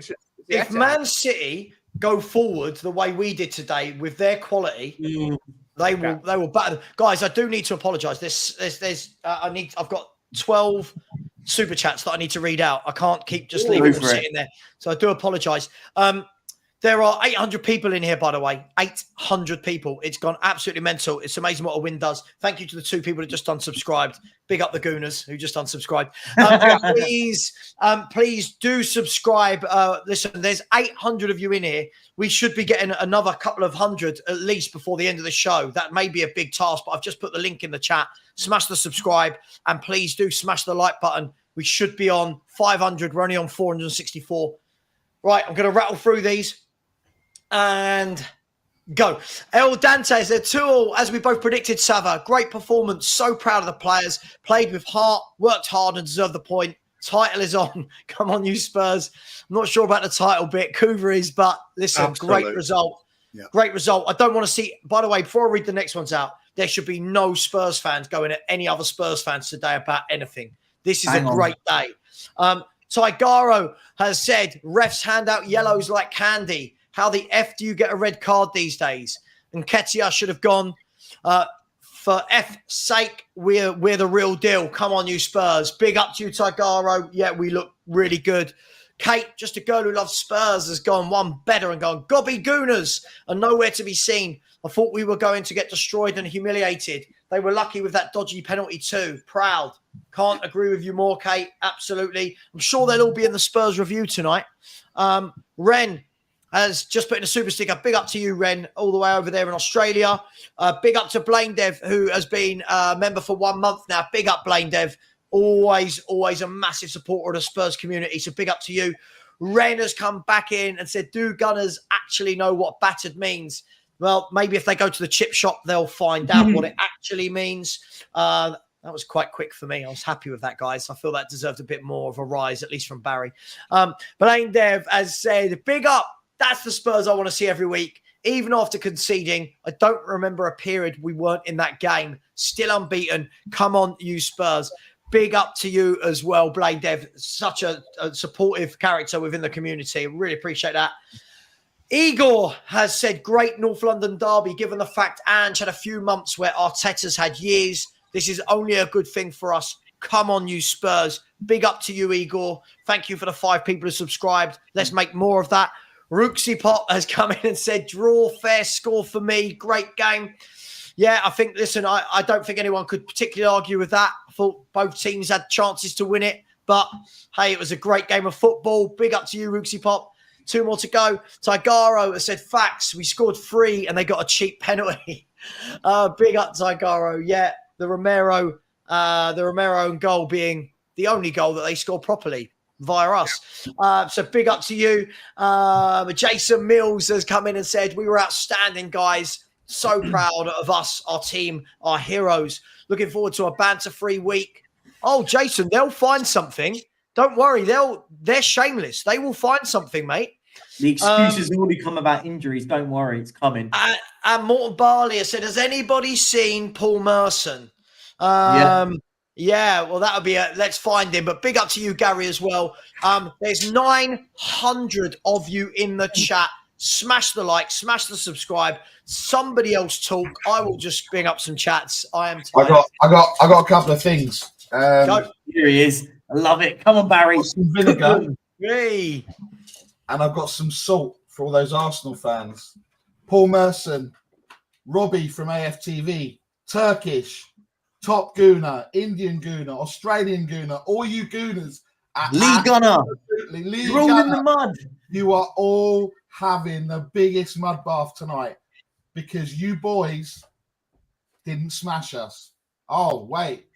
If Man City go forward the way we did today with their quality, they will batter. Guys, I do need to apologise. I've got 12 super chats that I need to read out. I can't keep just leaving them sitting there. So I do apologise. There are 800 people in here, by the way. 800 people. It's gone absolutely mental. It's amazing what a win does. Thank you to the 2 people that just unsubscribed. Big up the Gooners who just unsubscribed. Please do subscribe. Listen, there's 800 of you in here. We should be getting another couple of hundred at least before the end of the show. That may be a big task, but I've just put the link in the chat. Smash the subscribe, and please do smash the like button. We should be on 500. We're only on 464. Right, I'm going to rattle through these and go. El Dante said 2-2, as we both predicted, Savva. Great performance. So proud of the players. Played with heart, worked hard and deserved the point. Title is on. Come on, you Spurs. I'm not sure about the title bit. Cougar is, but listen, absolutely. Great result. Yeah. Great result. I don't want to see, by the way, before I read the next ones out, there should be no Spurs fans going at any other Spurs fans today about anything. This is a great day. Tigaro has said, refs hand out yellows like candy. How the F do you get a red card these days? And Nketiah should have gone. For F's sake, we're the real deal. Come on, you Spurs. Big up to you, Tigaro. Yeah, we look really good. Kate, just a girl who loves Spurs, has gone one better and gone, Gobby Gooners are nowhere to be seen. I thought we were going to get destroyed and humiliated. They were lucky with that dodgy penalty too. Proud. Can't agree with you more, Kate. Absolutely. I'm sure they'll all be in the Spurs review tonight. Ren has just put in a super sticker. Big up to you, Ren, all the way over there in Australia. Big up to Blaine Dev, who has been a member for 1 month now. Big up, Blaine Dev. Always a massive supporter of the Spurs community. So big up to you. Ren has come back in and said, do Gunners actually know what battered means? Well, maybe if they go to the chip shop, they'll find out what it actually means. That was quite quick for me. I was happy with that, guys. I feel that deserved a bit more of a rise, at least from Barry. Blaine Dev has said, big up. That's the Spurs I want to see every week. Even after conceding, I don't remember a period we weren't in that game. Still unbeaten. Come on, you Spurs. Big up to you as well, Blaine Dev. Such a supportive character within the community. Really appreciate that. Igor has said, great North London derby, given the fact Ange had a few months where Arteta's had years. This is only a good thing for us. Come on, you Spurs. Big up to you, Igor. Thank you for the 5 people who subscribed. Let's make more of that. Rooksy Pop has come in and said, draw, fair score for me. Great game. Yeah, I think, listen, I don't think anyone could particularly argue with that. I thought both teams had chances to win it. But, hey, it was a great game of football. Big up to you, Rooksy Pop. 2 more to go. Tigaro has said, facts. We scored 3 and they got a cheap penalty. Big up, Tigaro. Yeah, the Romero goal being the only goal that they scored properly via us. So big up to you. Jason Mills has come in and said, we were outstanding, guys. So proud of us, our team, our heroes. Looking forward to a banter-free week. Oh, Jason, they'll find something. Don't worry. They're shameless. They will find something, mate. The excuses will become about injuries. Don't worry. It's coming. And Morton Barley has said, has anybody seen Paul Merson? Yeah, well, that would be let's find him. But big up to you, Gary, as well. There's 900 of you in the chat. Smash the like, smash the subscribe. Somebody else talk. I will just bring up some chats. I am tired. I got a couple of things. Go. Here he is. I love it. Come on, Barry. Some vinegar. Hey. And I've got some salt for all those Arsenal fans. Paul Merson, Robbie from AFTV, Turkish, Top Gooner, Indian Gooner, Australian Gooner, all you Gooners. Lee Gunner. You're all in the mud. You are all having the biggest mud bath tonight because you boys didn't smash us. Oh, wait.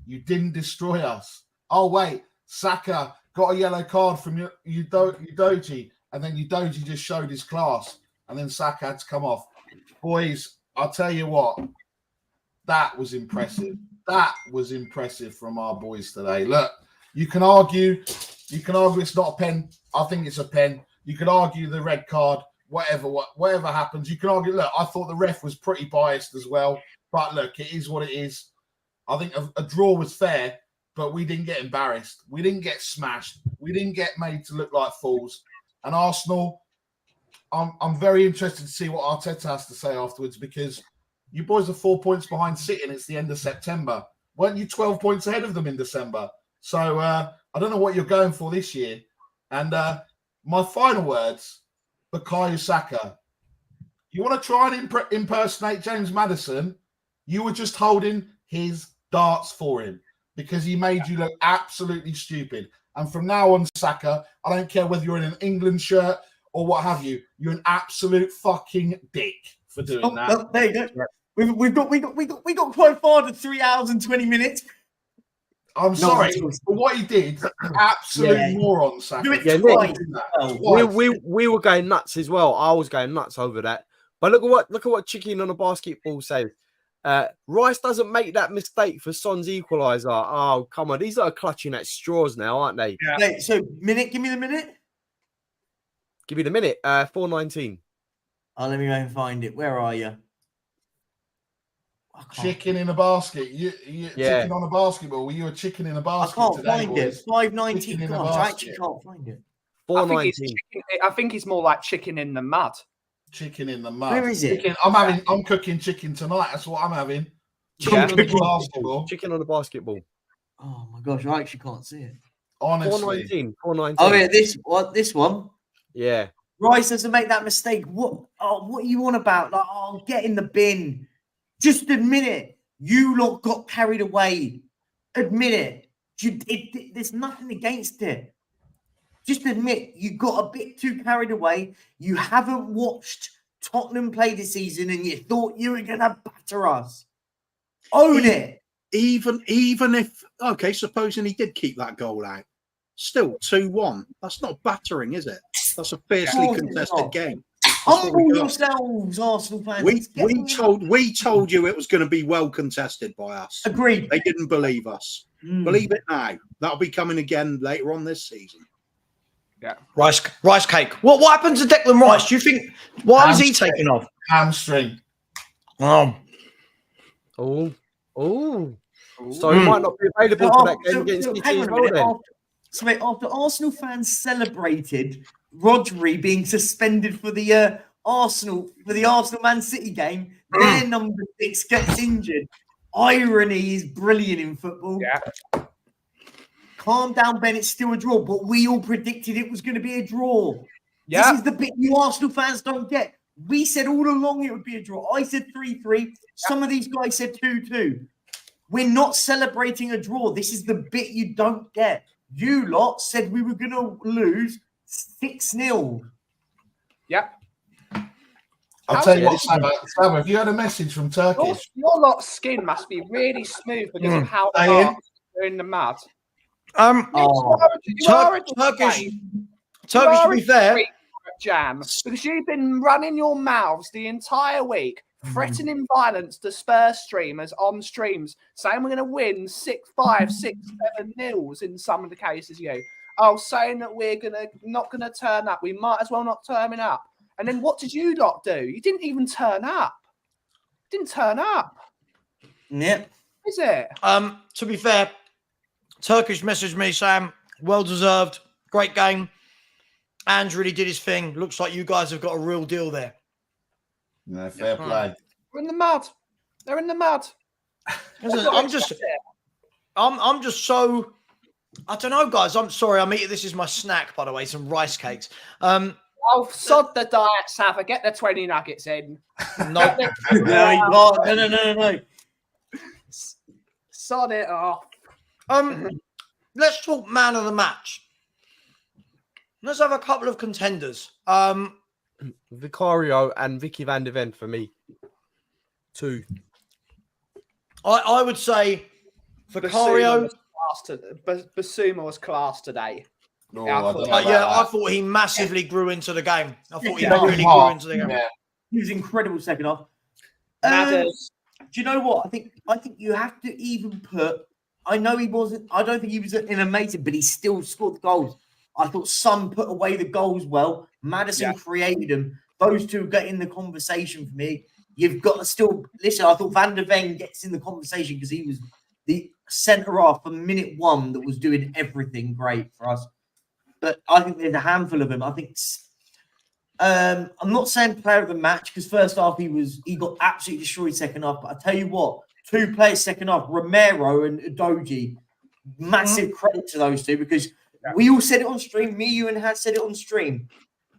You didn't destroy us. Oh, wait. Saka got a yellow card from Udoji, and then Udoji just showed his class, and then Saka had to come off. Boys, I'll tell you what, that was impressive. That was impressive from our boys today. Look, you can argue it's not a pen. I think it's a pen. You can argue the red card, whatever happens. You can argue, look, I thought the ref was pretty biased as well, but look, it is what it is. I think a draw was fair, but we didn't get embarrassed. We didn't get smashed. We didn't get made to look like fools. And Arsenal, I'm very interested to see what Arteta has to say afterwards because you boys are 4 points behind City and it's the end of September. Weren't you 12 points ahead of them in December? So I don't know what you're going for this year. And my final words, Bukayo Saka. You want to try and impersonate James Maddison? You were just holding his darts for him because he made you look absolutely stupid. And from now on, Saka, I don't care whether you're in an England shirt or what have you, you're an absolute fucking dick for doing that. Oh, there you go. We got quite far to 3 hours and 20 minutes. I'm sorry, but what he did, absolute moron, Saka. We were going nuts as well. I was going nuts over that. But look at what Chicken on a Basketball says. Rice doesn't make that mistake for Son's equaliser. Oh, come on. These are clutching at straws now, aren't they? Yeah. Wait, so, give me the minute. Give me the minute. 4:19. Oh, let me go and find it. Where are you? Chicken in a basket. Chicken on a basketball. Were you a chicken in a basket? I can't find it. 5:19. I actually can't find it. 4:19. I think it's more like chicken in the mud. Chicken in the mud. Where is it? I'm cooking chicken tonight. That's what I'm having. Chicken on the basketball. Chicken on the basketball. Oh my gosh, I actually can't see it. Honestly. 4:19. Oh yeah, this one. Yeah. Rice doesn't make that mistake. What are you on about? Like, get in the bin. Just admit it. You lot got carried away. Admit it. There's nothing against it. Just admit you got a bit too carried away. You haven't watched Tottenham play this season and you thought you were going to batter us. Own it. Even if, okay, supposing he did keep that goal out, still 2-1. That's not battering, is it? That's a fiercely contested game. Humble yourselves, Arsenal fans. We told you it was going to be well contested by us. Agreed. They didn't believe us. Believe it now. That'll be coming again later on this season. Yeah, rice cake. What happened to Declan Rice? Do you think why is he taking off? Hamstring. Oh. So he might not be available for that game against City as well then. After Arsenal fans celebrated Rodri being suspended for the Arsenal Man City game, their number 6 gets injured. Irony is brilliant in football. Yeah. calm down, Ben. It's still a draw, but we all predicted it was going to be a draw. Yeah. This is the bit you Arsenal fans don't get. We said all along it would be a draw. I said 3-3. Some of these guys said 2-2. We're not celebrating a draw. This is the bit you don't get. You lot said we were going to lose 6-0. Yep. I'll tell you what, Savva, have you had a message from Turkey? Your lot's skin must be really smooth because of how hard you're in the mud. Turkish, to be fair, Jam, because you've been running your mouths the entire week, threatening violence to Spurs streamers on streams, saying we're going to win 6-5, 6-7-0 in some of the cases. Saying that we're not gonna turn up. We might as well not turn up. And then what did you lot do? You didn't even turn up. Yep. Is it? To be fair, Turkish messaged me, Sam. Well deserved. Great game. Ange really did his thing. Looks like you guys have got a real deal there. No, fair play. We're in the mud. They're in the mud. I'm just so. I don't know, guys. I'm sorry. I'm eating. This is my snack, by the way. Some rice cakes. Sod the diet, Savva. Get the 20 nuggets in. No. No. Sod it off. Let's talk man of the match. Let's have a couple of contenders. Vicario and Vicky van der Ven for me. 2. I would say Vicario. Basuma was class today. No, I thought he massively grew into the game. I thought he really grew into the game. Yeah. He was incredible second half. Do you know what? I think you have to even put. I know he wasn't. I don't think he was an amazing, but he still scored the goals. I thought Son put away the goals well. Madison created them. Those two get in the conversation for me. You've got to still listen. I thought Van der Ven gets in the conversation because he was the centre half from minute 1 that was doing everything great for us. But I think there's a handful of them. I think I'm not saying player of the match because first half he got absolutely destroyed second half. But I tell you what, 2 players second half, Romero and Udogie, massive credit to those two because we all said it on stream. Me, you, and Had said it on stream.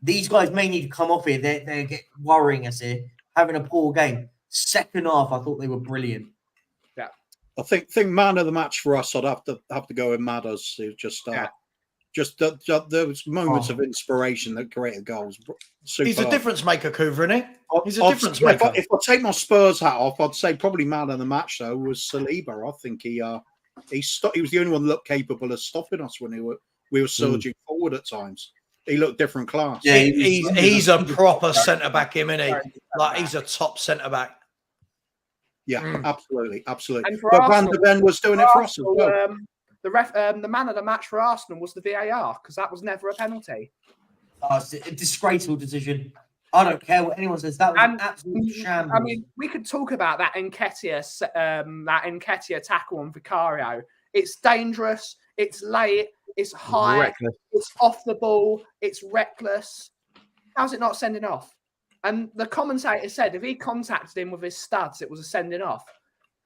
These guys may need to come off here. They get worrying us here, having a poor game. Second half, I thought they were brilliant. Yeah, I think man of the match for us, I'd have to go with Madders. Just those moments of inspiration that created goals. Superb. He's a difference maker, Coover, isn't he? He's a difference maker. If I take my Spurs hat off, I'd say probably man of the match though was Saliba. I think he was the only one that looked capable of stopping us when we were surging forward at times. He looked different class. Yeah, he's a proper centre back, isn't he? Like he's a top centre back. Yeah, absolutely. But Van der Ven was doing it for us as well. The man of the match for Arsenal was the VAR because that was never a penalty. It's a disgraceful decision. I don't care what anyone says. That was an absolute shambles. I mean, we could talk about that Nketiah tackle on Vicario. It's dangerous. It's late. It's high. Reckless. It's off the ball. It's reckless. How's it not sending off? And the commentator said if he contacted him with his studs, it was a sending off.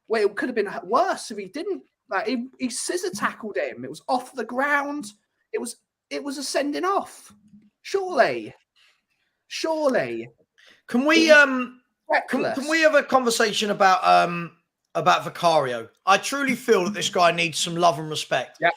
Well, it could have been worse if he didn't. Like he scissor tackled him. It was off the ground. It was a sending off. Surely. Can we can we have a conversation about Vicario? I truly feel that this guy needs some love and respect. Yeah.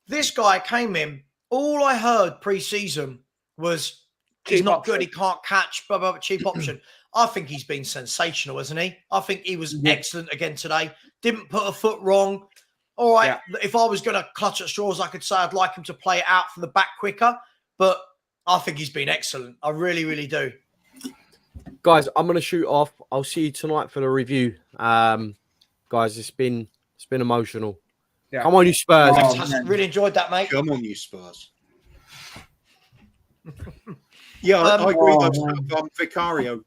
This guy came in. All I heard pre-season was he's not good. He can't catch. Blah, blah, blah, cheap option. I think he's been sensational, hasn't he? I think he was excellent again today. Didn't put a foot wrong. All right. Yeah. If I was going to clutch at straws, I could say I'd like him to play it out from the back quicker. But I think he's been excellent. I really, really do. Guys, I'm going to shoot off. I'll see you tonight for the review. Guys, it's been emotional. Yeah. Come on, you Spurs. Really enjoyed that, mate. Come on, you Spurs. I agree with Vicario.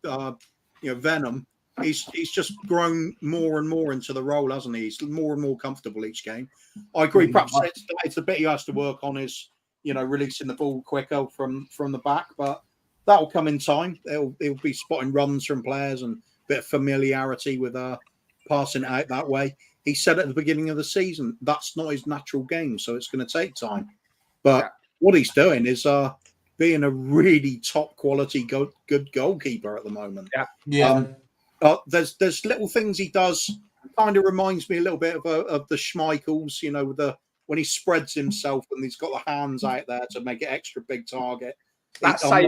Venom. He's just grown more and more into the role, hasn't he? He's more and more comfortable each game. I agree. Perhaps it's a bit he has to work on is, releasing the ball quicker from the back, but that will come in time. He'll be spotting runs from players and a bit of familiarity with passing it out that way. he said at the beginning of the season that's not his natural game, so it's going to take time. But what he's doing is being a really top quality good goalkeeper at the moment. There's little things he does. Kind of reminds me a little bit of the Schmeichels, you know, when he spreads himself and he's got the hands out there to make it extra big target. That save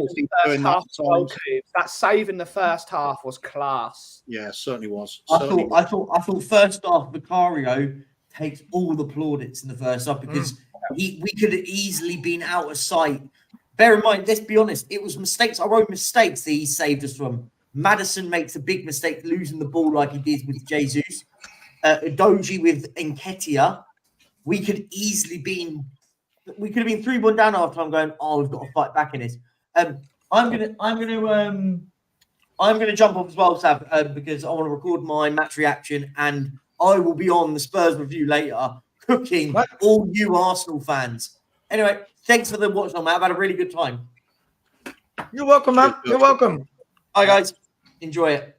in the first half was class. Yeah, certainly was. I thought first half Vicario takes all the plaudits in the first half because we could have easily been out of sight. Bear in mind, let's be honest, it was mistakes, our own mistakes that he saved us from. Maddison makes a big mistake losing the ball like he did with Jesus. Doji with Nketiah. We could have been 3-1 down after I'm going, we've got to fight back in this. I'm gonna jump off as well, Sav, because I want to record my match reaction and I will be on the Spurs review later, cooking all you Arsenal fans. Anyway, thanks for the watch on, mate. I've had a really good time. You're welcome, man. You're welcome. Hi, guys. Enjoy it.